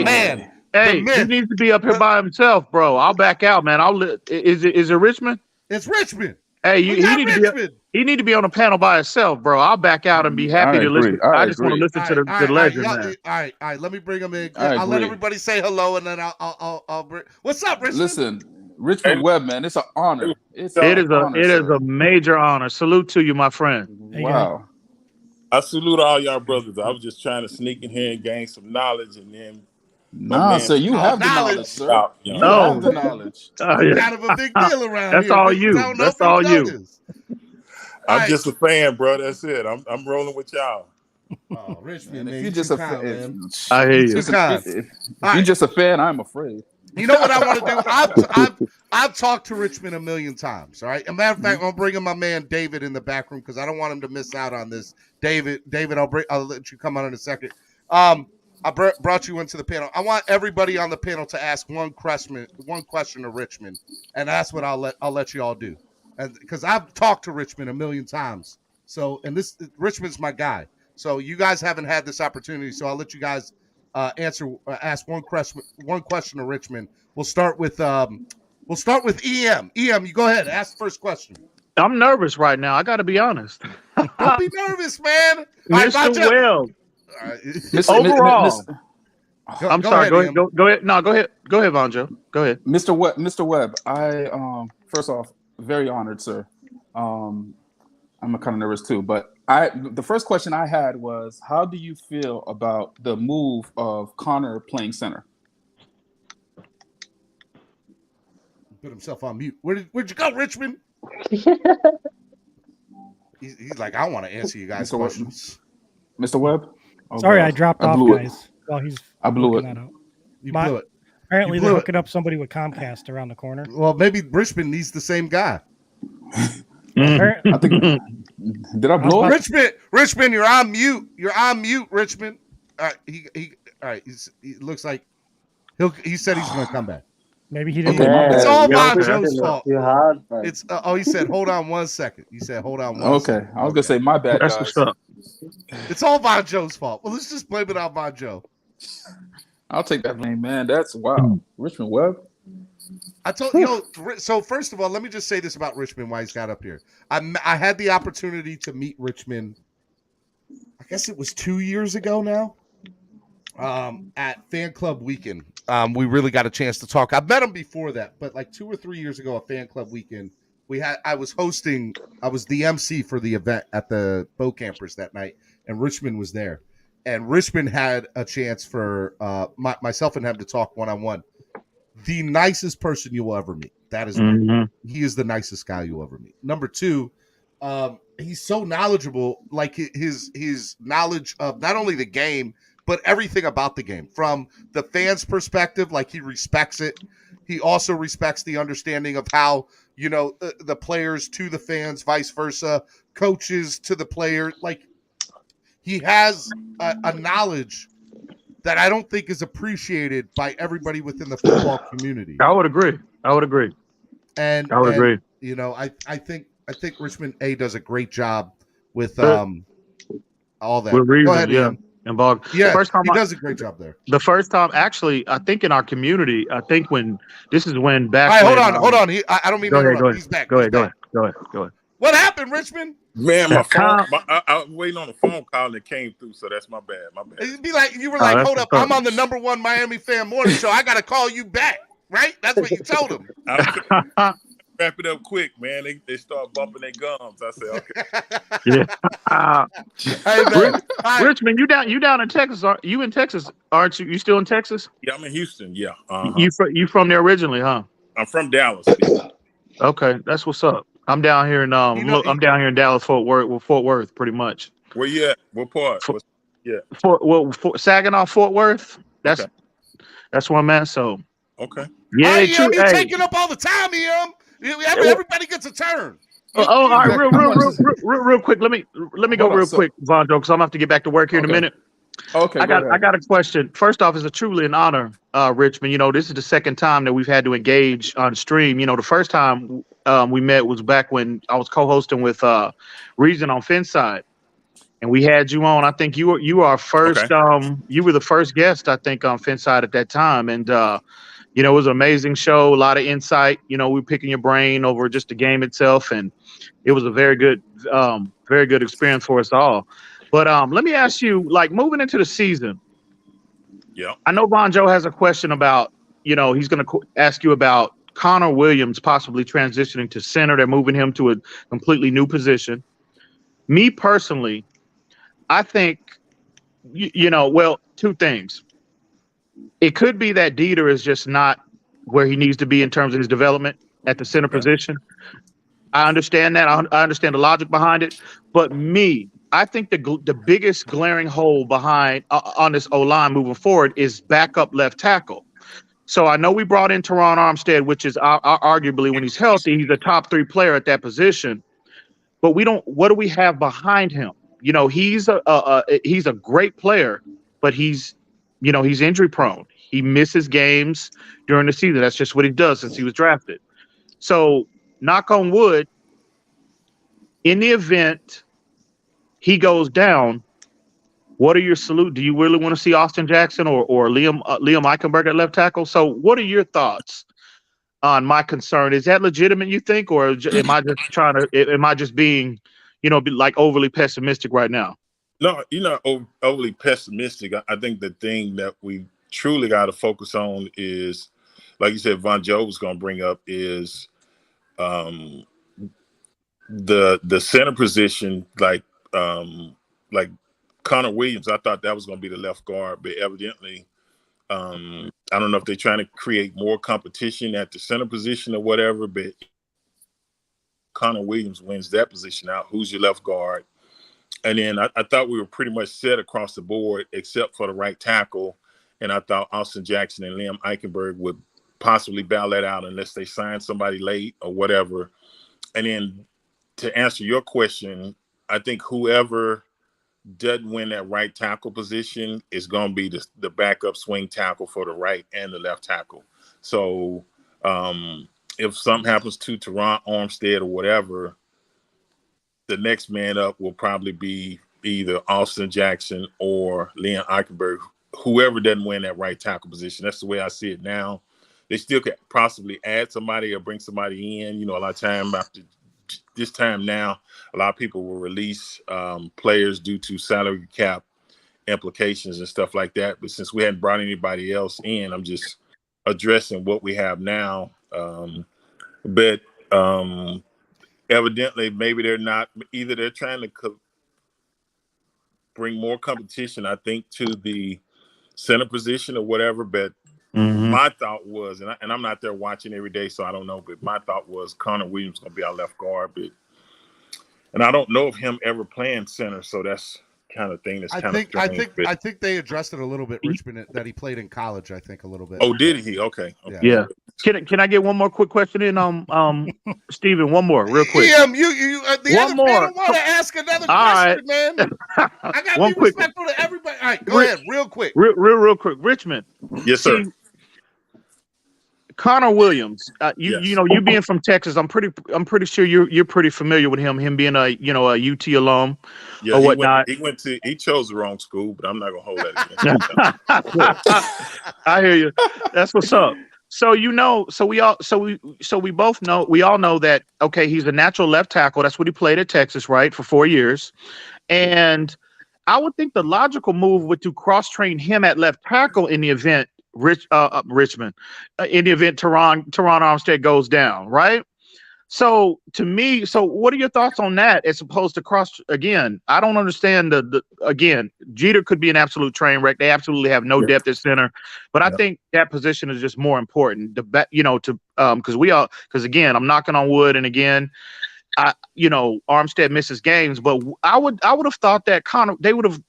he needs to be up here by himself, bro. I'll back out, man. Is it Richmond? It's Richmond. Hey, he need to be on a panel by himself, bro. I'll back out and be happy to listen. I just want to listen to the legend, man. All right. Let me bring him in. I'll let everybody say hello, and then I'll bring. What's up, Richmond? Listen, Richmond Webb, man, it's an honor. It is a major honor. Salute to you, my friend. Wow. I salute all y'all brothers. I was just trying to sneak in here and gain some knowledge, and then. So you have the knowledge, sir. You have the knowledge. Kind of a big deal around That's here. All you. That's all you. I'm just a fan, bro. That's it. I'm rolling with y'all. Oh, Richmond, man, if you're just a fan, I hear you. If you're just a fan, I'm afraid. You know what I want to do? I've talked to Richmond a million times. All right. As a matter of fact, I'm bringing my man David in the back room because I don't want him to miss out on this. David, I'll let you come on in a second. I brought you into the panel. I want everybody on the panel to ask one question to Richmond, and that's what I'll let you all do. And because I've talked to Richmond a million times, Richmond's my guy. So you guys haven't had this opportunity, so I'll let you guys ask one question to Richmond. We'll start with EM. EM, you go ahead. Ask the first question. I'm nervous right now. I got to be honest. Don't be nervous, man. Mr. Webb. Overall, I'm sorry. Go ahead. No, go ahead. Go ahead, Vonjo. Go ahead, Mr. Webb. I first off, very honored, sir. I'm kind of nervous too, but the first question I had was, how do you feel about the move of Connor playing center? Put himself on mute. Where'd you go, Richmond? He's like, I want to answer you guys' questions. Mr. Webb? Oh, sorry, I dropped off, guys. While I blew it. You blew it. Apparently, they're hooking up somebody with Comcast around the corner. Well, maybe Richmond needs the same guy. I think. Did I blow it? Richmond, you're on mute. You're on mute, Richmond. All right, all right. He looks like he said he's going to come back. Maybe he didn't. It's all Bon Joe's fault. It's he said, hold on 1 second. He said, hold on 1 second. I was gonna say my bad, That's guys. what's up. It's all Bon Joe's fault. Well, let's just blame it on Bon Joe. I'll take that blame, man. That's wow. Richmond Webb. I told you. So first of all, let me just say this about Richmond. Why he's got up here. I had the opportunity to meet Richmond. I guess it was 2 years ago now. At Fan Club Weekend. We really got a chance to talk. I've met him before that, but like 2 or 3 years ago at Fan Club Weekend, I was the MC for the event at the Boat Campers that night, and Richmond was there. And Richmond had a chance for myself and him to talk one-on-one. The nicest person you will ever meet. That is he is the nicest guy you'll ever meet. Number two, he's so knowledgeable, like his knowledge of not only the game, but everything about the game from the fans' perspective. Like, he respects it. He also respects the understanding of how, the players to the fans, vice versa, coaches to the player. Like, he has a knowledge that I don't think is appreciated by everybody within the football community. I would agree. And I would agree. I think Richmond does a great job with all that. With reason, Go ahead, Ian. Involved. Yeah, he does a great job there. The first time, actually, I think in our community, back. All right, hold on. I don't mean to interrupt. He's back. Go ahead. What happened, Richmond? Man, my phone. I was waiting on a phone call and it came through, so that's my bad. It'd be like you were like, hold up, I'm on the #1 Miami fan morning show. I got to call you back. right? That's what you told him. Wrap it up quick, man. They start bumping their gums. I say, okay. Yeah. Hey, man. Richmond, you down in Texas? You in Texas? Aren't you? You still in Texas? Yeah, I'm in Houston. Yeah. You from there originally, huh? I'm from Dallas. Okay, that's what's up. I'm down here in I'm down here in Dallas, Fort Worth, pretty much. Where you at? What part? Saginaw, Fort Worth. That's where I'm at. So okay. Yeah, you're taking up all the time, everybody gets a turn. All right, real quick. Let me go real quick, Vonjo, because I'm gonna have to get back to work here in a minute. Okay, I got a question. First off, it's truly an honor, Richmond. This is the second time that we've had to engage on stream. The first time we met was back when I was co-hosting with Reason on Finside, and we had you on. I think you were our first. Okay. You were the first guest, I think, on Finside at that time, and it was an amazing show, a lot of insight. We were picking your brain over just the game itself, and it was a very good experience for us all. But let me ask you, like, moving into the season. Yeah. I know Vonjo has a question about, he's going to ask you about Connor Williams possibly transitioning to center. They're moving him to a completely new position. Me personally, I think, two things. It could be that Dieter is just not where he needs to be in terms of his development at the center position. I understand that. I understand the logic behind it. But I think the biggest glaring hole behind on this O-line moving forward is backup left tackle. So I know we brought in Teron Armstead, which is arguably, when he's healthy, he's a top 3 player at that position. But what do we have behind him? He's a great player, but he's injury prone. He misses games during the season. That's just what he does since he was drafted. So knock on wood, in the event he goes down, what are your salute? Do you really want to see Austin Jackson or Liam Eichenberg at left tackle? So what are your thoughts on my concern? Is that legitimate, you think, or am I just being, like overly pessimistic right now? No, you're not overly pessimistic. I think the thing that we truly got to focus on is, like you said, Vonjo was going to bring up, is the center position, like Connor Williams. I thought that was going to be the left guard, but evidently, I don't know if they're trying to create more competition at the center position or whatever, but Connor Williams wins that position out. Who's your left guard? And then I thought we were pretty much set across the board except for the right tackle. And I thought Austin Jackson and Liam Eichenberg would possibly bow that out unless they sign somebody late or whatever. And then to answer your question, I think whoever doesn't win that right tackle position is going to be the backup swing tackle for the right and the left tackle. So if something happens to Teron Armstead or whatever, the next man up will probably be either Austin Jackson or Liam Eichenberg, whoever doesn't win that right tackle position. That's the way I see it now. They still could possibly add somebody or bring somebody in. A lot of time after this time now, a lot of people will release players due to salary cap implications and stuff like that. But since we hadn't brought anybody else in, I'm just addressing what we have now. But evidently, maybe they're not. Either they're trying to bring more competition, I think, to the center position or whatever. But my thought was, and I'm not there watching every day, so I don't know. But my thought was Connor Williams going to be our left guard. And I don't know of him ever playing center, so that's kind of thing that's kind of strange. I think they addressed it a little bit, Richmond, that he played in college. I think a little bit. Oh, did he? Okay. Yeah. Can I get one more quick question in, Steven? One more, real quick. The other panel want to ask another question, man. I got to be respectful to everybody. All right, go ahead, real quick. Real quick, Richmond. Yes, sir. Connor Williams, you being from Texas, I'm pretty sure you're pretty familiar with him. Him being a UT alum or whatnot. He chose the wrong school, but I'm not gonna hold that against him. I hear you. That's what's up. So we all know that, okay, he's a natural left tackle. That's what he played at Texas, right, for 4 years. And I would think the logical move would to cross train him at left tackle in the event Richmond, in the event Teron Armstead goes down, right? So to me, so what are your thoughts on that as opposed to cross again? I don't understand again, Jeter could be an absolute train wreck. They absolutely have no depth at center, but I think that position is just more important because again, I'm knocking on wood, and again, Armstead misses games, but I would have thought that they would have,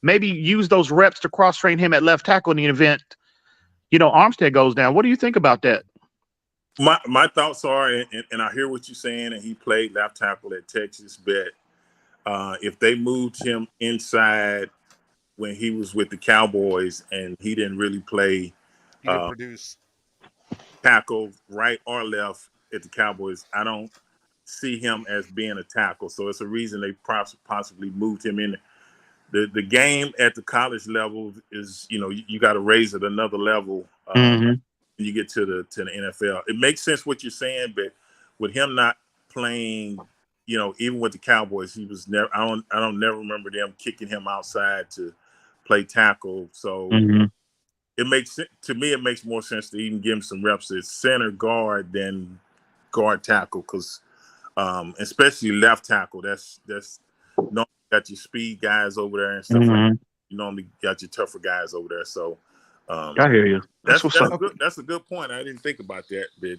maybe used those reps to cross train him at left tackle in the event, Armstead goes down. What do you think about that? My thoughts are, and I hear what you're saying, and he played left tackle at Texas, but if they moved him inside when he was with the Cowboys and he didn't really play He didn't produce tackle right or left at the Cowboys, I don't see him as being a tackle. So it's a reason they possibly moved him in. The game at the college level is, you got to raise it another level. You get to the NFL. It makes sense what you're saying, but with him not playing, even with the Cowboys, he was never. I don't never remember them kicking him outside to play tackle. So it makes to me. It makes more sense to even give him some reps at center guard than guard tackle, because especially left tackle. That's normally got your speed guys over there and stuff like that. You normally got your tougher guys over there. So. I hear you. That's a good point. I didn't think about that, but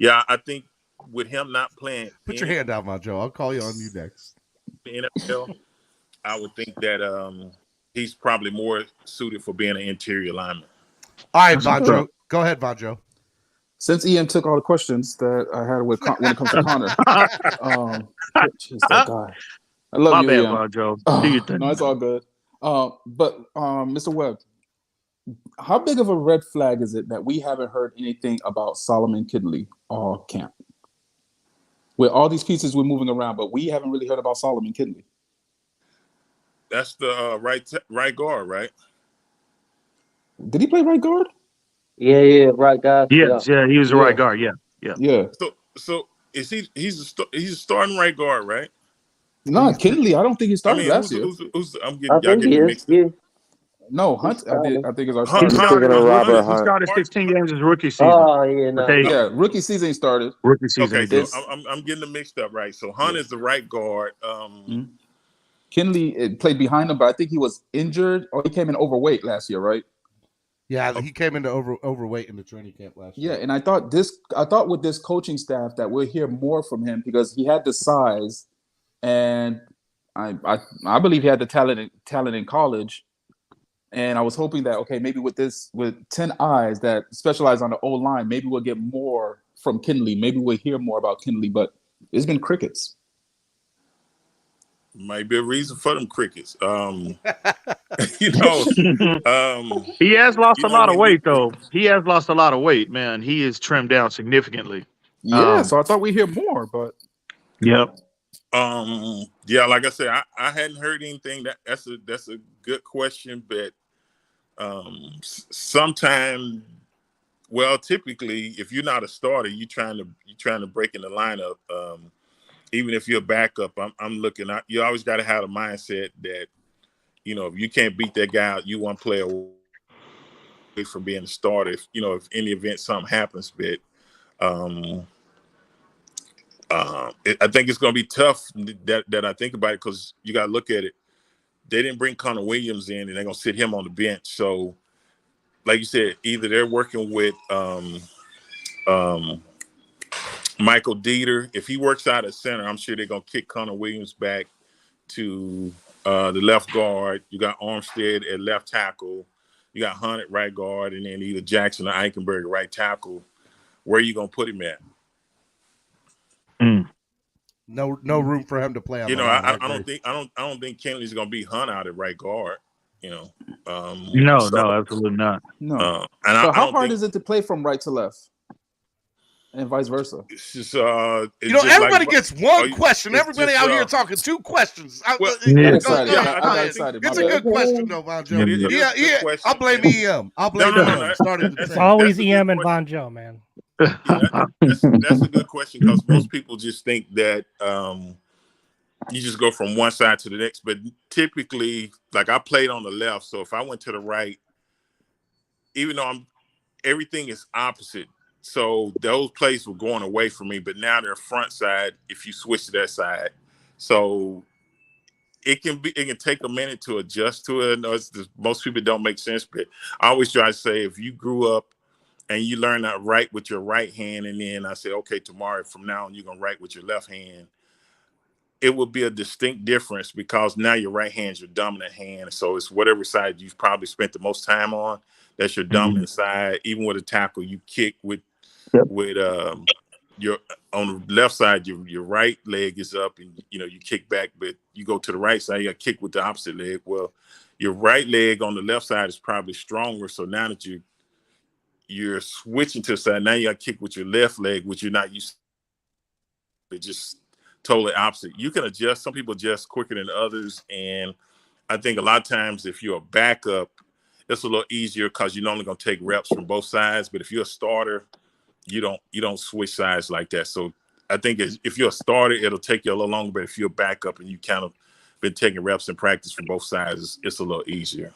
I think with him not playing, put your hand down, my Joe. I'll call you on you next. The NFL, I would think that he's probably more suited for being an interior lineman. All right, Vonjo. Go ahead, Vonjo. Since Ian took all the questions that I had when it comes to Connor, jeez, that guy. I love you, Ian. Vonjo. No, it's all good. But Mr. Webb, how big of a red flag is it that we haven't heard anything about Solomon Kindley all camp? With all these pieces we're moving around, but we haven't really heard about Solomon Kindley. That's the right guard, right? Did he play right guard? Yeah, right guard. Yes, yeah, he was a right guard. Yeah. So is he's a starting right guard, right? No, Kindley. I don't think he started last year. Y'all getting me mixed up. No, Hunt. I think it's our He started 16 games his rookie season. Oh yeah, rookie season he started. Rookie season. Okay, so I'm getting them mixed up, right? So Hunt is the right guard. Kindley played behind him, but I think he was injured or he came in overweight last year, right? Yeah, he came into overweight in the training camp last year. Yeah, and I thought with this coaching staff that we'll hear more from him because he had the size, and I believe he had the talent in college. And I was hoping that, okay, maybe with 10 eyes that specialize on the O-line, maybe we'll get more from Kindley. Maybe we'll hear more about Kindley, but it's been crickets. Might be a reason for them crickets. He has lost a lot of weight, though. He has lost a lot of weight, man. He is trimmed down significantly. Yeah, so I thought we'd hear more, but. Yep. Like I said, I hadn't heard anything. That's a good question, but sometimes, typically, if you're not a starter, you're trying to break in the lineup. Even if you're a backup, I'm looking at. You always got to have a mindset that, if you can't beat that guy out, you want to play away from being a starter. If in the event something happens, but. I think it's going to be tough that I think about it because you got to look at it. They didn't bring Connor Williams in, and they're going to sit him on the bench. So, like you said, either they're working with Michael Dieter. If he works out at center, I'm sure they're going to kick Connor Williams back to the left guard. You got Armstead at left tackle. You got Hunt at right guard, and then either Jackson or Eichenberg at right tackle. Where are you going to put him at? No room for him to play on. I don't think Kindley's going to be Hunt out at right guard. No, absolutely not. No. So how hard is it to play from right to left, and vice versa? It's just everybody gets one question. Everybody out here talking two questions. I got excited. It's a good question, though, Vonjo. Yeah. I'll blame EM. It's always EM and Vonjo, man. That's a good question because most people just think that you just go from one side to the next. But typically, like I played on the left, so if I went to the right, even though everything is opposite. So those plays were going away from me, but now they're front side if you switch to that side. So it can take a minute to adjust to it. I know most people don't make sense, but I always try to say if you grew up and you learn to write with your right hand, and then I say, okay, tomorrow from now on you're gonna write with your left hand, it will be a distinct difference because now your right hand's your dominant hand. So it's whatever side you've probably spent the most time on. That's your dominant side. Even with a tackle, you kick with your on the left side, your right leg is up, and you kick back. But you go to the right side, you got to kick with the opposite leg. Well, your right leg on the left side is probably stronger. So now that you're switching to the side, now you got to kick with your left leg, which you're not used to. It's just totally opposite. You can adjust. Some people adjust quicker than others, and I think a lot of times if you're a backup, it's a little easier because you're only going to take reps from both sides. But if you're a starter, you don't switch sides like that. So I think if you're a starter, it'll take you a little longer. But if you're a backup and you kind of been taking reps in practice from both sides, it's a little easier.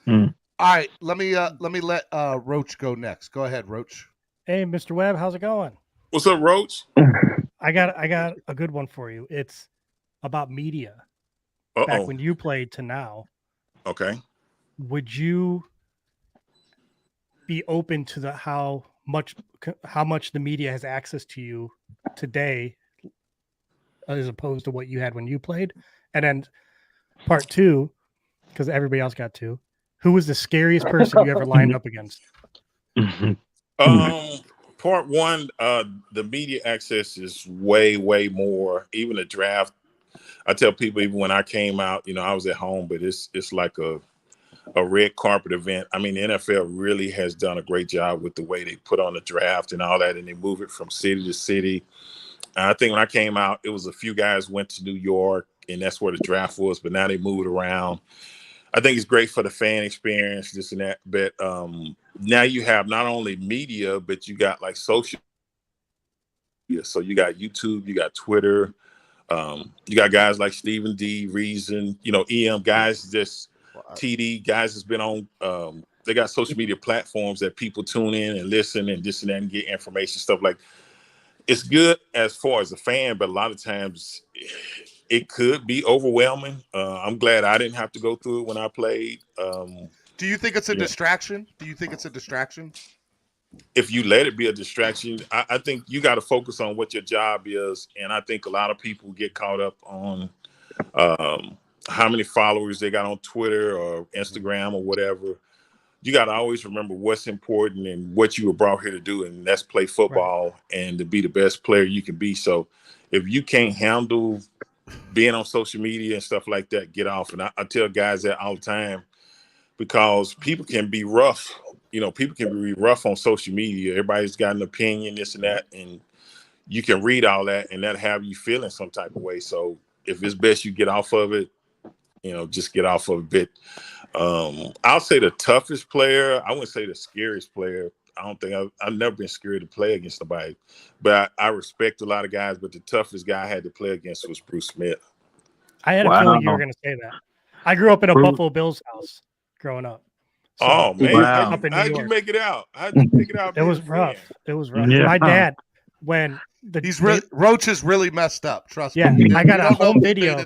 All right, let me let Roach go next. Go ahead, Roach. Hey, Mr. Webb, how's it going? What's up, Roach? I got a good one for you. It's about media. Back when you played to now. Okay. Would you be open to how much the media has access to you today as opposed to what you had when you played? And then part two, because everybody else got two, who was the scariest person you ever lined up against? Part one, the media access is way, way more. Even the draft, I tell people even when I came out, I was at home, but it's like a red carpet event. I mean, the NFL really has done a great job with the way they put on the draft and all that, and they move it from city to city. And I think when I came out, it was a few guys went to New York, and that's where the draft was, but now they moved around. I think it's great for the fan experience, this and that. But now you have not only media, but you got like social media. So you got YouTube, you got Twitter, you got guys like Stephen D, Reason, EM guys, just TD guys has been on. They got social media platforms that people tune in and listen and this and that and get information, stuff like. It's good as far as a fan, but a lot of times it could be overwhelming. I'm glad I didn't have to go through it when I played. Do you think it's a distraction? Do you think it's a distraction? If you let it be a distraction, I think you got to focus on what your job is. And I think a lot of people get caught up on how many followers they got on Twitter or Instagram or whatever. You got to always remember what's important and what you were brought here to do, and that's play football and to be the best player you can be. So if you can't handle being on social media and stuff like that, get off. And I tell guys that all the time because people can be rough. People can be rough on social media. Everybody's got an opinion, this and that, and you can read all that, and that have you feeling some type of way. So if it's best you get off of it, just get off of it. I'll say the toughest player. I wouldn't say the scariest player. I don't think I've never been scared to play against somebody, but I respect a lot of guys. But the toughest guy I had to play against was Bruce Smith. I had a feeling you were going to say that. I grew up in a Buffalo Bills house growing up. So, oh man, up in New how'd York. you make it out? How'd you make it out? It was rough. It was rough. Yeah. My dad, when Roach is really messed up. Trust me. Yeah, I got a home video.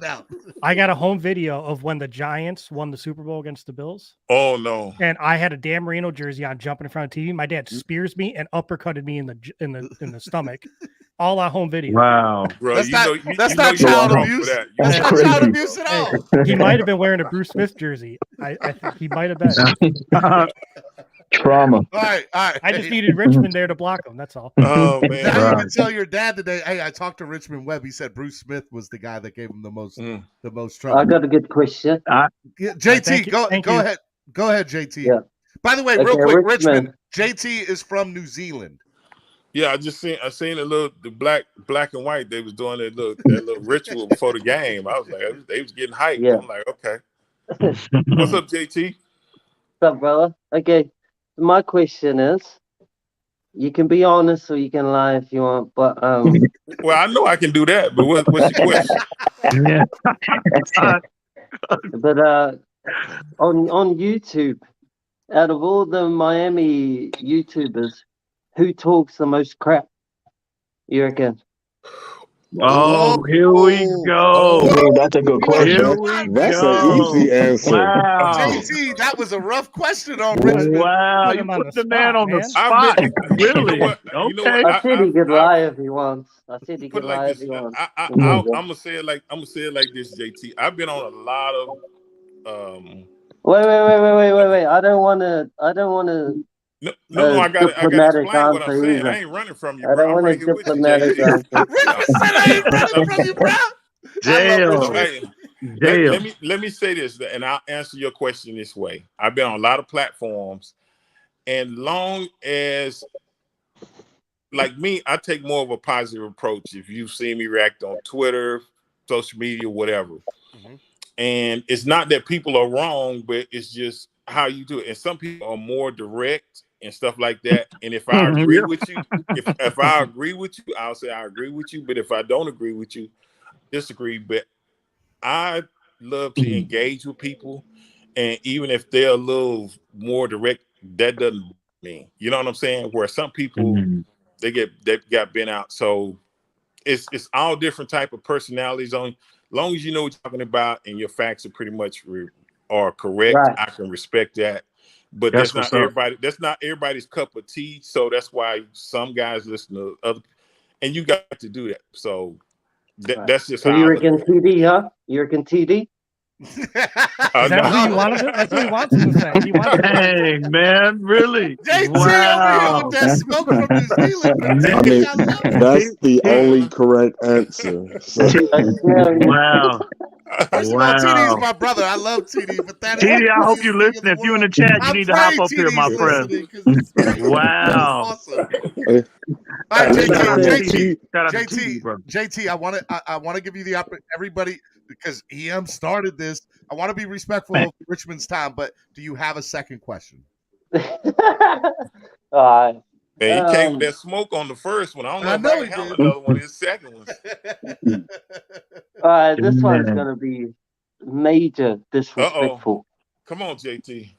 I got a home video of when the Giants won the Super Bowl against the Bills. Oh no! And I had a Dan Marino jersey on, jumping in front of TV. My dad spears me and uppercutted me in the stomach. All on home video. Wow, bro, that's not child abuse. That's not child abuse at all. He might have been wearing a Bruce Smith jersey. I think he might have been. Trauma. All right. I just needed Richmond there to block him. That's all. Oh man! Now you can tell your dad today. Hey, I talked to Richmond Webb. He said Bruce Smith was the guy that gave him the most trouble. I got a good question. JT, go ahead. Go ahead, JT. Yeah. By the way, real quick, Richmond. JT is from New Zealand. Yeah, I seen the black and white. They was doing that little ritual before the game. I was like, they was getting hyped. Yeah. I'm like, okay. What's up, JT? What's up, brother? Okay. My question is, you can be honest or you can lie if you want, but well, I know I can do that, but what's your question? But on YouTube, Out of all the Miami YouTubers, who talks the most crap? You reckon? Oh, here we go. That's a good question. Here we That's an go. easy answer. Wow. JT, that was a rough question on Richmond. Wow, you put the man on the spot. Really? Okay. I said he could lie if he wants. I said he could lie if he wants. I'm gonna say it like this, JT. I've been on a lot of Wait. I don't want to. No, I got to explain what I'm saying. Either. I ain't running from you, I bro. don't I'm want right to here with you, diplomatic JT. I ain't running from you, bro. Damn. Let me say this, and I'll answer your question this way. I've been on a lot of platforms, and long as, like me, I take more of a positive approach. If you've seen me react on Twitter, social media, whatever, and it's not that people are wrong, but it's just how you do it. And some people are more direct and stuff like that. And if I agree with you, if I agree with you, I'll say I agree with you. But if I don't agree with you, disagree. But I love to engage with people, and even if they're a little more direct, that doesn't mean, you know what I'm saying? Where some people they got bent out. So it's all different type of personalities. On long as you know what you're talking about and your facts are pretty much are correct, right. I can respect that. But that's not everybody. That's not everybody's cup of tea. So that's why some guys listen to other, and you got to do that. So that's just so how. You reckon TD, huh? You reckon TD? Is that what you wanted? That's what he wants to say. He wants Hey, man, really? JT over here with that smoke from New Zealand. I mean, that's the only correct answer. So. Wow. First of all, TD's my brother. I love TD, but that TD, I hope you're listening. If you're in the chat, you need to hop up here, my friend. Wow. Awesome. All right, JT, I want to give you the opportunity, everybody, because EM started this. I want to be respectful of Richmond's time, but do you have a second question? Man, he came with that smoke on the first one. I don't know if I can handle another one of his second ones. All right, this one's going to be major disrespectful. Come on, JT.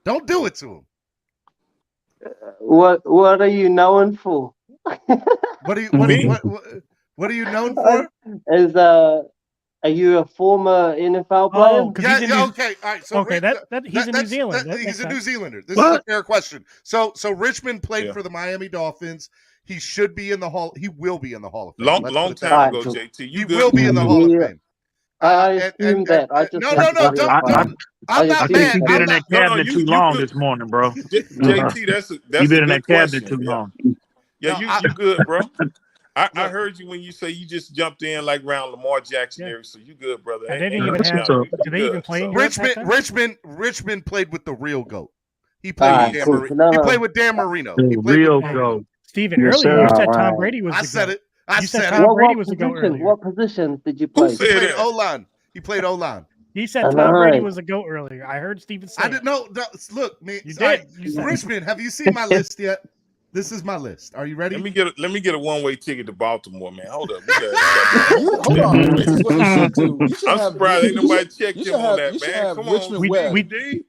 Don't do it to him. What are you known for? What are you known for? Are you a former NFL player? Okay. All right. So he's a New Zealander. He's a New Zealander. This is a fair question. So Richmond played for the Miami Dolphins. He should be in the Hall. He will be in the Hall of Fame. Long time ago, JT. He will be in the Hall of Fame. I assume that. I just no. Don't. I'm not I think you've been in that cabinet too long this morning, bro. JT, that's you've been in that cabinet too long. Yeah, you good, bro. I heard you when you say you just jumped in like around Lamar Jackson area, so you good, brother. Did they even play? Richmond played with the real GOAT. He played with Dan Marino. He played with Dan Marino. The real GOAT. Steven, earlier you said Tom Brady was. I said it. I said Tom Brady was the GOAT earlier. What position did you play? He played O-line. He played O-line. He said Tom Brady was the GOAT earlier. I heard Steven say. I didn't know. Look, man. You did. Richmond, have you seen my list yet? This is my list. Are you ready? Let me get a one-way ticket to Baltimore, man. Hold up. Hold on. This is what you should do. I'm surprised ain't nobody checked him on that, man. Come on. We did.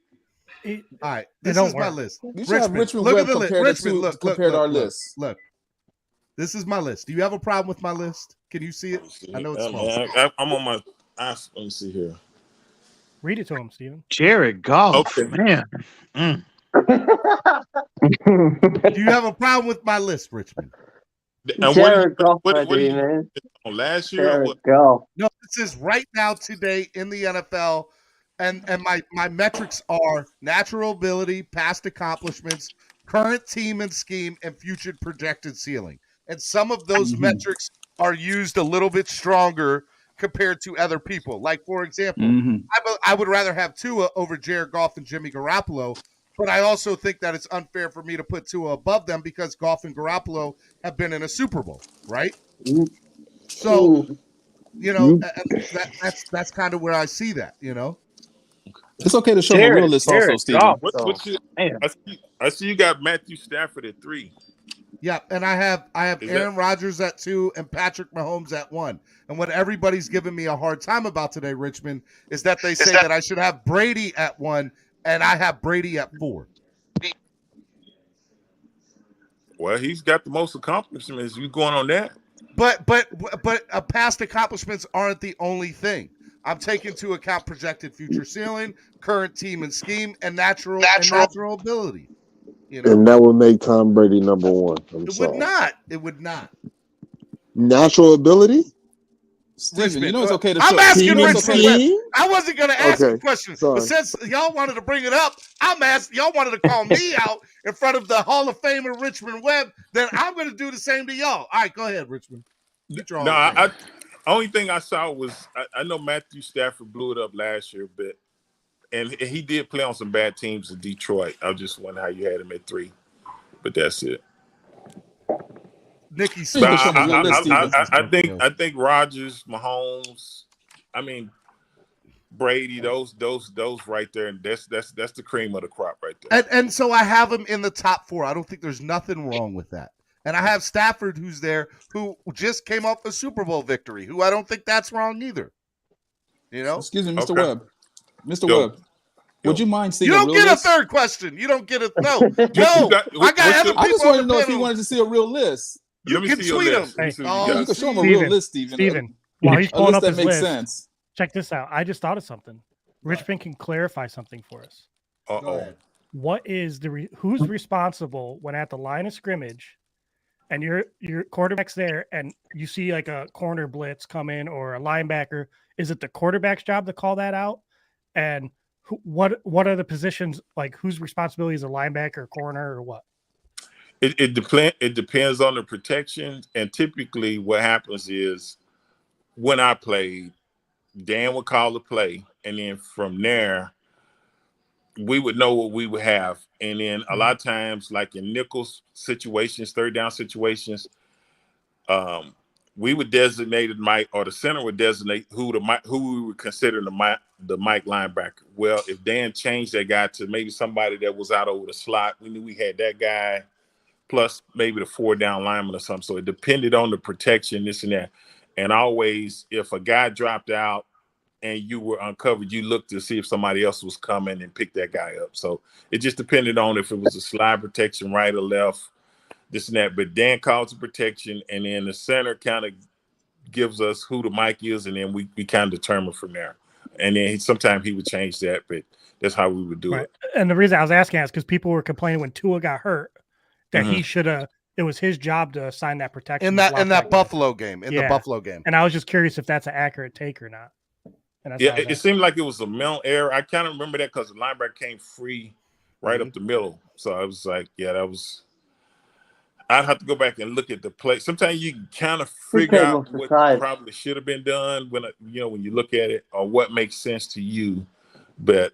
All right. This is my list. You should have Richmond Webb compared to our list. Look. This is my list. Do you have a problem with my list? Can you see it? I know it's small. I'm on my. Let me see here. Read it to him, Steven. Jared Goff, man. Do you have a problem with my list, Richmond? Jared Goff, man. Last year? Jared Goff. No, this is right now, today in the NFL, and my metrics are natural ability, past accomplishments, current team and scheme, and future projected ceiling. And some of those metrics are used a little bit stronger compared to other people. Like, for example, I would rather have Tua over Jared Goff and Jimmy Garoppolo, but I also think that it's unfair for me to put Tua above them because Goff and Garoppolo have been in a Super Bowl, right? So, that's kind of where I see that, It's okay to show a real list also, Steven. I see you got Matthew Stafford at 3. Yeah, and I have Aaron Rodgers at 2 and Patrick Mahomes at 1. And what everybody's giving me a hard time about today, Richmond, is that they say that I should have Brady at 1 and I have Brady at 4. Well, he's got the most accomplishments. You going on that? But past accomplishments aren't the only thing. I'm taking into account projected future ceiling, current team and scheme, and natural ability. You know? And that would make Tom Brady number 1. It would not. It would not. Natural ability? Steven, you know it's okay to I'm asking Richmond Webb. I wasn't going to ask Okay, a question, sorry. but since y'all wanted to bring it up, I'm asking. Y'all wanted to call me out in front of the Hall of Famer Richmond Webb. Then I'm going to do the same to y'all. All right, go ahead, Richmond. Only thing I saw was I know Matthew Stafford blew it up last year, but and he did play on some bad teams in Detroit. I just wonder how you had him at 3, but that's it. Nicky, I think Rodgers, Mahomes, I mean Brady, those right there, and that's the cream of the crop right there. And so I have him in the top 4. I don't think there's nothing wrong with that. And I have Stafford, who's there, who just came off a Super Bowl victory, who I don't think that's wrong either. You know? Excuse me, Mr. Webb. Mr. Webb, would you mind seeing You don't a real get list? a third question. You don't get a no. I got other people. I just wanted to know if he wanted to see a real list. You can tweet him. You can show him a real list, Steven, while he's pulling up his makes list, sense. check this out. I just thought of something. Richmond can clarify something for us. What is who's responsible when at the line of scrimmage and your quarterback's there and you see like a corner blitz come in or a linebacker? Is it the quarterback's job to call that out? And what are the positions, like whose responsibility is a linebacker, corner, or what? It depends on the protection, and typically what happens is when I played, Dan would call the play, and then from there we would know what we would have. And then a lot of times, like in nickel situations, third down situations, we would designate Mike, or the center would designate who we would consider the Mike linebacker. Well, if Dan changed that guy to maybe somebody that was out over the slot, we knew we had that guy, plus maybe the 4-down lineman or something. So it depended on the protection, this and that. And always, if a guy dropped out and you were uncovered, you looked to see if somebody else was coming and pick that guy up. So it just depended on if it was a slide protection, right or left, this and that. But Dan calls the protection, and then the center kind of gives us who the Mike is, and then we kind of determine from there. And then sometimes he would change that, but that's how we would do it. And the reason I was asking is because people were complaining when Tua got hurt that he should have. It was his job to assign that protection in that Buffalo game. The Buffalo game. And I was just curious if that's an accurate take or not. It seemed like it was a mental error. I kind of remember that because the linebacker came free right up the middle. So I was like, that was. I'd have to go back and look at the play. Sometimes you can kind of figure out what probably should have been done when you look at it, or what makes sense to you. But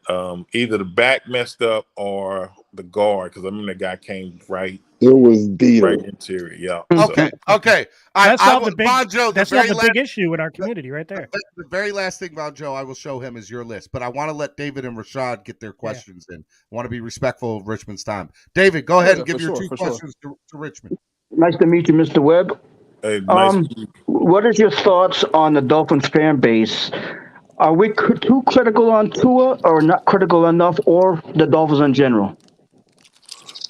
either the back messed up or the guard, because I remember the guy came right. It was Dieter. Right interior, yeah. Okay. That's not the the big issue in our community, right there. The very last thing about Joe I will show him is your list, but I want to let David and Rashad get their questions in. I want to be respectful of Richmond's time. David, go ahead and give your two questions to Richmond. Nice to meet you, Mr. Webb. Hey, nice what is your thoughts on the Dolphins fan base? Are we too critical on Tua, or not critical enough, or the Dolphins in general?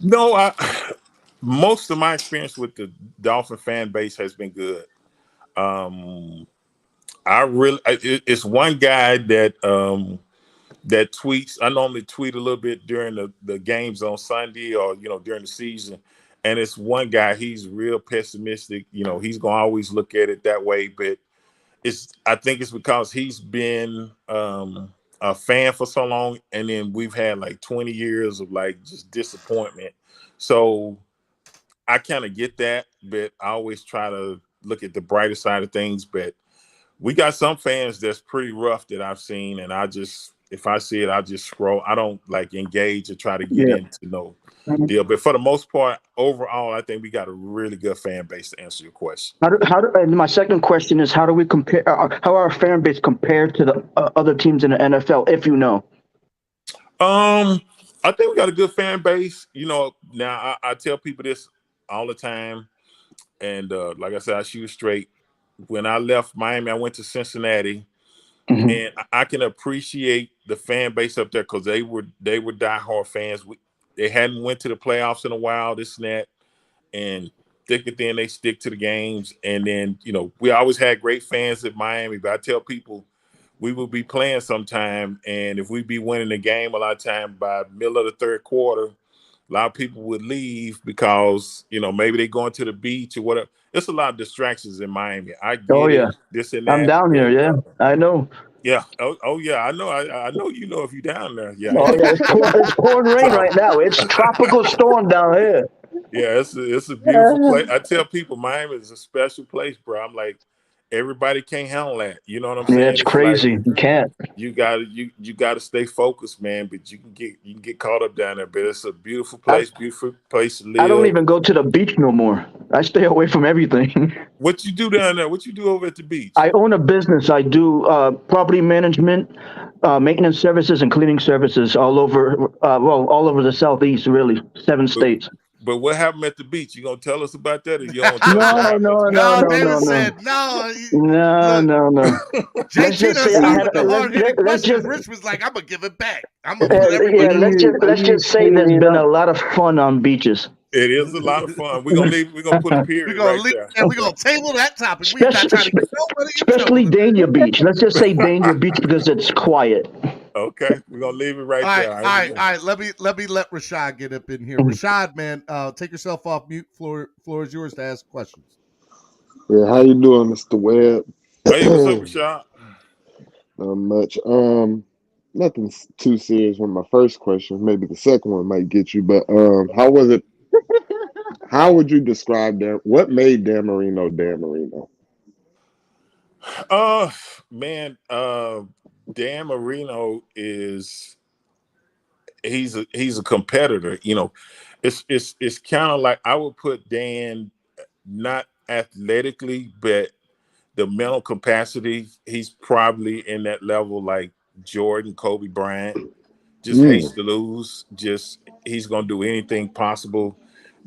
No, most of my experience with the Dolphin fan base has been good. It's one guy that tweets. I normally tweet a little bit during the games on Sunday, or during the season. And it's one guy. He's real pessimistic. He's gonna always look at it that way, but I think it's because he's been a fan for so long, and then we've had like 20 years of like just disappointment. So I kind of get that, but I always try to look at the brighter side of things. But we got some fans that's pretty rough that I've seen, and if I see it, I just scroll. I don't like engage or try to get into no deal. But for the most part, overall, I think we got a really good fan base, to answer your question. And my second question is, how do we compare? How our fan base compared to the other teams in the NFL, if you know? I think we got a good fan base. Now I tell people this all the time, and like I said, I shoot straight. When I left Miami, I went to Cincinnati, And I can appreciate the fan base up there because they were diehard fans. They hadn't went to the playoffs in a while, this and that, and thick and thin, they stick to the games. And then, you know, we always had great fans at Miami, but I tell people we would be playing sometime, and if we'd be winning the game a lot of time by middle of the third quarter, a lot of people would leave because, you know, maybe they going to the beach or whatever. There's a lot of distractions in Miami. I get it, this and that. I'm down here. Yeah, I know. Yeah. Oh yeah. I know. I know. You know, if you're down there. Yeah. Oh yeah, it's pouring rain right now. It's tropical storm down here. Yeah, it's a beautiful place. I tell people Miami is a special place, bro. I'm like, everybody can't handle that. You know what I'm saying? Yeah, it's crazy. Like, you can't. You gotta stay focused, man. But you can get caught up down there. But it's a beautiful place, beautiful place to live. I don't even go to the beach no more. I stay away from everything. What you do down there? What you do over at the beach? I own a business. I do property management, maintenance services, and cleaning services all over. All over the Southeast, really, 7 states. But what happened at the beach? You gonna tell us about that, or you don't No. David said no. No. Rich was like, I'm gonna give it back. I'm gonna put everything. Let's just say there's been a lot of fun on beaches. It is a lot of fun. We're gonna put a period there. And we're gonna table that topic. Especially Dania Beach. Let's just say Dania Beach because it's quiet. Okay, we're gonna leave it right there. All right. Let me let Rashad get up in here. Rashad, man, take yourself off mute. Floor is yours to ask questions. Yeah, how you doing, Mr. Webb? Hey, what's up, Rashad? Not much. Nothing too serious with my first question. Maybe the second one might get you, but how was it? How would you describe what made Dan Marino Dan Marino? Man, Dan Marino he's a competitor. You know, it's kind of like I would put Dan not athletically, but the mental capacity. He's probably in that level like Jordan, Kobe Bryant. Just hates to lose. He's gonna do anything possible.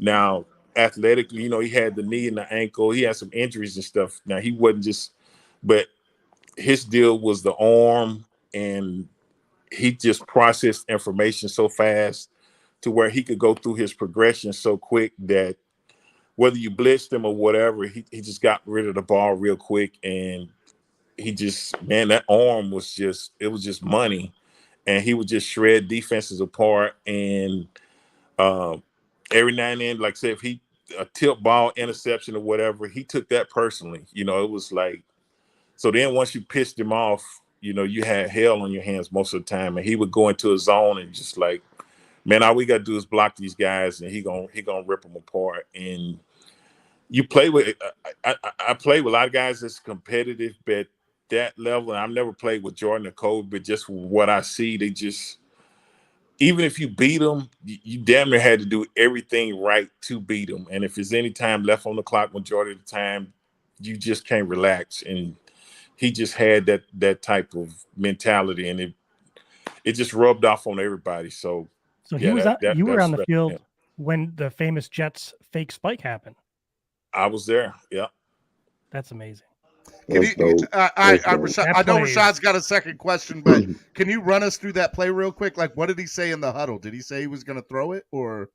Now, athletically, you know, he had the knee and the ankle. He had some injuries and stuff. Now he wasn't but his deal was the arm, and he just processed information so fast to where he could go through his progression so quick that whether you blitzed him or whatever, he just got rid of the ball real quick. And that arm was just money. And he would just shred defenses apart. And every now and then, like I said, if a tip ball interception or whatever, he took that personally. You know, it was like, so then once you pissed him off, you know, you had hell on your hands most of the time. And he would go into a zone and just like, man, all we got to do is block these guys and he gonna rip them apart. And you play with, I play with a lot of guys that's competitive, but that level, and I've never played with Jordan or Kobe, but just what I see, they just, even if you beat them, you damn near had to do everything right to beat them. And if there's any time left on the clock, majority of the time, you just can't relax. And he just had that type of mentality, and it just rubbed off on everybody. So you were on the field when the famous Jets fake spike happened. I was there. Yeah. That's amazing. I know Rashad's got a second question, but can you run us through that play real quick? Like, what did he say in the huddle? Did he say he was going to throw it, or?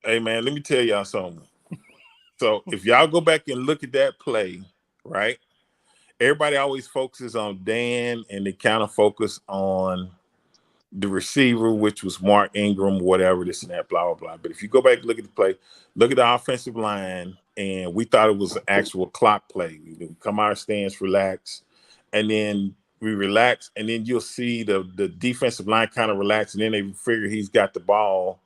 Hey, man, let me tell y'all something. So if y'all go back and look at that play, right? Everybody always focuses on Dan, and they kind of focus on the receiver, which was Mark Ingram, whatever, this and that, blah, blah, blah. But if you go back and look at the play, look at the offensive line, and we thought it was an actual clock play. We come out of stance, relax, and then we relax, and then you'll see the defensive line kind of relax, and then they figure he's got the ball,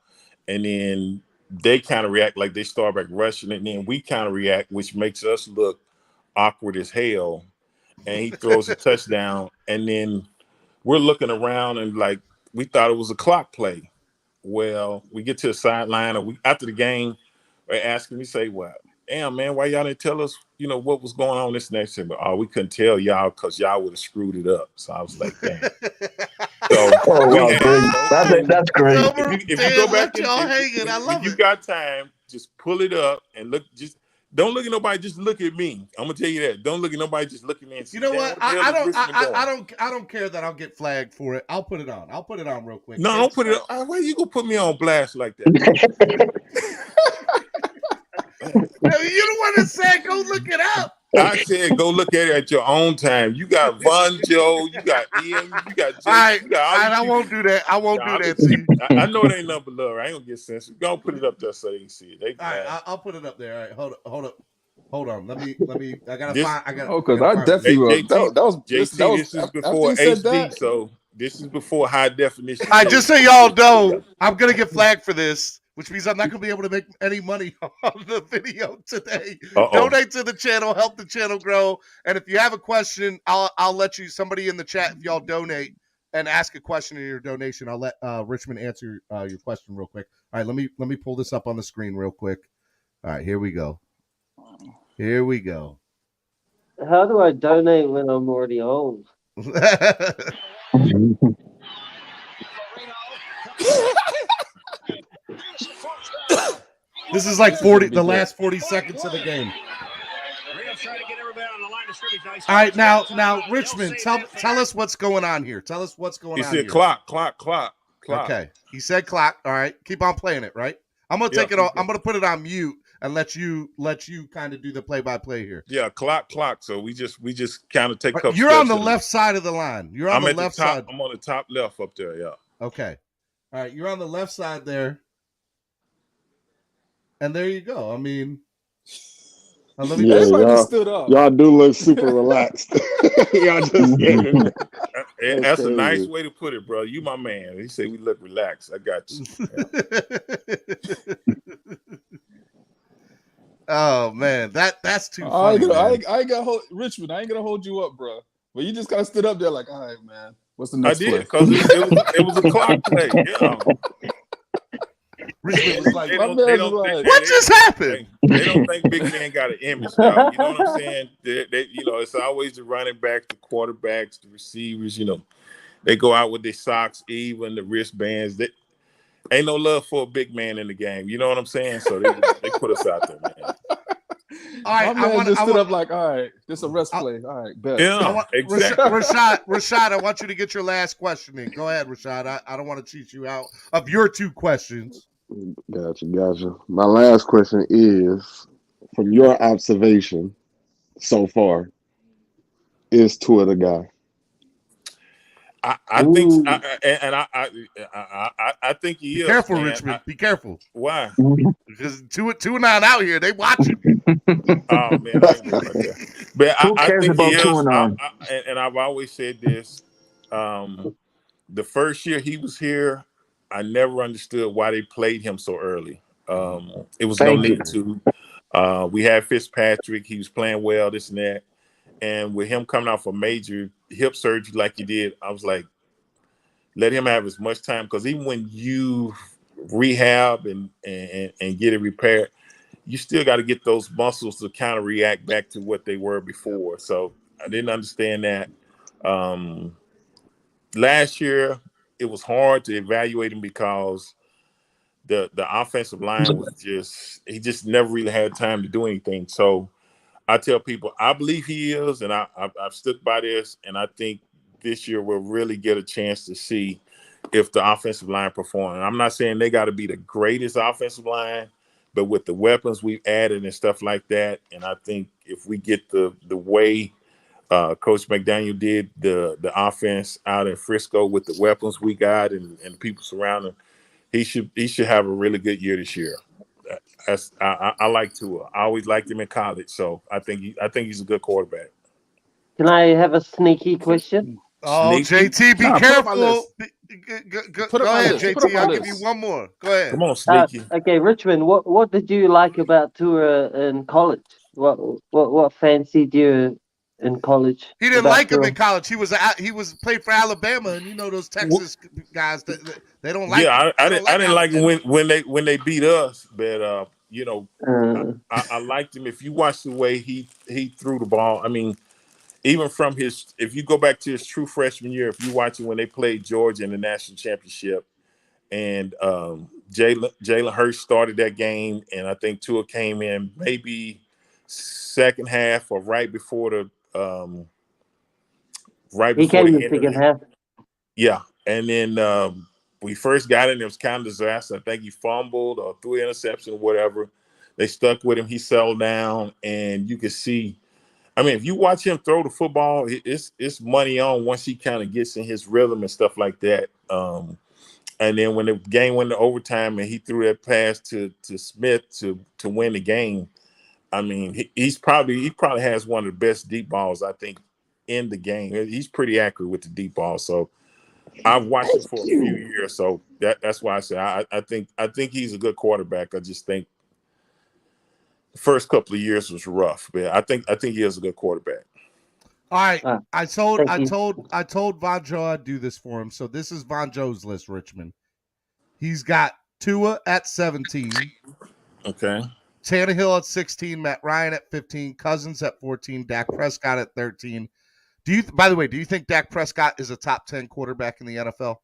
and then they kind of react like they start back rushing, and then we kind of react, which makes us look awkward as hell, and he throws a touchdown, and then we're looking around and like we thought it was a clock play. Well, we get to the sideline, or after the game, we're asking, we say, well, damn, man, why y'all didn't tell us, you know, what was going on this next time? Oh, we couldn't tell y'all because y'all would have screwed it up. So I was like, damn. So that's great. If you go back and if you got time, just pull it up and look. Just Don't look at nobody. Just look at me. I'm gonna tell you that. Don't look at nobody. Just look at me and say, You know what? I don't. I don't care that I'll get flagged for it. I'll put it on. I'll put it on real quick. No, don't put it on. Why you gonna put me on blast like that? You're the one that said go look it up. I said go look at it at your own time. You got Von Joe, you got Ian, you got Jay. All right, I won't do that. I won't do that. See, I know it ain't nothing but love. I ain't gonna get sensitive. Go put it up there so they can see it. All right, I'll put it up there. All right, hold on. Let me. I gotta find. I got. Oh, because I definitely will. That was JT. This is before HD, so this is before high definition. All right, just so y'all know, I'm gonna get flagged for this, which means I'm not gonna be able to make any money on the video today. Donate to the channel, help the channel grow, and if you have a question, I'll let you. Somebody in the chat, if y'all donate and ask a question in your donation, I'll let Richmond answer your question real quick. All right, let me pull this up on the screen real quick. All right, here we go. Here we go. How do I donate when I'm already old? This is like the last 40 seconds of the game. All right, now, Richmond, tell us what's going on here. Tell us what's going on here. He said clock. Okay, he said clock. All right, keep on playing it, right? I'm gonna take it off. I'm gonna put it on mute and let you kind of do the play-by-play here. Yeah, clock. So we just kind of take. You're on the left side of the line. You're on the left side. I'm on the top left up there. Yeah. Okay. All right, you're on the left side there. And there you go. I mean, everybody just stood up. Y'all do look super relaxed. Y'all just getting it. That's a nice way to put it, bro. You my man. He said we look relaxed. I got you. Oh man, that's too funny. I ain't gonna hold Richmond. I ain't gonna hold you up, bro. But you just kind of stood up there like, all right, man. What's the next play? I did because it was a clock play. Yeah. Richmond was like, what just happened? They don't think big man got an image now. You know what I'm saying? They it's always the running back, the quarterbacks, the receivers. They go out with their socks, even the wristbands. They ain't no love for a big man in the game. You know what I'm saying? So they put us out there, man. All right, my man just stood up like, all right, this is a rest play. All right, bet. Yeah, exactly. Rashad, I want you to get your last question in. Go ahead, Rashad. I don't want to cheat you out of your two questions. Gotcha. My last question is, from your observation so far, is Tua the guy? I think, I think he is. Be careful, man. Richmond. Be careful. Why? Because 2-9 out here, they watching. Oh man, but I think he is. And I've always said this. The first year he was here, I never understood why they played him so early. It was no need to. We had Fitzpatrick. He was playing well, this and that. And with him coming off a major hip surgery like he did, I was like, let him have as much time. Because even when you rehab and get it repaired, you still got to get those muscles to kind of react back to what they were before. So I didn't understand that. Last year, it was hard to evaluate him because the offensive line was he just never really had time to do anything. So I tell people, I believe he is, and I've stuck by this, and I think this year we'll really get a chance to see if the offensive line performs. I'm not saying they got to be the greatest offensive line, but with the weapons we've added and stuff like that, and I think if we get the way Coach McDaniel did the offense out in Frisco with the weapons we got and the people surrounding him, he should have a really good year this year. I like Tua. I always liked him in college, so I think he's a good quarterback. Can I have a sneaky question? Oh, JT, be careful. Go ahead, JT. I'll give you one more. Go ahead. Come on, sneaky. Okay, Richmond. What did you like about Tua in college? What fancied you in college? He didn't like him in college. He was played for Alabama, and you know those Texas guys they don't like. Yeah, him. I didn't like him when they beat us, but I liked him. If you watch the way he threw the ball, I mean, even from if you go back to his true freshman year, if you watch it when they played Georgia in the national championship, and Jalen Hurts started that game, and I think Tua came in maybe second half or right before the He came in the end of second half. Yeah, and then we first got in. It was kind of disaster. I think he fumbled or threw an interception or whatever. They stuck with him. He settled down, and you could see. I mean, if you watch him throw the football, it's money on once he kind of gets in his rhythm and stuff like that. And then when the game went to overtime and he threw that pass to Smith to win the game, I mean, he probably has one of the best deep balls I think in the game. He's pretty accurate with the deep ball. So I've watched him for a few years. So that's why I say I think he's a good quarterback. I just think the first couple of years was rough, but I think he is a good quarterback. All right, I told Von Joe I'd do this for him. So this is Von Joe's list, Richmond. He's got Tua at 17. Okay. Tannehill at 16, Matt Ryan at 15, Cousins at 14, Dak Prescott at 13. By the way, do you think Dak Prescott is a top 10 quarterback in the NFL?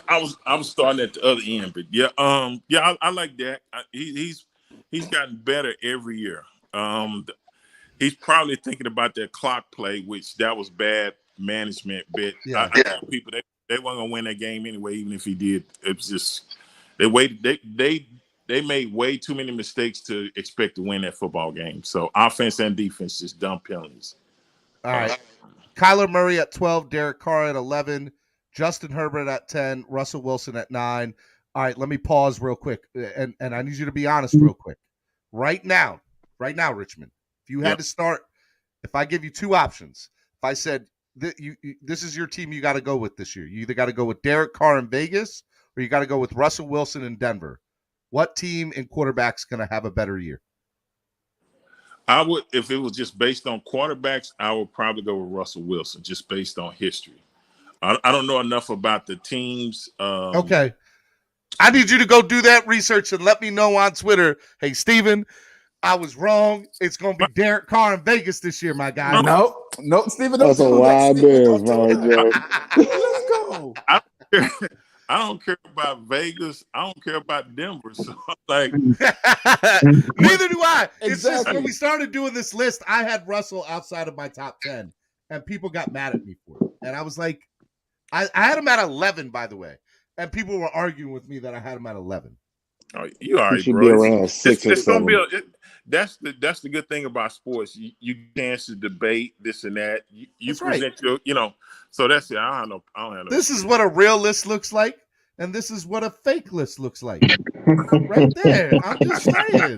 I was starting at the other end, but yeah, I like Dak. He's gotten better every year. He's probably thinking about that clock play, which that was bad management. But I think people they weren't gonna win that game anyway, even if he did. It's just they waited. They made way too many mistakes to expect to win that football game. So offense and defense just dumb penalties. All right. Kyler Murray at 12, Derek Carr at 11, Justin Herbert at 10, Russell Wilson at 9. All right, let me pause real quick, and I need you to be honest real quick. Right now, Richmond, if you had to start, if I give you two options, if I said this is your team you got to go with this year, you either got to go with Derek Carr in Vegas or you got to go with Russell Wilson in Denver. What team and quarterback's going to have a better year? I would, if it was just based on quarterbacks, I would probably go with Russell Wilson, just based on history. I don't know enough about the teams. Okay. I need you to go do that research and let me know on Twitter. Hey, Steven, I was wrong. It's going to be Derek Carr in Vegas this year, my guy. No, Steven. That's a wild man, Joe. Let's go. I don't care about Vegas. I don't care about Denver. So like, neither do I. Exactly. It's just when we started doing this list, I had Russell outside of my top 10, and people got mad at me for it. And I was like, I had him at 11, by the way, and people were arguing with me that I had him at 11. Oh, you all right, should bro? be around 6 or 7. That's the good thing about sports. You chance to debate this and that. You present your, so that's it. I don't know. This is what a real list looks like, and this is what a fake list looks like. Right there. I'm just saying.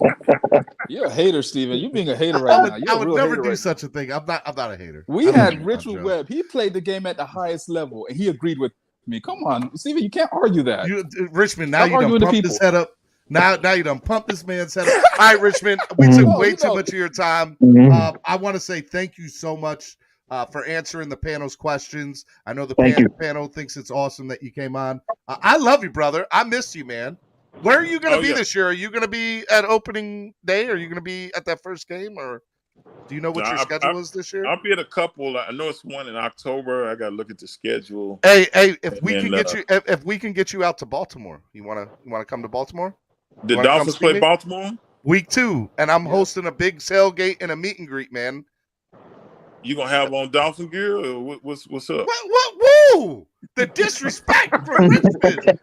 You're a hater, Steven. You're being a hater right now. I would never do such a thing. I'm not a hater. We had Richard Webb. He played the game at the highest level, and he agreed with me. Come on, Steven, you can't argue that. Richmond, now you done pumped his head up. Now you done pumped this man's head up. All right, Richmond, we took way too much of your time. I want to say thank you so much for answering the panel's questions. I know the panel thinks it's awesome that you came on. I love you, brother. I miss you, man. Where are you going to be this year? Are you going to be at opening day? Are you going to be at that first game? Or do you know what your schedule is this year? I'll be at a couple. I know it's one in October. I got to look at the schedule. Hey, if we can get you out to Baltimore, you want to come to Baltimore? The Dolphins play Baltimore? Week 2, and I'm hosting a big tailgate and a meet and greet, man. You gonna have on Dolphin gear, or what's up? Woo! The disrespect from Richmond.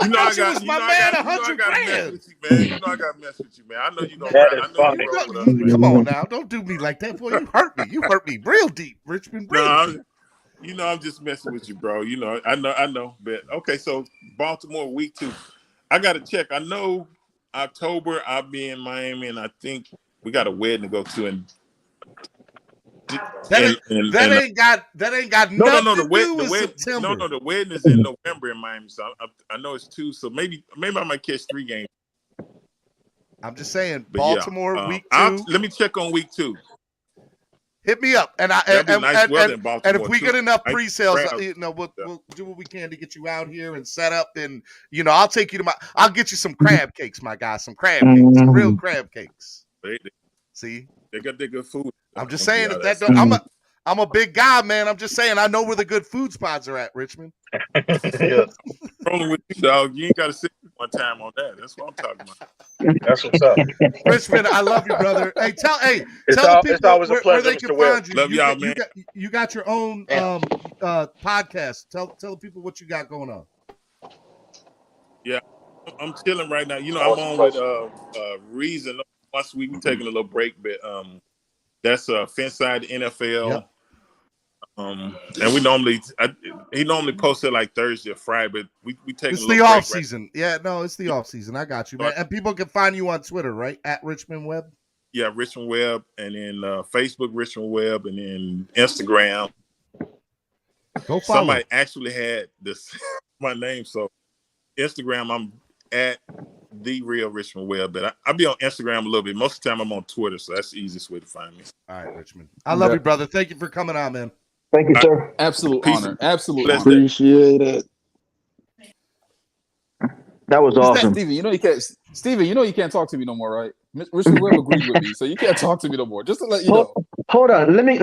I got my man $100,000. You know I got to mess with you, man. I know you gonna. Come on now, don't do me like that, boy. You hurt me. You hurt me real deep, Richmond. Deep. I'm just messing with you, bro. I know. But okay, so Baltimore week 2. I got to check. I know October I'll be in Miami, and I think we got a wedding to go to. And that ain't got nothing to do with September. No, the wedding is in November in Miami. So I know it's 2. So maybe I might catch 3 games. I'm just saying, Baltimore week 2. Let me check on week 2. Hit me up, and if we get enough pre-sales, we'll do what we can to get you out here and set up, and I'll take you to I'll get you some crab cakes, my guy, some crab cakes, some real crab cakes. See, they got their good food. I'm just saying I'm a big guy, man. I'm just saying I know where the good food spots are at, Richmond. Yeah. Rolling with you, dog. You ain't got to sit one time on that. That's what I'm talking about. That's what's up. Richmond, I love you, brother. Hey, tell the people it's always a where pleasure, they Mr. can Will. find you. Love y'all, man. You got your own podcast. Tell the people what you got going on. Yeah, I'm chilling right now. You know, I'm on with Reason. Once we taking a little break, but that's Finside NFL. Yep. And he normally posts it like Thursday or Friday, but we take It's a the little off break, season. Yeah, no, it's the off season. I got you, man. And people can find you on Twitter, right? At Richmond Webb. Yeah, Richmond Webb, and then Facebook Richmond Webb, and then Instagram. Go follow. Somebody actually had this my name, so Instagram I'm at the real Richmond Webb, but I be on Instagram a little bit. Most of the time I'm on Twitter, so that's the easiest way to find me. All right, Richmond. I love you, brother. Thank you for coming on, man. Thank you, sir. Absolute Peace. honor. Absolute Bless honor. Appreciate it. That was awesome. Steven, you know you can't talk to me no more, right? Richard Webb agrees with me, so you can't talk to me no more. Just to let you know. Hold on. Let me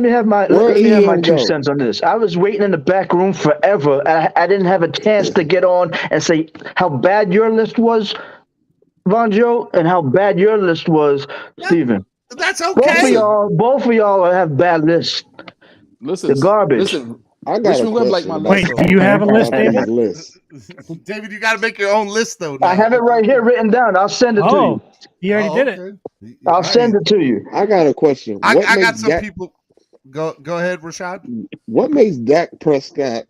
have my Where my Ian 2 go? cents on this. I was waiting in the back room forever. I didn't have a chance to get on and say how bad your list was, Vonjo, and how bad your list was, Steven. That's okay. Both of y'all have bad lists. Listen, the garbage. Listen, I got Richmond a Webb like question. my Wait, list. do you have a list, About David? his list. David, you got to make your own list, though. Now. I have it right here written down. I'll send it to you. You already did it. Okay. I'll send it to you. I got a question. I What got makes some Dak- people. Go ahead, Rashad. What makes Dak Prescott?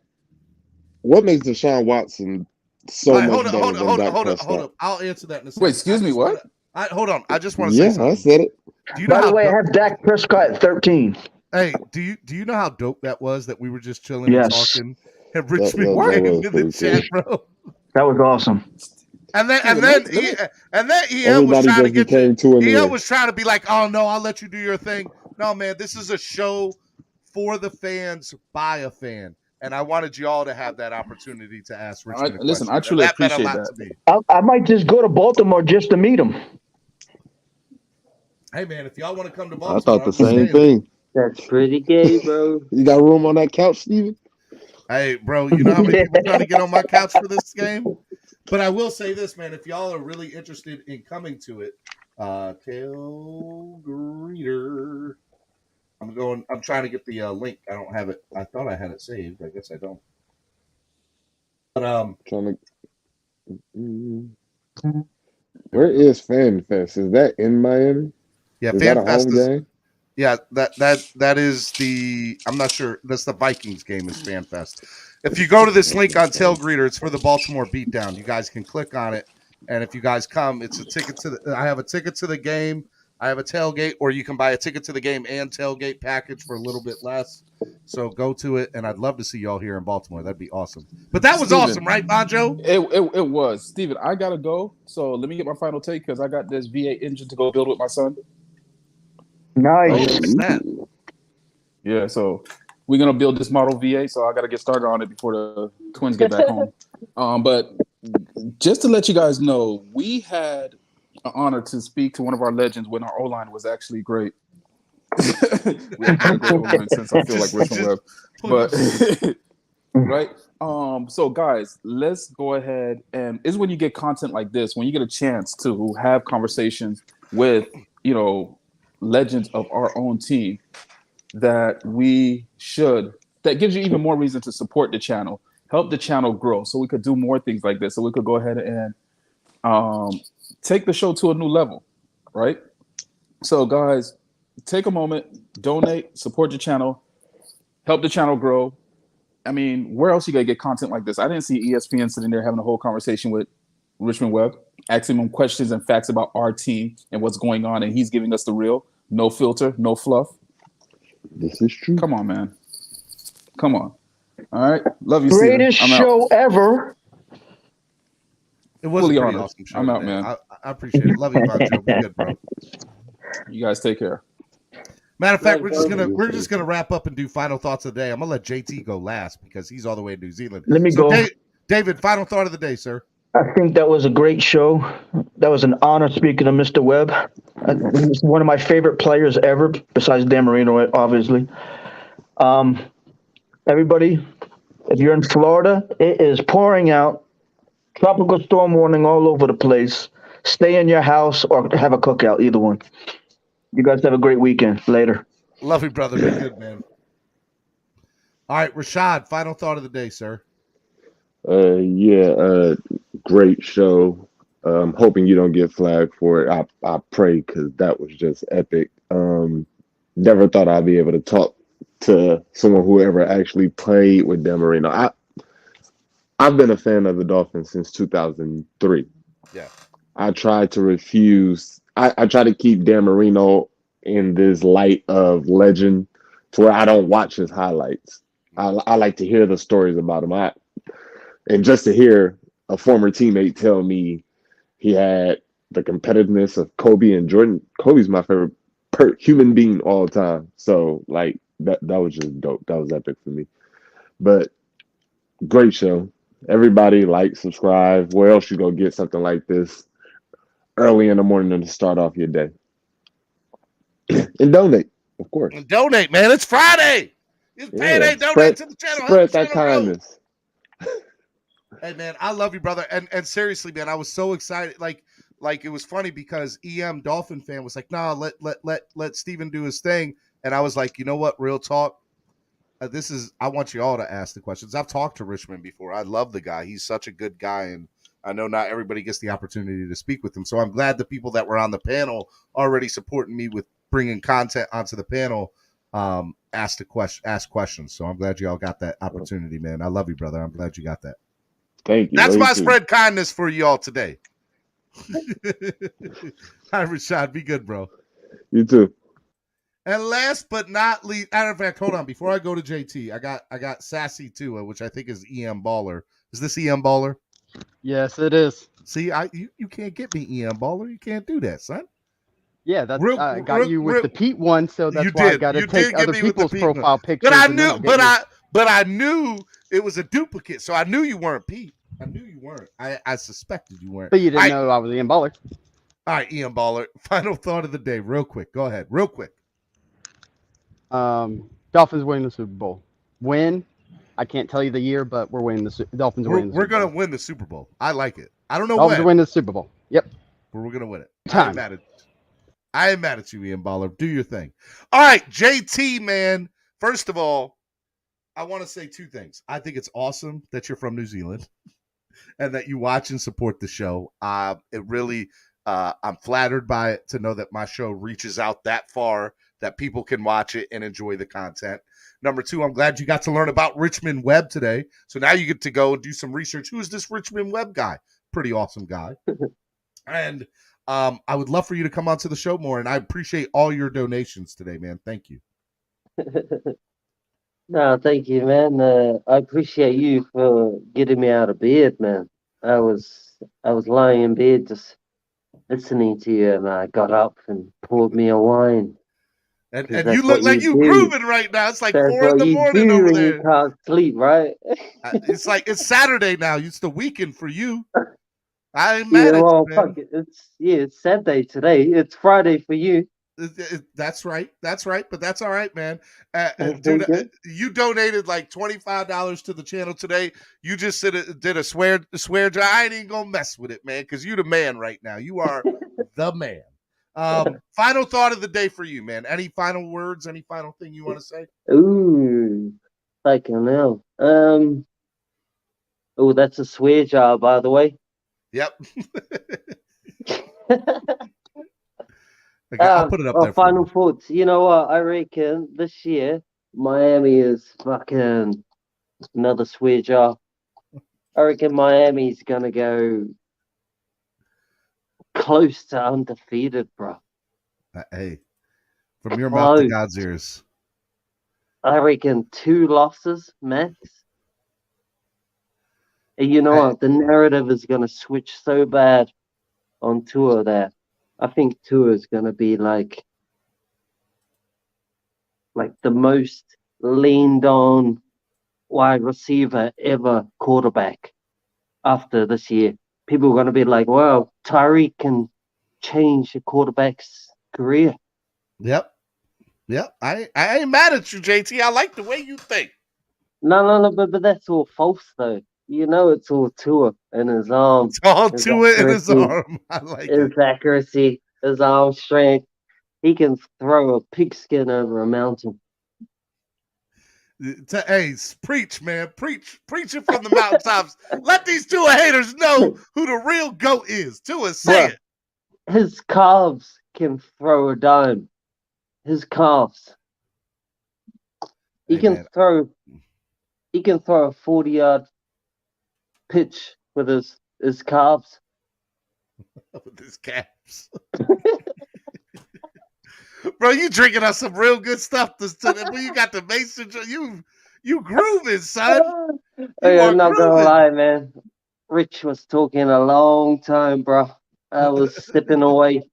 What makes Deshaun Watson so All right, much better than Dak Prescott? hold up. I'll answer that in a second. Wait, excuse me, what? Hold on. I just want to Yeah, say something. I said it. Do you know By the how way, I dope, have Dak Prescott at 13. hey, do you know how dope that was that we were just chilling Yes. and talking and Richmond that came was into the pretty chat, cool. bro? That was awesome. And then let me- EM was Everybody trying to just get became too in the EM air. was trying to be like, oh no, I'll let you do your thing. No, man, this is a show for the fans by a fan. And I wanted you all to have that opportunity to ask Richmond a question. Listen, I truly that meant a appreciate lot that. to me. I might just go to Baltimore just to meet him. Hey man, if y'all want to come to I Baltimore, thought the I'm just same saying. thing. That's pretty gay, bro. You got room on that couch, Steven? Hey, bro, you know how many people trying to get on my couch for this game? But I will say this, man. If y'all are really interested in coming to it, tail greeter. I'm trying to get the link. I don't have it. I thought I had it saved. I guess I don't. But Trying to. Where is Fan Fest? Is that in Miami? yeah, Is that a FanFest home is. game? Yeah, that is the. I'm not sure. That's the Vikings game. Is FanFest. If you go to this link on Tail Greeter, it's for the Baltimore Beatdown. You guys can click on it, and if you guys come, it's a ticket to the. I have a ticket to the game. I have a tailgate, or you can buy a ticket to the game and tailgate package for a little bit less. So go to it, and I'd love to see y'all here in Baltimore. That'd be awesome. But that was awesome, right, Bonjo? It was. Steven, I gotta go. So let me get my final take because I got this V8 engine to go build with my son. Nice. Oh, snap. Yeah, so we're gonna build this model V8, so I gotta get started on it before the twins get back home. But just to let you guys know, we had an honor to speak to one of our legends when our O-line was actually great. We haven't had a great O-line since I feel like Richmond Webb. But right. So guys, let's go ahead and is when you get content like this, when you get a chance to have conversations with, legends of our own team that gives you even more reason to support the channel, help the channel grow so we could do more things like this. So we could go ahead and take the show to a new level, right? So guys, take a moment, donate, support the channel, help the channel grow. I mean, where else you gonna get content like this? I didn't see ESPN sitting there having a whole conversation with Richmond Webb, asking him questions and facts about our team and what's going on, and he's giving us the real, no filter, no fluff. This is true. Come on, man. Come on. All right. Love you, Greatest Steven. I'm show out. ever. It was Fully a pretty honored. awesome show. I'm out, today. man. I appreciate it. Love you, Bonjo. Be good, bro. You guys take care. Matter of fact, we're just gonna wrap up and do final thoughts of the day. I'm gonna let JT go last because he's all the way in New Zealand. Let me go. David, final thought of the day, sir. I think that was a great show. That was an honor speaking to Mr. Webb. He's one of my favorite players ever, besides Dan Marino, obviously. Everybody, if you're in Florida, it is pouring out. Tropical storm warning all over the place. Stay in your house or have a cookout, either one. You guys have a great weekend. Later. Love you, brother. Be good, man. All right, Rashad, final thought of the day, sir. Great show. Hoping you don't get flagged for it. I pray, because that was just epic. Never thought I'd be able to talk to someone who ever actually played with Dan Marino. I've been a fan of the Dolphins since 2003. Yeah. I tried to refuse. I try to keep Dan Marino in this light of legend, to where I don't watch his highlights. I like to hear the stories about him. And just to hear a former teammate tell me he had the competitiveness of Kobe and Jordan. Kobe's my favorite human being all time. So like that was just dope. That was epic for me. But great show. Everybody like, subscribe. Where else you gonna get something like this early in the morning to start off your day? And donate, of course. And donate, man. It's Friday. It's payday. Donate to the channel. Spread that kindness. Hey, man, I love you, brother. And seriously, man, I was so excited. Like it was funny because EM Dolphin fan was like, "Nah, let Steven do his thing." And I was like, you know what? Real talk. I want you all to ask the questions. I've talked to Richmond before. I love the guy. He's such a good guy, and I know not everybody gets the opportunity to speak with him. So I'm glad the people that were on the panel already supporting me with bringing content onto the panel ask questions. So I'm glad you all got that opportunity, man. I love you, brother. I'm glad you got that. Thank you. That's my spread kindness for you all today. Hi, Rashad. Be good, bro. You too. And last but not least, matter of fact, hold on. Before I go to JT, I got Sassy too, which I think is EM Baller. Is this EM Baller? Yes, it is. See, you can't get me EM Baller. You can't do that, son. Yeah, that's I got you with the Pete one, so that's you why did. I got to You take did get other me with the people's Pete profile one. pictures. But I knew it was a duplicate, so I knew you weren't Pete. I knew you weren't. I suspected you weren't. But you didn't know I was Ian Baller. All right, Ian Baller. Final thought of the day, real quick. Go ahead, real quick. Dolphins winning the Super Bowl. When? I can't tell you the year, but we're winning the Dolphins. We're gonna win the Super Bowl. I like it. I don't know Dolphins when. win the Super Bowl. Yep. But we're gonna win it. Time. I ain't mad at you, Ian Baller. Do your thing. All right, JT, man. First of all, I want to say two things. I think it's awesome that you're from New Zealand and that you watch and support the show. It really, I'm flattered by it to know that my show reaches out that far, that people can watch it and enjoy the content. Number two, I'm glad you got to learn about Richmond Webb today. So now you get to go and do some research. Who is this Richmond Webb guy? Pretty awesome guy. And I would love for you to come onto the show more, and I appreciate all your donations today, man. Thank you. No, thank you, man. I appreciate you for getting me out of bed, man. I was lying in bed just listening to you, and I got up and poured me a wine. And you look like you grooving right now. It's like that's 4 in the morning over there. You can't sleep, right? It's like it's Saturday now. It's the weekend for you. I ain't mad at you, man. Fuck it. It's Saturday today. It's Friday for you. That's right. But that's all right, man. Dude, you donated like $25 to the channel today. You just did a swear jar. I ain't even gonna mess with it, man, because you the man right now. You are the man. Final thought of the day for you, man. Any final words? Any final thing you want to say? Ooh, fucking hell. Oh, that's a swear jar, by the way. Yep. Okay, I'll put it up there. Final thoughts. You know what? I reckon this year Miami is fucking another swear jar. I reckon Miami's gonna go close to undefeated, bro. Hey, from your mouth to God's ears. I reckon 2 losses max. And you know what? The narrative is gonna switch so bad on Tua there. I think Tua is gonna be like the most leaned on wide receiver ever quarterback after this year. People are gonna be like, wow, Tyreek can change a quarterback's career. Yep. Yeah, I ain't mad at you, JT. I like the way you think. No, but that's all false though. You know, it's all Tua in his arm. It's all Tua in his arm. I like his accuracy, his arm strength. He can throw a pigskin over a mountain. Hey, preach, man. Preach it from the mountaintops. Let these Tua haters know who the real GOAT is. Tua, say it. His calves can throw a dime. His calves. He can throw a 40-yard pitch with his calves. With his calves. Bro, you drinking us some real good stuff today. You got the Mason. You grooving, son. I'm not gonna lie, man. Rich was talking a long time, bro. I was sipping away.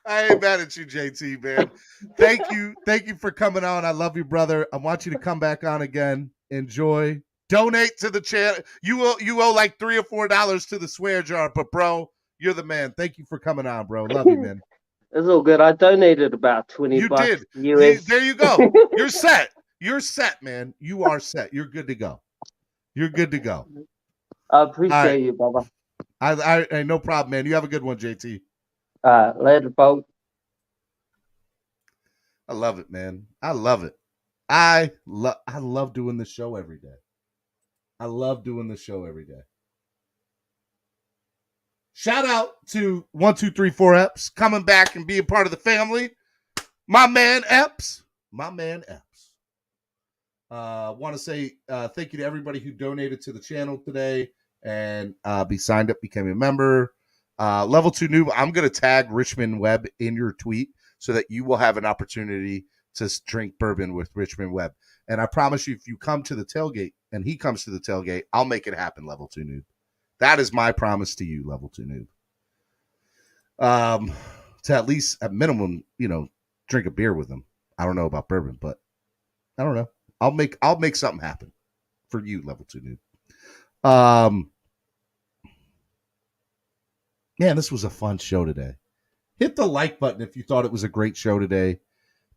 I ain't mad at you, JT, man. Thank you for coming on. I love you, brother. I want you to come back on again. Enjoy. Donate to the channel. You owe like $3 or $4 to the swear jar, but bro, you're the man. Thank you for coming on, bro. Love you, man. It's all good. I donated about 20 bucks. You did. US. There you go. You're set. You're set, man. You are set. You're good to go. You're good to go. I appreciate you, Bubba. I no problem, man. You have a good one, JT. Later, folks. I love it, man. I love it. I love doing this show every day. I love doing this show every day. Shout out to 1234 Epps coming back and being part of the family. My man Epps. Want to say thank you to everybody who donated to the channel today and be signed up, became a member. Level 2 noob, I'm going to tag Richmond Webb in your tweet so that you will have an opportunity to drink bourbon with Richmond Webb. And I promise you, if you come to the tailgate and he comes to the tailgate, I'll make it happen, Level 2 noob. That is my promise to you, Level 2 noob. To at least, at minimum, drink a beer with him. I don't know about bourbon, but I don't know. I'll make something happen for you, Level 2 noob. Man, this was a fun show today. Hit the like button if you thought it was a great show today.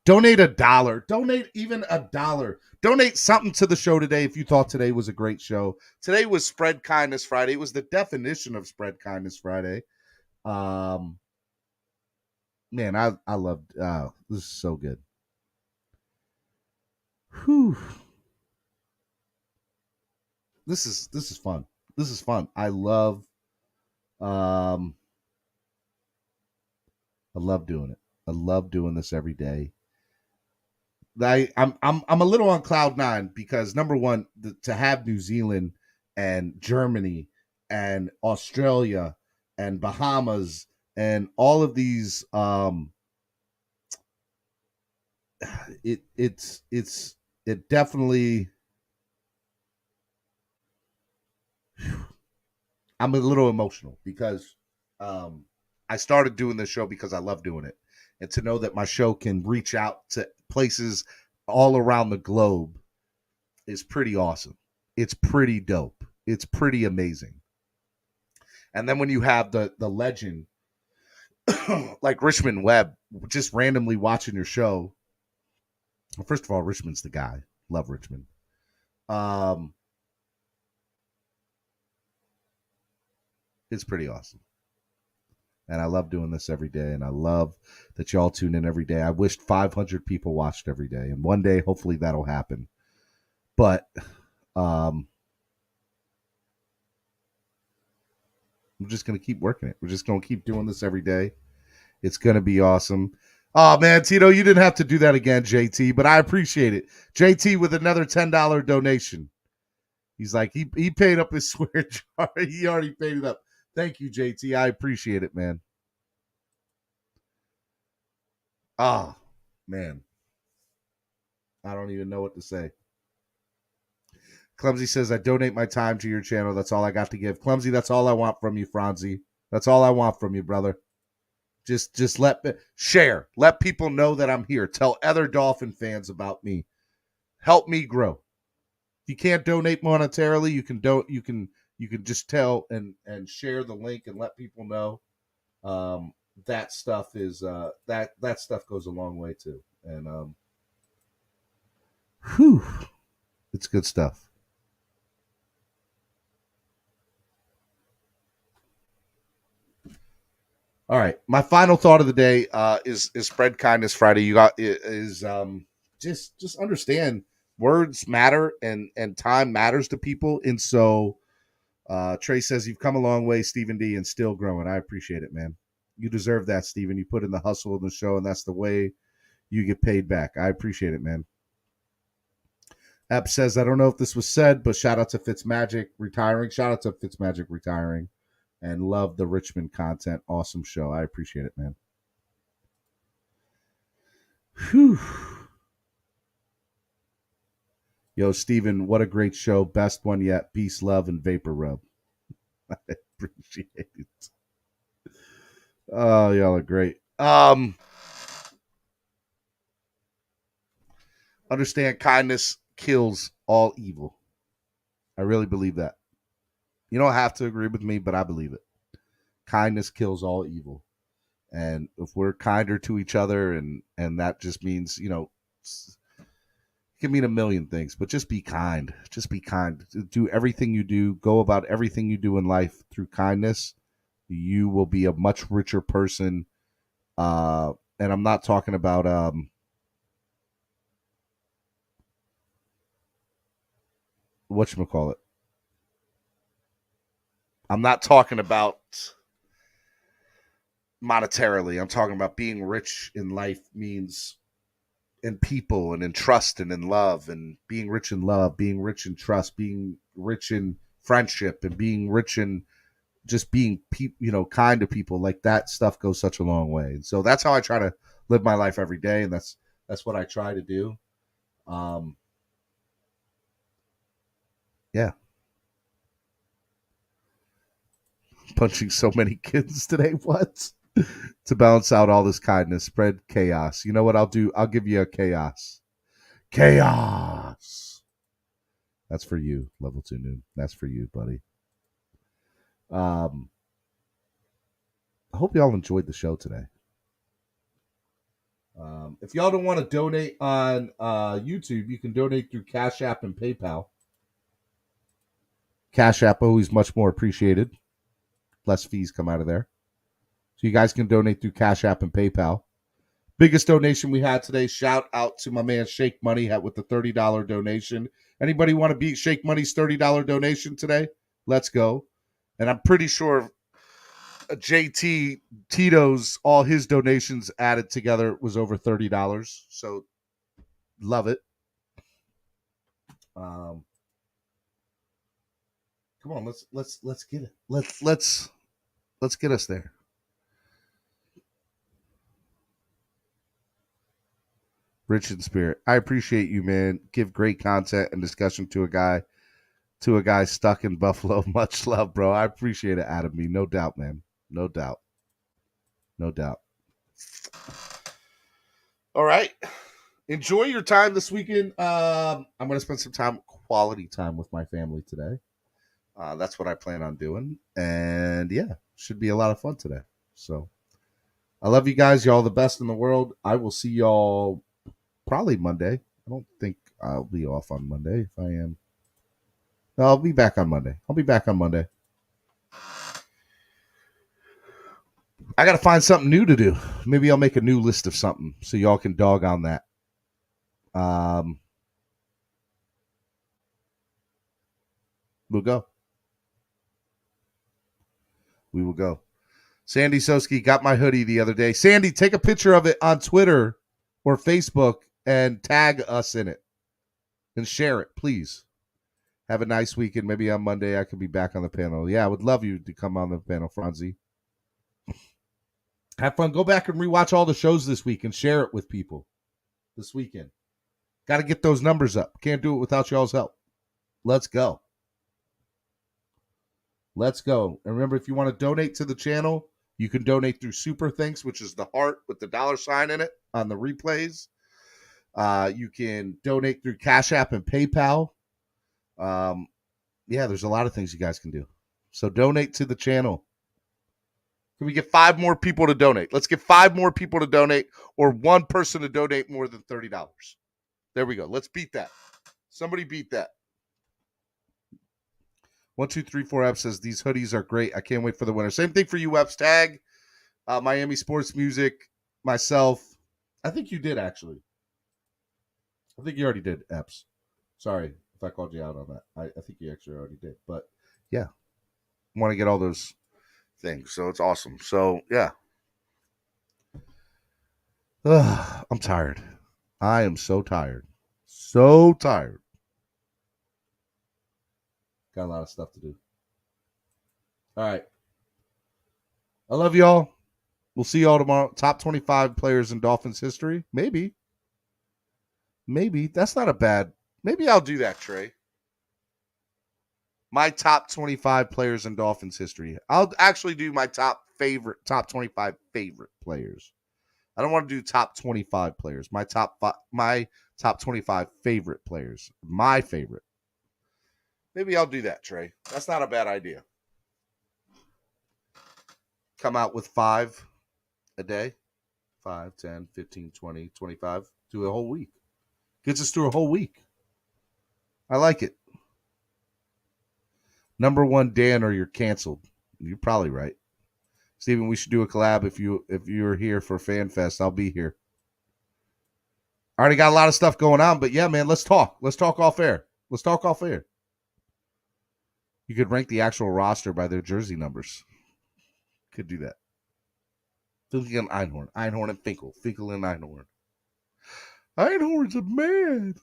Donate $1. Donate even $1. Donate something to the show today if you thought today was a great show. Today was Spread Kindness Friday. It was the definition of Spread Kindness Friday. Man, I loved this is so good. Whew. This is fun. This is fun. I love doing it. I love doing this every day. I'm a little on cloud 9 because number one, to have New Zealand and Germany and Australia and Bahamas and all of these it definitely I'm a little emotional because I started doing this show because I love doing it. And to know that my show can reach out to places all around the globe is pretty awesome. It's pretty dope. It's pretty amazing. And then when you have the legend like Richmond Webb just randomly watching your show. Well, first of all, Richmond's the guy. Love Richmond. It's pretty awesome. And I love doing this every day. And I love that y'all tune in every day. I wished 500 people watched every day. And one day, hopefully, that'll happen. But we're just going to keep working it. We're just going to keep doing this every day. It's going to be awesome. Oh, man, Tito, you didn't have to do that again, JT, but I appreciate it. JT with another $10 donation. He's like, he paid up his swear jar. He already paid it up. Thank you, JT. I appreciate it, man. Oh, man. I don't even know what to say. Clumsy says, I donate my time to your channel. That's all I got to give. Clumsy, that's all I want from you, Franzi. That's all I want from you, brother. Just share. Let people know that I'm here. Tell other Dolphin fans about me. Help me grow. If you can't donate monetarily, you can just tell and share the link and let people know. that stuff is that stuff goes a long way too. And it's good stuff. All right, my final thought of the day is Spread Kindness Friday. You got is just understand words matter and time matters to people, and so Trey says you've come a long way, Stephen D, and still growing. I appreciate it, man. You deserve that, Stephen. You put in the hustle in the show, and that's the way you get paid back. I appreciate it, man. Ep says, I don't know if this was said, but shout out to Fitzmagic retiring. Shout out to Fitzmagic retiring. And love the Richmond content. Awesome show. I appreciate it, man. Whew. Yo, Steven, what a great show. Best one yet. Peace, love, and vapor rub. I appreciate it. Oh, y'all are great. Understand kindness kills all evil. I really believe that. You don't have to agree with me, but I believe it. Kindness kills all evil. And if we're kinder to each other, and that just means, it can mean a million things, but just be kind. Just be kind. Do everything you do. Go about everything you do in life through kindness. You will be a much richer person. And I'm not talking about whatchamacallit. I'm not talking about monetarily. I'm talking about being rich in life means in people and in trust and in love, and being rich in love, being rich in trust, being rich in friendship, and being rich in just being kind to people. Like that stuff goes such a long way. And so that's how I try to live my life every day, and that's what I try to do. Yeah. Punching so many kids today. What? To balance out all this kindness, spread chaos. You know what I'll do? I'll give you a chaos. Chaos. That's for you, Level 2 Noon. That's for you, buddy. I hope y'all enjoyed the show today. If y'all don't want to donate on YouTube, you can donate through Cash App and PayPal. Cash App always much more appreciated. Less fees come out of there. So you guys can donate through Cash App and PayPal. Biggest donation we had today. Shout out to my man Shake Money with the $30 donation. Anybody want to beat Shake Money's $30 donation today? Let's go. And I'm pretty sure JT Tito's, all his donations added together was over $30. So love it. Come on, let's get it. Let's get us there. Rich in spirit. I appreciate you, man. Give great content and discussion to a guy stuck in Buffalo. Much love, bro. I appreciate it out of me. No doubt, man. No doubt. No doubt. All right. Enjoy your time this weekend. I'm going to spend some quality time with my family today. That's what I plan on doing. And yeah, should be a lot of fun today. So I love you guys. Y'all the best in the world. I will see y'all probably Monday. I don't think I'll be off on Monday. If I am, no, I'll be back on Monday. I got to find something new to do. Maybe I'll make a new list of something so y'all can dog on that. We'll go. We will go. Sandy Soski got my hoodie the other day. Sandy, take a picture of it on Twitter or Facebook and tag us in it and share it, please. Have a nice weekend. Maybe on Monday I could be back on the panel. Yeah, I would love you to come on the panel, Franzi. Have fun. Go back and rewatch all the shows this week and share it with people this weekend. Got to get those numbers up. Can't do it without y'all's help. Let's go. Let's go. And remember, if you want to donate to the channel, you can donate through Super Thanks, which is the heart with the $sign in it on the replays. You can donate through Cash App and PayPal. Yeah, there's a lot of things you guys can do. So donate to the channel. Can we get 5 more people to donate? Let's get 5 more people to donate, or 1 person to donate more than $30. There we go. Let's beat that. Somebody beat that. 1234 Epps says these hoodies are great. I can't wait for the winter. Same thing for you, Epps. Tag Miami Sports Music, myself. I think you did, actually. I think you already did, Epps. Sorry if I called you out on that. I think you actually already did. But, yeah. Want to get all those things. So, it's awesome. So, yeah. I'm tired. I am so tired. So tired. Got a lot of stuff to do. All right. I love y'all. We'll see y'all tomorrow. Top 25 players in Dolphins history. Maybe. That's not a bad. Maybe I'll do that, Trey. My top 25 players in Dolphins history. I'll actually do my top 25 favorite players. I don't want to do top 25 players. My top 25 favorite players. My favorite. Maybe I'll do that, Trey. That's not a bad idea. Come out with 5 a day. 5, 10, 15, 20, 25. Do a whole week. Gets us through a whole week. I like it. Number 1, Dan, or you're canceled. You're probably right. Steven, we should do a collab if you're here for Fan Fest. I'll be here. I already got a lot of stuff going on, but yeah, man, let's talk. Let's talk off air. You could rank the actual roster by their jersey numbers. Could do that. Finkel and Einhorn. Einhorn and Finkel. Finkel and Einhorn. Einhorn's a man.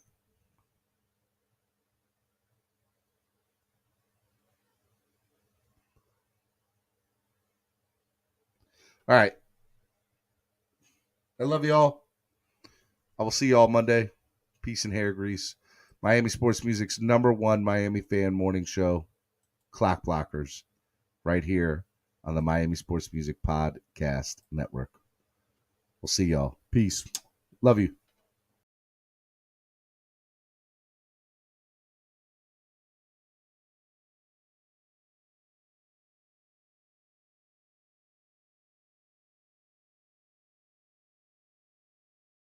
All right. I love y'all. I will see y'all Monday. Peace and hair grease. Miami Sports Music's #1 Miami fan morning show. Clock Blockers. Right here on the Miami Sports Music Podcast Network. We'll see y'all. Peace. Love you.